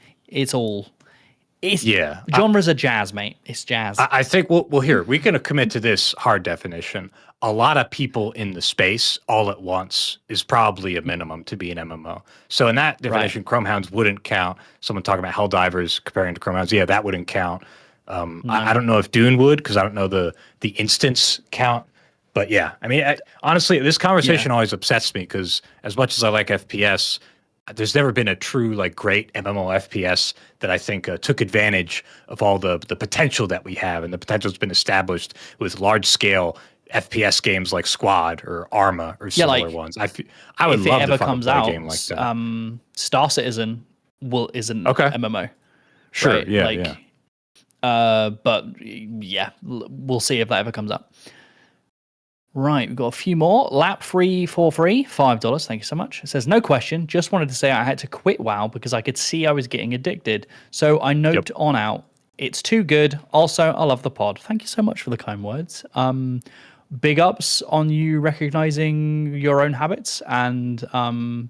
Genres are jazz, mate. It's jazz. I think here we can commit to this hard definition. A lot of people in the space all at once is probably a minimum to be an MMO. So in that definition, Chrome Hounds wouldn't count. Someone talking about Helldivers comparing to Chrome Hounds, that wouldn't count. I don't know if Dune would, because I don't know the instance count. But yeah, I mean, honestly, this conversation always upsets me because as much as I like FPS, there's never been a true like great MMO FPS that I think took advantage of all the potential that we have, and the potential has been established with large scale FPS games like Squad or Arma or similar ones. I would love to find a game like that. Star Citizen isn't MMO. Sure, right? But we'll see if that ever comes up. Right, we've got a few more. Lap343, $5. Thank you so much. It says, no question. Just wanted to say I had to quit WoW because I could see I was getting addicted. So I noped on out. It's too good. Also, I love the pod. Thank you so much for the kind words. Big ups on you recognizing your own habits and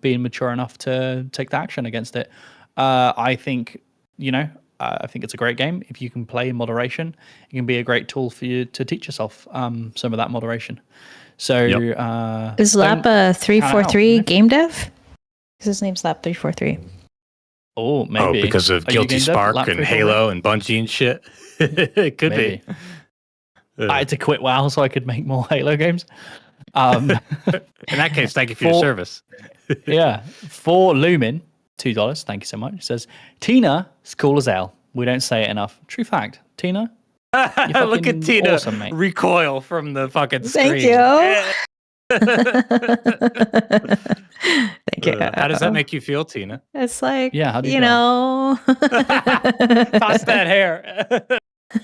being mature enough to take the action against it. I think, I think it's a great game. If you can play in moderation, it can be a great tool for you to teach yourself some of that moderation. So is Lap 343 game dev? Because his name's Lap 343. Oh, maybe. Oh, because of Guilty Spark and Halo and Bungie and shit. It could be. I had to quit WoW so I could make more Halo games. In that case, thank you for your service. For Lumin, $2. Thank you so much. It says, Tina is cool as hell. We don't say it enough. True fact. Tina, look at Tina awesome, mate. Recoil from the fucking screen. Thank you. Thank you. How does that make you feel, Tina? It's like, how do you know. Toss that hair.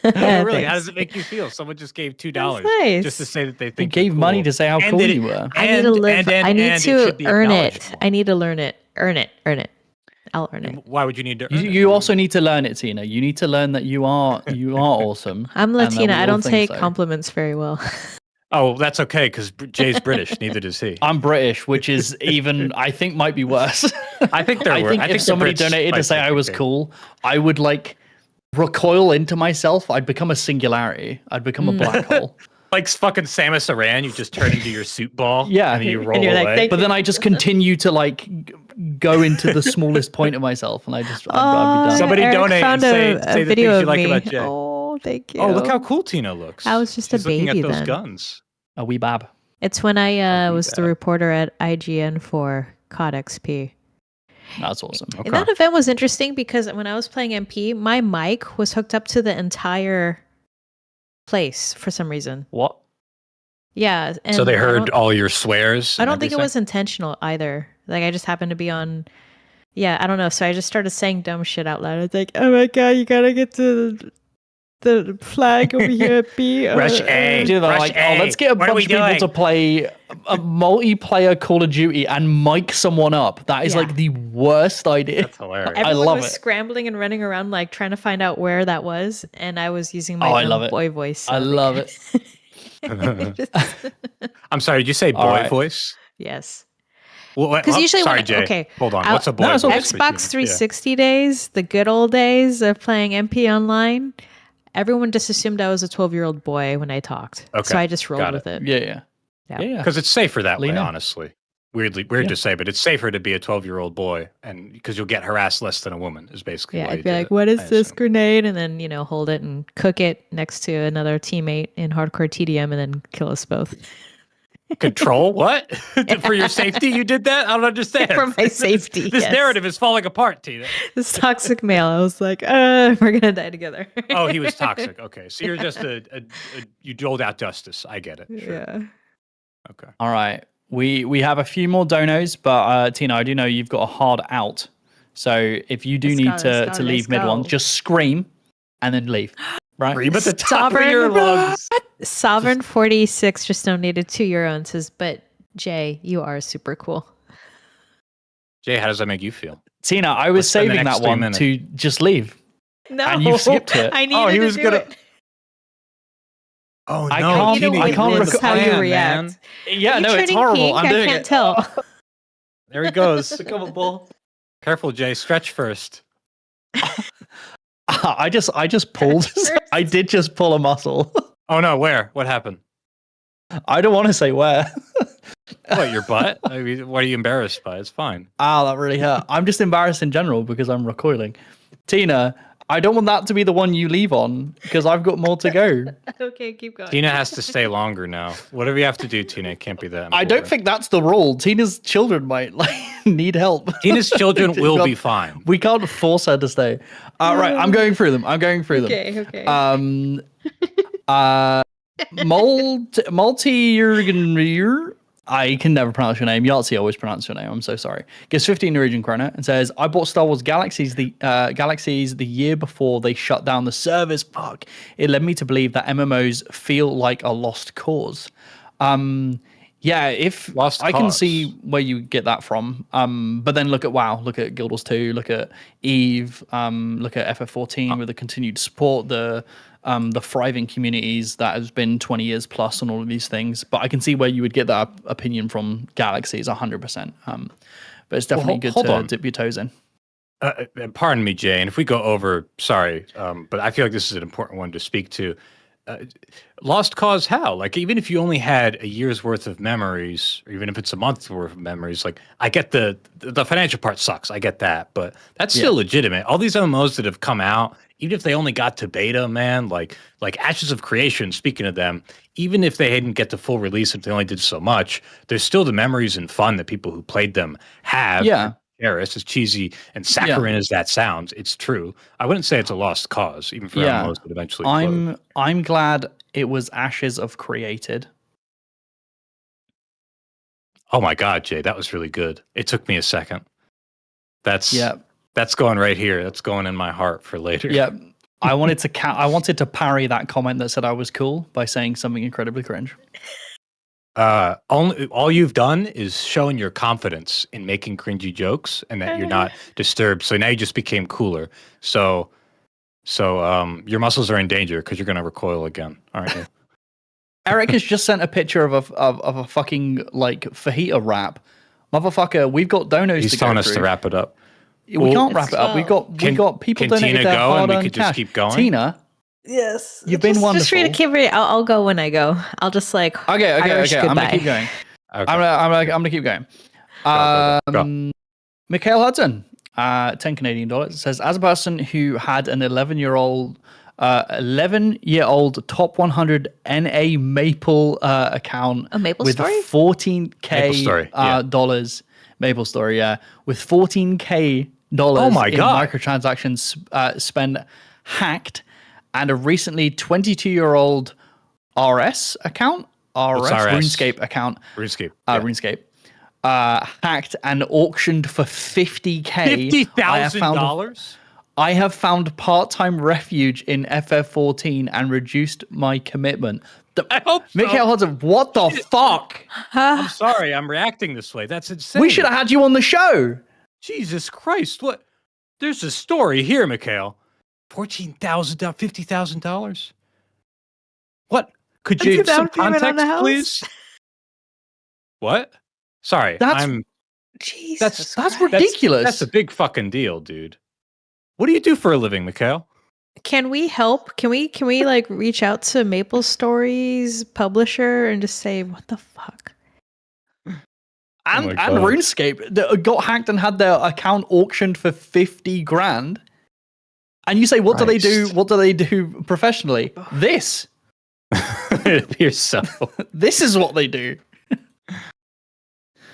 Really, Thanks. how does it make you feel? Someone just gave $2 nice. just to say that they They think gave you're money cool. to say how cool you were. I need to live. I need to should be earn it. acknowledgeable. I need to learn it. Earn it. I'll earn it. Why would you need to? You, earn it? you also need to learn it, Tina. You need to learn that you are awesome. I'm and that Latina. we I all don't think take so. compliments very well. Oh, that's okay because Jay's British. Neither does he. I'm British, which is even I think might be worse. I think they're. I think if somebody donated to say I was cool, I would like recoil into myself. I'd become a singularity. I'd become a black hole. Like fucking Samus Aran, you just turn into your suit ball. Yeah. and then you And roll you're like, away. "Thank But then I just continue to like go into the smallest point of myself, and I'd be done. Somebody Eric donate found and say the video things you of like me. about Jay. Oh, thank you. Oh, look how cool Tina looks. I was just a She's looking baby at those then. guns. A wee bab. It's when I was the bad. reporter at IGN for COD XP. That's awesome. Okay. And that event was interesting because when I was playing MP, my mic was hooked up to the entire place for some reason. What? Yeah. And So they I heard don't- all your swears. I and don't think it everything? was intentional either. Like I just happened to be on. Yeah, I don't know. So I just started saying dumb shit out loud. It's like, oh my god, you gotta get to the flag over here at B. Rush A. You know, Rush like, A. let's get a What are bunch we of people doing? to play a multiplayer Call of Duty and mic someone up. That is Yeah. like the worst idea. That's hilarious. Everyone love was it. scrambling and running around, like trying to find out where that was, and I was using my Oh, I dumb love it. boy voice. I love it. I'm sorry, did you say boy All right. voice? Yes. Well, Because usually sorry, when Jay. okay, Hold on. I'll- What's a boy No, it's voice? okay. for you? Xbox 360 days, the good old days of playing MP online, everyone just assumed I was a 12-year-old boy when I talked. Okay, So I just rolled got with it. Yeah. Yeah. Yeah. Because it's safer that way, Lean in. honestly. Weird Yeah. to say, but it's safer to be a 12-year-old boy, and because you'll get harassed less than a woman is basically. Yeah, why I'd you be did like, it, what is I this assume. grenade? And then, hold it and cook it next to another teammate in hardcore TDM and then kill us both. Control what? For your safety, you did that? I don't understand. For my safety, This yes. narrative is falling apart, Tina. This toxic male. I was like, we're going to die together. Oh, he was toxic. Okay, so you're just you doled out justice. I get it. Sure. Yeah. Okay. All right. We have a few more donos, but Tina, I do know you've got a hard out. So if you do Let's need go, let's go, to leave let's mid one, go. just scream and then leave. Right? Scream at the top of your lungs. Sovereign 46 just donated €2 and says, but Jay, you are super cool. Jay, how does that make you feel? Tina, I was Let's spend the saving next that 3 one minutes. to just leave. No, And you skipped it. I needed Oh, he to was do gonna- it. I Oh no, can't- Tina, I you can't ruined rec- the how you plan, react. man. Yeah, Are you no, it's turning horrible. pink? I'm doing I can't it. tell. There he goes. Come on, ball. Careful, Jay. Stretch first. I just pulled. I did just pull a muscle. Oh no, where? What happened? I don't want to say where. What, your butt? I mean, what are you embarrassed by? It's fine. That really hurt. I'm just embarrassed in general because I'm recoiling. Tina, I don't want that to be the one you leave on because I've got more to go. Okay, keep going. Tina has to stay longer now. Whatever you have to do, Tina, it can't be that. I don't important. think that's the rule. Tina's children might need help. Tina's children We will can't- be fine. We can't force her to stay. Right, I'm going through them. Okay. Multi I can never pronounce your name. Yahtzee always pronounce your name. I'm so sorry. Gives 15 Norwegian kroner and says, I bought Star Wars Galaxies the year before they shut down the service. Fuck. It led me to believe that MMOs feel like a lost cause. Yeah, if Lost I can cause. see where you get that from. But then look at WoW, look at Guild Wars 2, look at Eve, look at FF14 with the continued support, the thriving communities that has been 20 years plus on all of these things. But I can see where you would get that opinion from Galaxies 100%. But it's definitely good hold to on. dip your toes in. Pardon me, Jay, and if we go over, sorry, but I feel like this is an important one to speak to. Lost cause how? Like, even if you only had a year's worth of memories, or even if it's a month's worth of memories, like, I get the financial part sucks. I get that, but that's still legitimate. All these MMOs that have come out, even if they only got to beta, man, like Ashes of Creation, speaking of them, even if they didn't get the full release, if they only did so much, there's still the memories and fun that people who played them have. Yeah. As cheesy and saccharine as that sounds, it's true. I wouldn't say it's a lost cause, even for Yeah. MMOs that eventually close. I'm glad it was Ashes of Created. Oh my God, Jay, that was really good. It took me a second. That's Yeah. that's going right here. That's going in my heart for later. Yeah. I wanted to parry that comment that said I was cool by saying something incredibly cringe. all you've done is shown your confidence in making cringy jokes and that you're not disturbed. So now you just became cooler. So your muscles are in danger because you're gonna recoil again, aren't you? Eric has just sent a picture of a fucking like fajita wrap. Motherfucker, we've got donos He's to telling go us through. to wrap it up. We can't wrap It's it up. We got people can donating Tina their go and we hard-earned could just cash. keep going? Tina, Yes. you've been wonderful. Just for you to keep it. I'll go when I go. I'll just like Okay. Irish I'm gonna goodbye. keep going. Okay. I'm gonna keep going. Go. Mikhail Hudson, 10 Canadian dollars, says, as a person who had an 11-year-old top 100 NA Maple account A Maple with Story? 14k Maple Story, yeah. dollars, Maple Story, yeah, with 14k dollars Oh my in God. microtransactions spend hacked, and a recently 22-year-old RS account, What's RS? RuneScape account, RuneScape. Yeah. RuneScape, hacked and auctioned for 50k. $50,000. I have found part-time refuge in FF14 and reduced my commitment. I hope so. Mikhail Hudson, what the fuck? I'm sorry, I'm reacting this way. That's insane. We should have had you on the show. Jesus Christ! What? There's a story here, Mikhail. $14,000, $50,000. What? Could you give some down payment on context, the house? please? What? Sorry, That's- Jesus That's Christ. ridiculous. That's a big fucking deal, dude. What do you do for a living, Mikhail? Can we help? Can we like reach out to Maple Stories publisher and just say what the fuck? and Oh my and God. RuneScape that got hacked and had their account auctioned for 50 grand. And you say, what do they do? Christ. What do they do professionally? This. It appears so. This is what they do.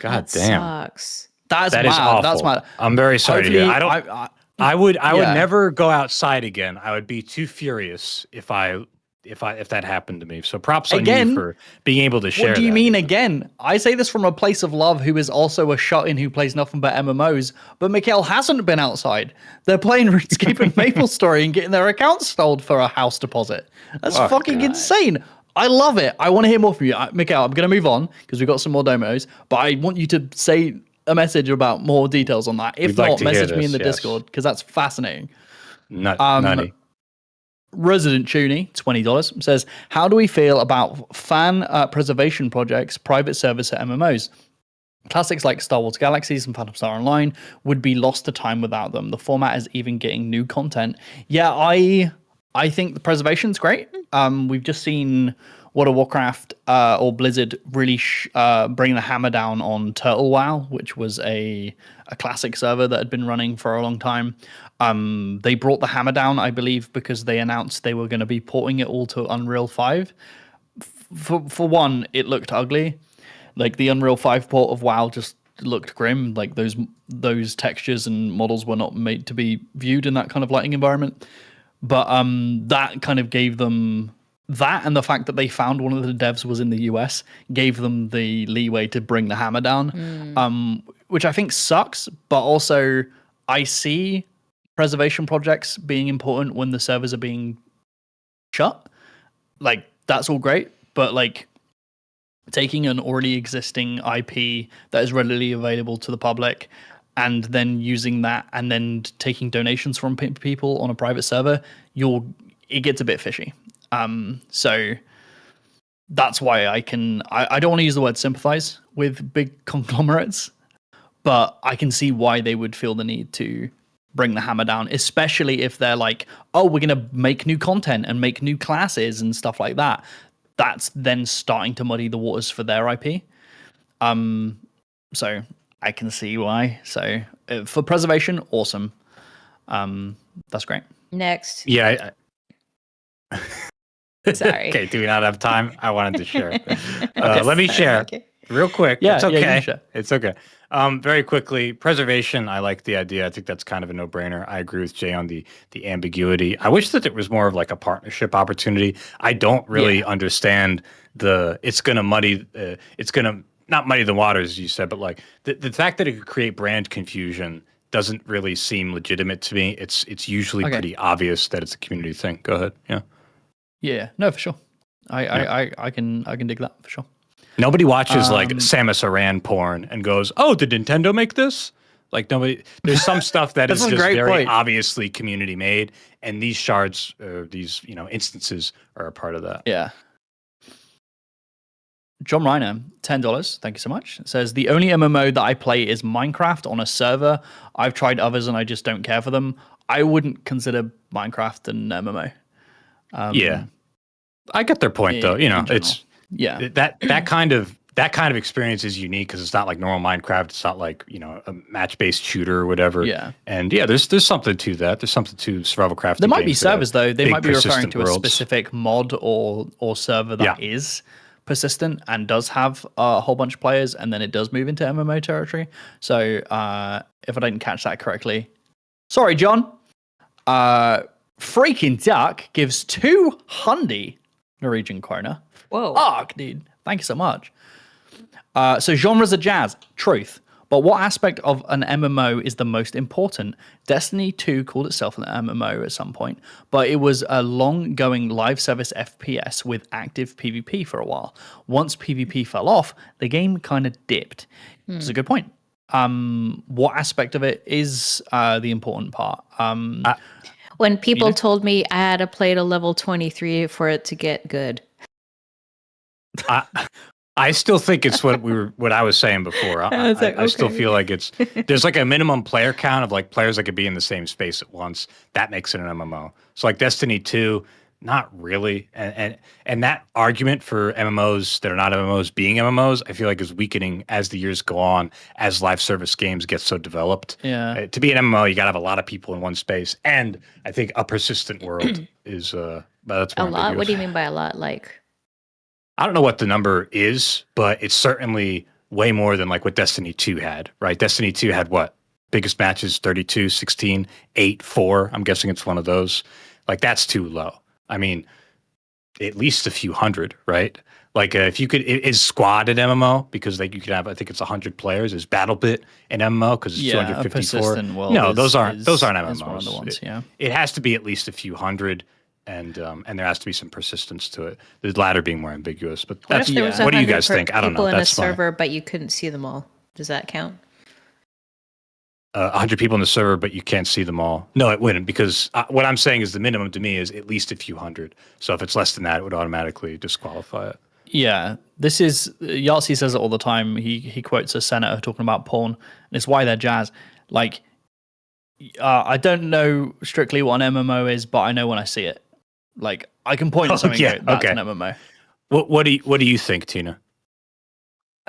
God That damn. sucks. That's That mad. is awful. That's mad. I'm very sorry to hear. I don't. I would Yeah. never go outside again. I would be too furious if that happened to me. So props on Again, you for being able to share. What do you that. mean again? I say this from a place of love, who is also a shut-in who plays nothing but MMOs, but Mikhail hasn't been outside. They're playing RuneScape and Maple Story and getting their accounts stolen for a house deposit. That's Oh, fucking God. insane. I love it. I want to hear more from you. Mikhail, I'm going to move on because we've got some more demos, but I want you to say a message about more details on that. If We'd like not, to hear message me this, in the yes. Discord because that's fascinating. Nutty. Resident Tuny, $20, says, how do we feel about fan preservation projects, private service at MMOs? Classics like Star Wars Galaxies and Phantom Star Online would be lost to time without them. The format is even getting new content. Yeah, I think the preservation's great. We've just seen World of Warcraft or Blizzard really bring the hammer down on Turtle WoW, which was a classic server that had been running for a long time. They brought the hammer down, I believe, because they announced they were going to be porting it all to Unreal 5. For one, it looked ugly. Like the Unreal 5 port of WoW just looked grim. Like those textures and models were not made to be viewed in that kind of lighting environment. But that kind of gave them that, and the fact that they found one of the devs was in the US gave them the leeway to bring the hammer down, which I think sucks. But also, I see preservation projects being important when the servers are being shut. Like, that's all great, but like taking an already existing IP that is readily available to the public and then using that and then taking donations from people on a private server, it gets a bit fishy. So that's why I don't want to use the word sympathize with big conglomerates, but I can see why they would feel the need to bring the hammer down, especially if they're like, oh, we're going to make new content and make new classes and stuff like that. That's then starting to muddy the waters for their IP. So I can see why. So for preservation, awesome. That's great. Next. Yeah. Sorry. Okay, do we not have time? I wanted to share. Let me share Okay. real quick. Yeah, it's yeah, you okay. can share. It's okay. Very quickly, preservation. I like the idea. I think that's kind of a no-brainer. I agree with Jay on the ambiguity. I wish that it was more of like a partnership opportunity. I don't really understand it's going to muddy. It's going to not muddy the waters, as you said, but like the fact that it could create brand confusion doesn't really seem legitimate to me. It's usually pretty obvious that it's a community thing. Go ahead. Yeah. Yeah, no, for sure. I can dig that for sure. Nobody watches like Samus Aran porn and goes, "Oh, did Nintendo make this?" Like nobody. There's some stuff that is That's a just great very point. obviously community made, and these shards, these instances, are a part of that. Yeah. John Reiner, $10. Thank you so much. Says the only MMO that I play is Minecraft on a server. I've tried others and I just don't care for them. I wouldn't consider Minecraft an MMO. Yeah, I get their point though. It's that kind of experience is unique because it's not like normal Minecraft. It's not like a match-based shooter or whatever. Yeah, and yeah, there's something to that. There's something to survival crafting. There might be games that have servers though. They big, might be referring persistent to a worlds. specific mod or server that is persistent and does have a whole bunch of players, and then it does move into MMO territory. So if I didn't catch that correctly, sorry, John. Freaking Duck gives 200 Norwegian kroner. Whoa. Fuck, dude. Thank you so much. So genres are jazz, truth. But what aspect of an MMO is the most important? Destiny 2 called itself an MMO at some point, but it was a long-going live service FPS with active PvP for a while. Once PvP fell off, the game kind of dipped. It's a good point. What aspect of it is the important part? When people told me I had to play to level 23 for it to get good. I still think it's what I was saying before. I still feel like there's like a minimum player count of like players that could be in the same space at once. That makes it an MMO. So like Destiny 2, not really. And that argument for MMOs that are not MMOs being MMOs, I feel like is weakening as the years go on, as live service games get so developed. Yeah. To be an MMO, you got to have a lot of people in one space. And I think a persistent world is that's A more lot? ambiguous. What do you mean by a lot? Like, I don't know what the number is, but it's certainly way more than like what Destiny 2 had, right? Destiny 2 had what? Biggest matches, 32, 16, 8, 4. I'm guessing it's one of those. Like that's too low. I mean, at least a few hundred, right? Like if you could, is Squad an MMO? Because like you could have, I think it's 100 players. Is BattleBit an MMO? Because it's 254. Persistent world No, those aren't MMOs. is one of the ones, yeah. It has to be at least a few hundred. And there has to be some persistence to it. The latter being more ambiguous, but what that's if there was what do you 100 guys think? I don't know. people in a That's fine. server, but you couldn't see them all? Does that count? 100 people in the server, but you can't see them all. No, it wouldn't, because what I'm saying is the minimum to me is at least a few hundred. So if it's less than that, it would automatically disqualify it. Yeah, this is Yahtzee says it all the time. He quotes a senator talking about porn, and it's why they're jazz. Like, I don't know strictly what an MMO is, but I know when I see it. Like, I can point to something and go, that's an MMO. What do you think, Tina?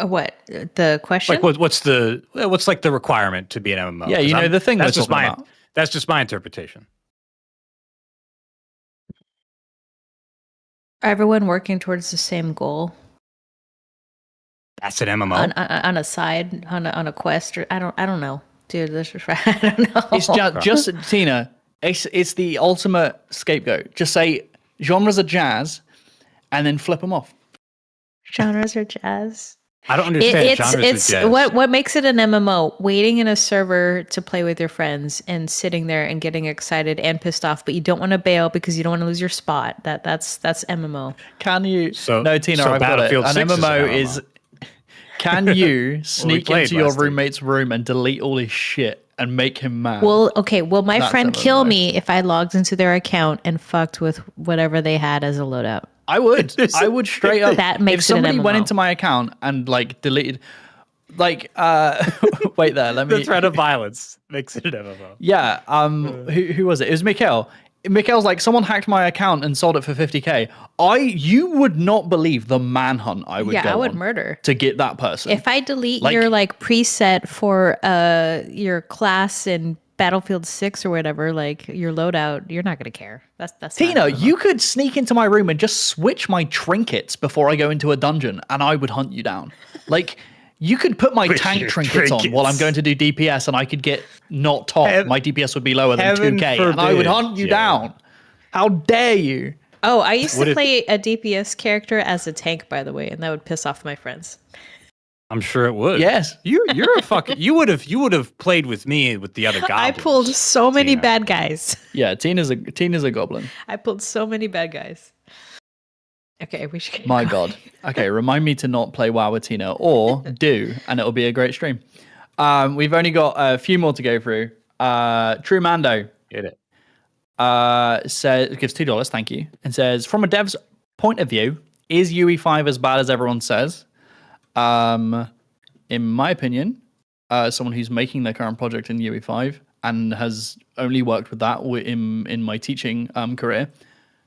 What the question? Like, what's like the requirement to be an MMO? Yeah, the thing that's we're just talking my about. That's just my interpretation. Everyone working towards the same goal. That's an MMO on a side, on a quest, or I don't know, dude. This is I don't know. It's just Tina. It's the ultimate scapegoat. Just say genres are jazz, and then flip them off. Genres are jazz. I don't understand. Genres are jazz. What makes it an MMO? Waiting in a server to play with your friends and sitting there and getting excited and pissed off, but you don't want to bail because you don't want to lose your spot. That's MMO. Can you? So, no, Tina, so I've got it. Battlefield An 6 MMO is. Can you sneak played into your last week. roommate's room and delete all his shit and make him mad? Will my That's friend MMO. kill me if I logged into their account and fucked with whatever they had as a loadout? I would. I would straight up. That makes if it an somebody went MMO. into my account and like deleted, like, wait there. Let me. The threat of violence makes it an MMO. Yeah. Who was it? It was Mikhail. Mikhail's like, someone hacked my account and sold it for 50K. You would not believe the manhunt I would go I would on murder to get that person. if I delete Like- your like preset for your class in Battlefield 6 or whatever, like your loadout. You're not gonna care. That's Tina, not MMO. you could sneak into my room and just switch my trinkets before I go into a dungeon, and I would hunt you down. Like, you could put my With tank your trinkets on while I'm trinkets. going to do DPS, and I could get not top. My DPS would be lower than Heaven 2K, and I would forbid. hunt you Yeah. down. How dare you? Oh, I used What to if- play a DPS character as a tank, by the way, and that would piss off my friends. I'm sure it would. Yes. You're a fucking. You would have played with me with the other goblins. I pulled so many Tina. bad guys. Yeah, Tina's a goblin. I pulled so many bad guys. Okay, we should get My going. God. Okay, remind me to not play WoW with Tina, or do, and it'll be a great stream. We've only got a few more to go through. True Mando Get it. says gives $2, thank you, and says, from a dev's point of view, is UE5 as bad as everyone says? In my opinion, someone who's making their current project in UE5 and has only worked with that in my teaching career,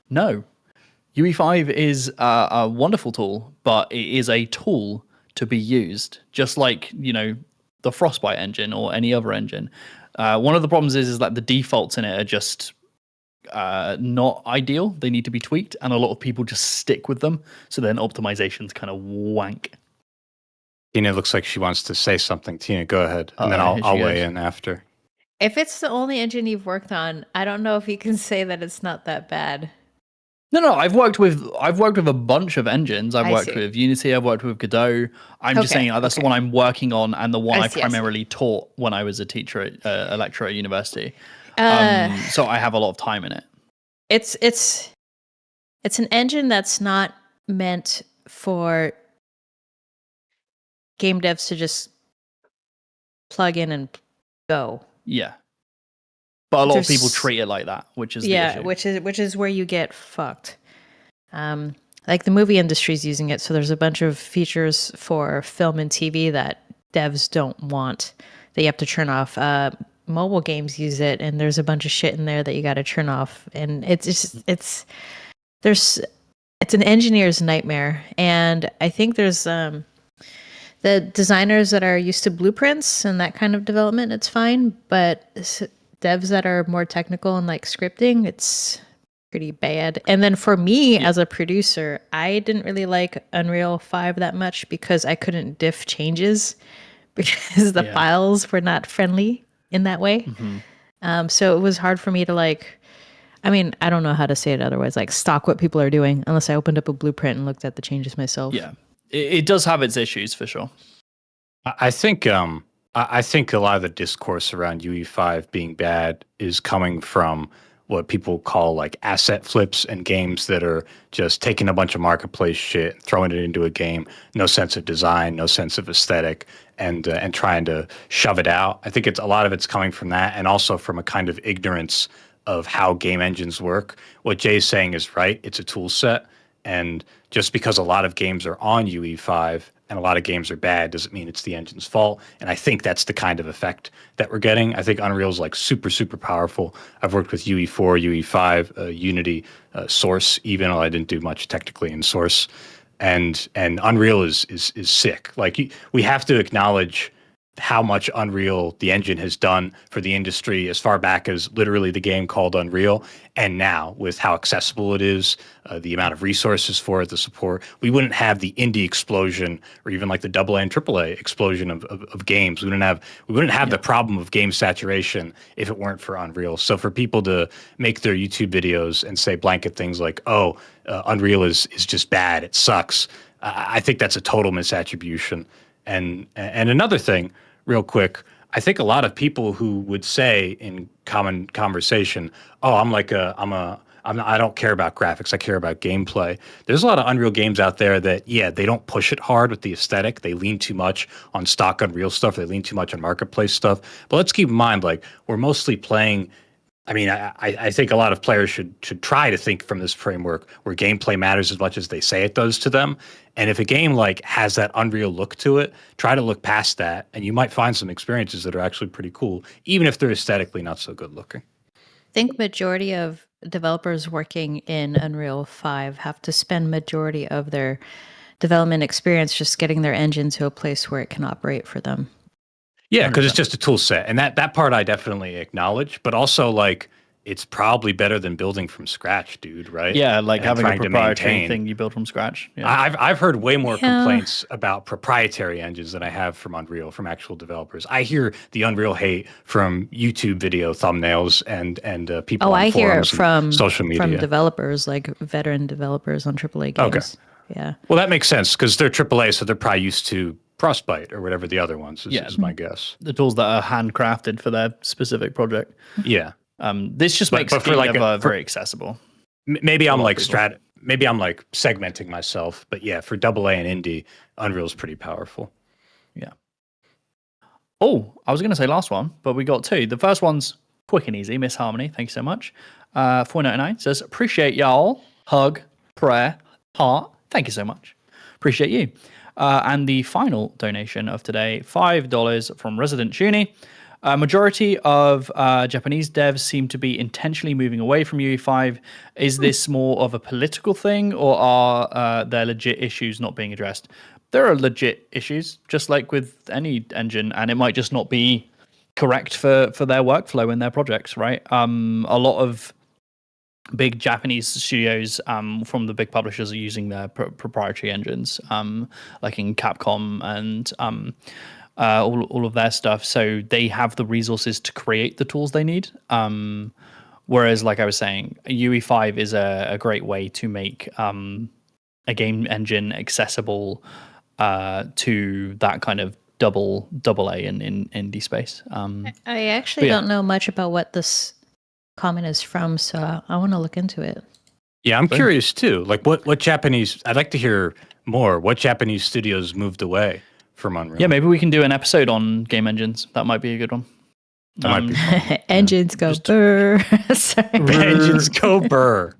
no. UE5 is a wonderful tool, but it is a tool to be used, just like, the Frostbite engine or any other engine. One of the problems is that the defaults in it are just not ideal. They need to be tweaked, and a lot of people just stick with them. So then optimization's kind of wank. Tina looks like she wants to say something. Tina, go ahead, and then I'll weigh in after. If it's the only engine you've worked on, I don't know if you can say that it's not that bad. No, I've worked with a bunch of engines. I've worked see. with Unity. I've worked with Godot. I'm just saying that's the one I'm working on, and the one I primarily taught when I was a teacher, a lecturer at university. So I have a lot of time in it. It's an engine that's not meant for game devs to just plug in and go. Yeah, but a lot of people treat it like that, which is the issue. which is where you get fucked. Like the movie industry's using it, so there's a bunch of features for film and TV that devs don't want that you have to turn off. Mobile games use it, and there's a bunch of shit in there that you got to turn off, and it's an engineer's nightmare. And I think there's the designers that are used to blueprints and that kind of development, it's fine, but devs that are more technical and like scripting, it's pretty bad. And then for me as a producer, I didn't really like Unreal 5 that much because I couldn't diff changes because the files were not friendly in that way. Mm-hmm. So it was hard for me to I don't know how to say it otherwise, like stalk what people are doing unless I opened up a blueprint and looked at the changes myself. Yeah, it does have its issues for sure. I think a lot of the discourse around UE5 being bad is coming from what people call like asset flips and games that are just taking a bunch of marketplace shit, throwing it into a game, no sense of design, no sense of aesthetic, and trying to shove it out. I think a lot of it's coming from that, and also from a kind of ignorance of how game engines work. What Jay's saying is right. It's a tool set, and just because a lot of games are on UE5 and a lot of games are bad doesn't mean it's the engine's fault. And I think that's the kind of effect that we're getting. I think Unreal's like super, super powerful. I've worked with UE4, UE5, Unity, Source, even though I didn't do much technically in Source. And Unreal is sick. Like we have to acknowledge how much Unreal, the engine, has done for the industry as far back as literally the game called Unreal, and now with how accessible it is, the amount of resources for it, the support. We wouldn't have the indie explosion or even like the AA and AAA explosion of games. We wouldn't have the problem of game saturation if it weren't for Unreal. So for people to make their YouTube videos and say blanket things like, Unreal is just bad, it sucks, I think that's a total misattribution. And another thing, real quick, I think a lot of people who would say in common conversation, I don't care about graphics, I care about gameplay. There's a lot of Unreal games out there that, they don't push it hard with the aesthetic. They lean too much on stock Unreal stuff. They lean too much on marketplace stuff. But let's keep in mind, like, we're mostly playing. I think a lot of players should try to think from this framework where gameplay matters as much as they say it does to them. And if a game like has that Unreal look to it, try to look past that, and you might find some experiences that are actually pretty cool, even if they're aesthetically not so good looking. I think majority of developers working in Unreal 5 have to spend majority of their development experience just getting their engine to a place where it can operate for them. Yeah, because it's just a tool set. And that part I definitely acknowledge, but also like it's probably better than building from scratch, dude, right? Yeah, like and having a proprietary thing you build from scratch. Yeah. I've heard way more complaints about proprietary engines than I have from Unreal, from actual developers. I hear the Unreal hate from YouTube video thumbnails and people on I hear it forums from social media. From developers, like veteran developers on AAA games. Okay. Yeah. Well, that makes sense because they're AAA, so they're probably used to Frostbite or whatever the other ones is my guess. The tools that are handcrafted for their specific project. Yeah. This just makes it very accessible. Maybe I'm like maybe I'm like segmenting myself, but yeah, for AA and indie, Unreal's pretty powerful. Yeah. Oh, I was going to say last one, but we got two. The first one's quick and easy. Miss Harmony, thank you so much. 499 says, appreciate y'all. Hug, prayer, heart. Thank you so much. Appreciate you. And the final donation of today, $5 from Resident Shuni. Majority of Japanese devs seem to be intentionally moving away from UE5. Is this more of a political thing, or are there legit issues not being addressed? There are legit issues, just like with any engine, and it might just not be correct for their workflow in their projects, right? A lot of big Japanese studios from the big publishers are using their proprietary engines, like in Capcom and all of their stuff. So they have the resources to create the tools they need. Whereas, like I was saying, UE5 is a great way to make a game engine accessible to that kind of double A in indie space. I actually don't know much about what this comment is from, so I want to look into it. Yeah, I'm curious too. Like what Japanese, I'd like to hear more. What Japanese studios moved away from Unreal? Yeah, maybe we can do an episode on game engines. That might be a good one. That might be Engines go burr. Sorry. Engines go burr.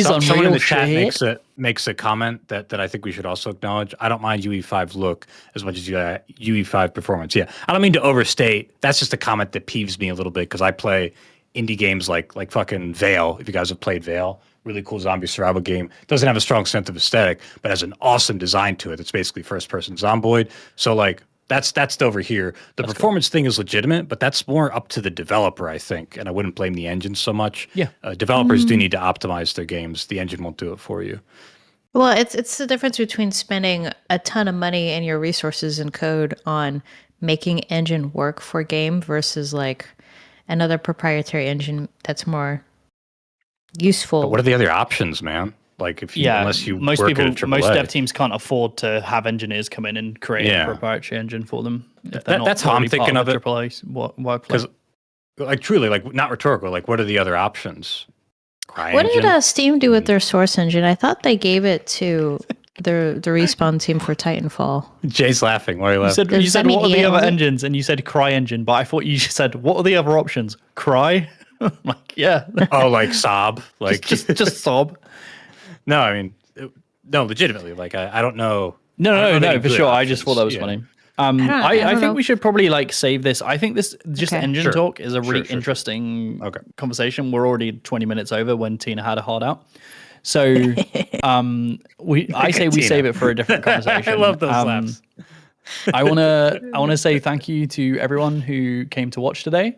Someone in the chat shit. makes a comment that I think we should also acknowledge. I don't mind UE5 look as much as UE5 performance. Yeah, I don't mean to overstate. That's just a comment that peeves me a little bit because I play indie games like fucking Veil. If you guys have played Veil, really cool zombie survival game. Doesn't have a strong sense of aesthetic, but has an awesome design to it. It's basically first person zomboid. So like that's over here. The performance thing is legitimate, but that's more up to the developer, I think. And I wouldn't blame the engine so much. Yeah. Developers do need to optimize their games. The engine won't do it for you. Well, it's the difference between spending a ton of money and your resources and code on making engine work for a game versus like another proprietary engine that's more useful. But what are the other options, man? Like unless you most work people, at a AAA. most dev teams can't afford to have engineers come in and create a proprietary engine for them. That's how I'm thinking of it. AAA workflow. Because, like, truly, like, not rhetorical. Like, what are the other options? What did Steam do with their source engine? I thought they gave it to the respawn team for Titanfall. Jay's laughing. Why are you laughing? You said what are the other engines? And you said Cry engine, but I thought you said what are the other options? Cry? Like, yeah. Oh, like sob? Like just sob. No, I mean, no, legitimately. Like, I don't know. No, for sure. I just thought that was funny. I think we should probably like save this. I think this engine talk is a really interesting conversation. We're already 20 minutes over when Tina had a hard out. So I say we save it for a different conversation. I love those laughs. I wanna say thank you to everyone who came to watch today.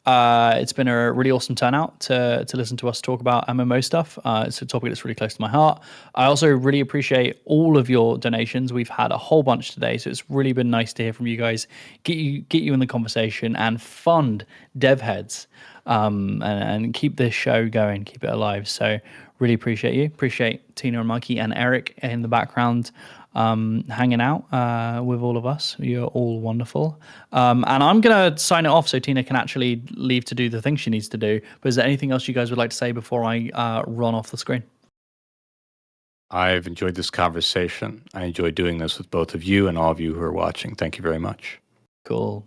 It's been a really awesome turnout to listen to us talk about MMO stuff. It's a topic that's really close to my heart. I also really appreciate all of your donations. We've had a whole bunch today, so it's really been nice to hear from you guys, get you in the conversation and fund dev heads, and keep this show going, keep it alive. So really appreciate you. Appreciate Tina and Mikey and Eric in the background hanging out with all of us. You're all wonderful. And I'm going to sign it off so Tina can actually leave to do the thing she needs to do. But is there anything else you guys would like to say before I run off the screen? I've enjoyed this conversation. I enjoy doing this with both of you and all of you who are watching. Thank you very much. Cool.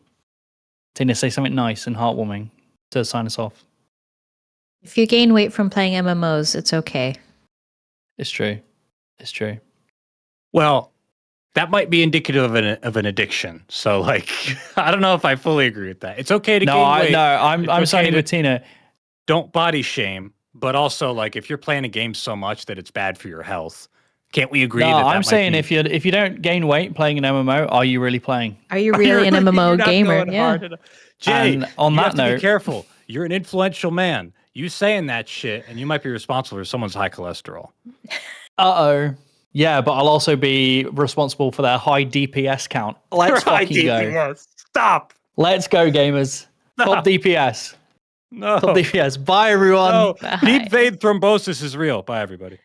Tina, say something nice and heartwarming to sign us off. If you gain weight from playing MMOs, it's okay. It's true. It's true. Well, that might be indicative of an addiction. So, like, I don't know if I fully agree with that. It's okay to gain weight. I'm signing with Tina. Don't body shame, but also, like, if you're playing a game so much that it's bad for your health, can't we agree? No, I'm saying if you don't gain weight playing an MMO, are you really playing? Are you really an MMO gamer? Yeah. Jay, and on that note, be careful. You're an influential man. You saying that shit, and you might be responsible for someone's high cholesterol. Yeah, but I'll also be responsible for their high DPS count. Let's fucking go. Stop. Let's go, gamers. No. Top DPS. No. Top DPS. Bye, everyone. No. Deep vein thrombosis is real. Bye, everybody.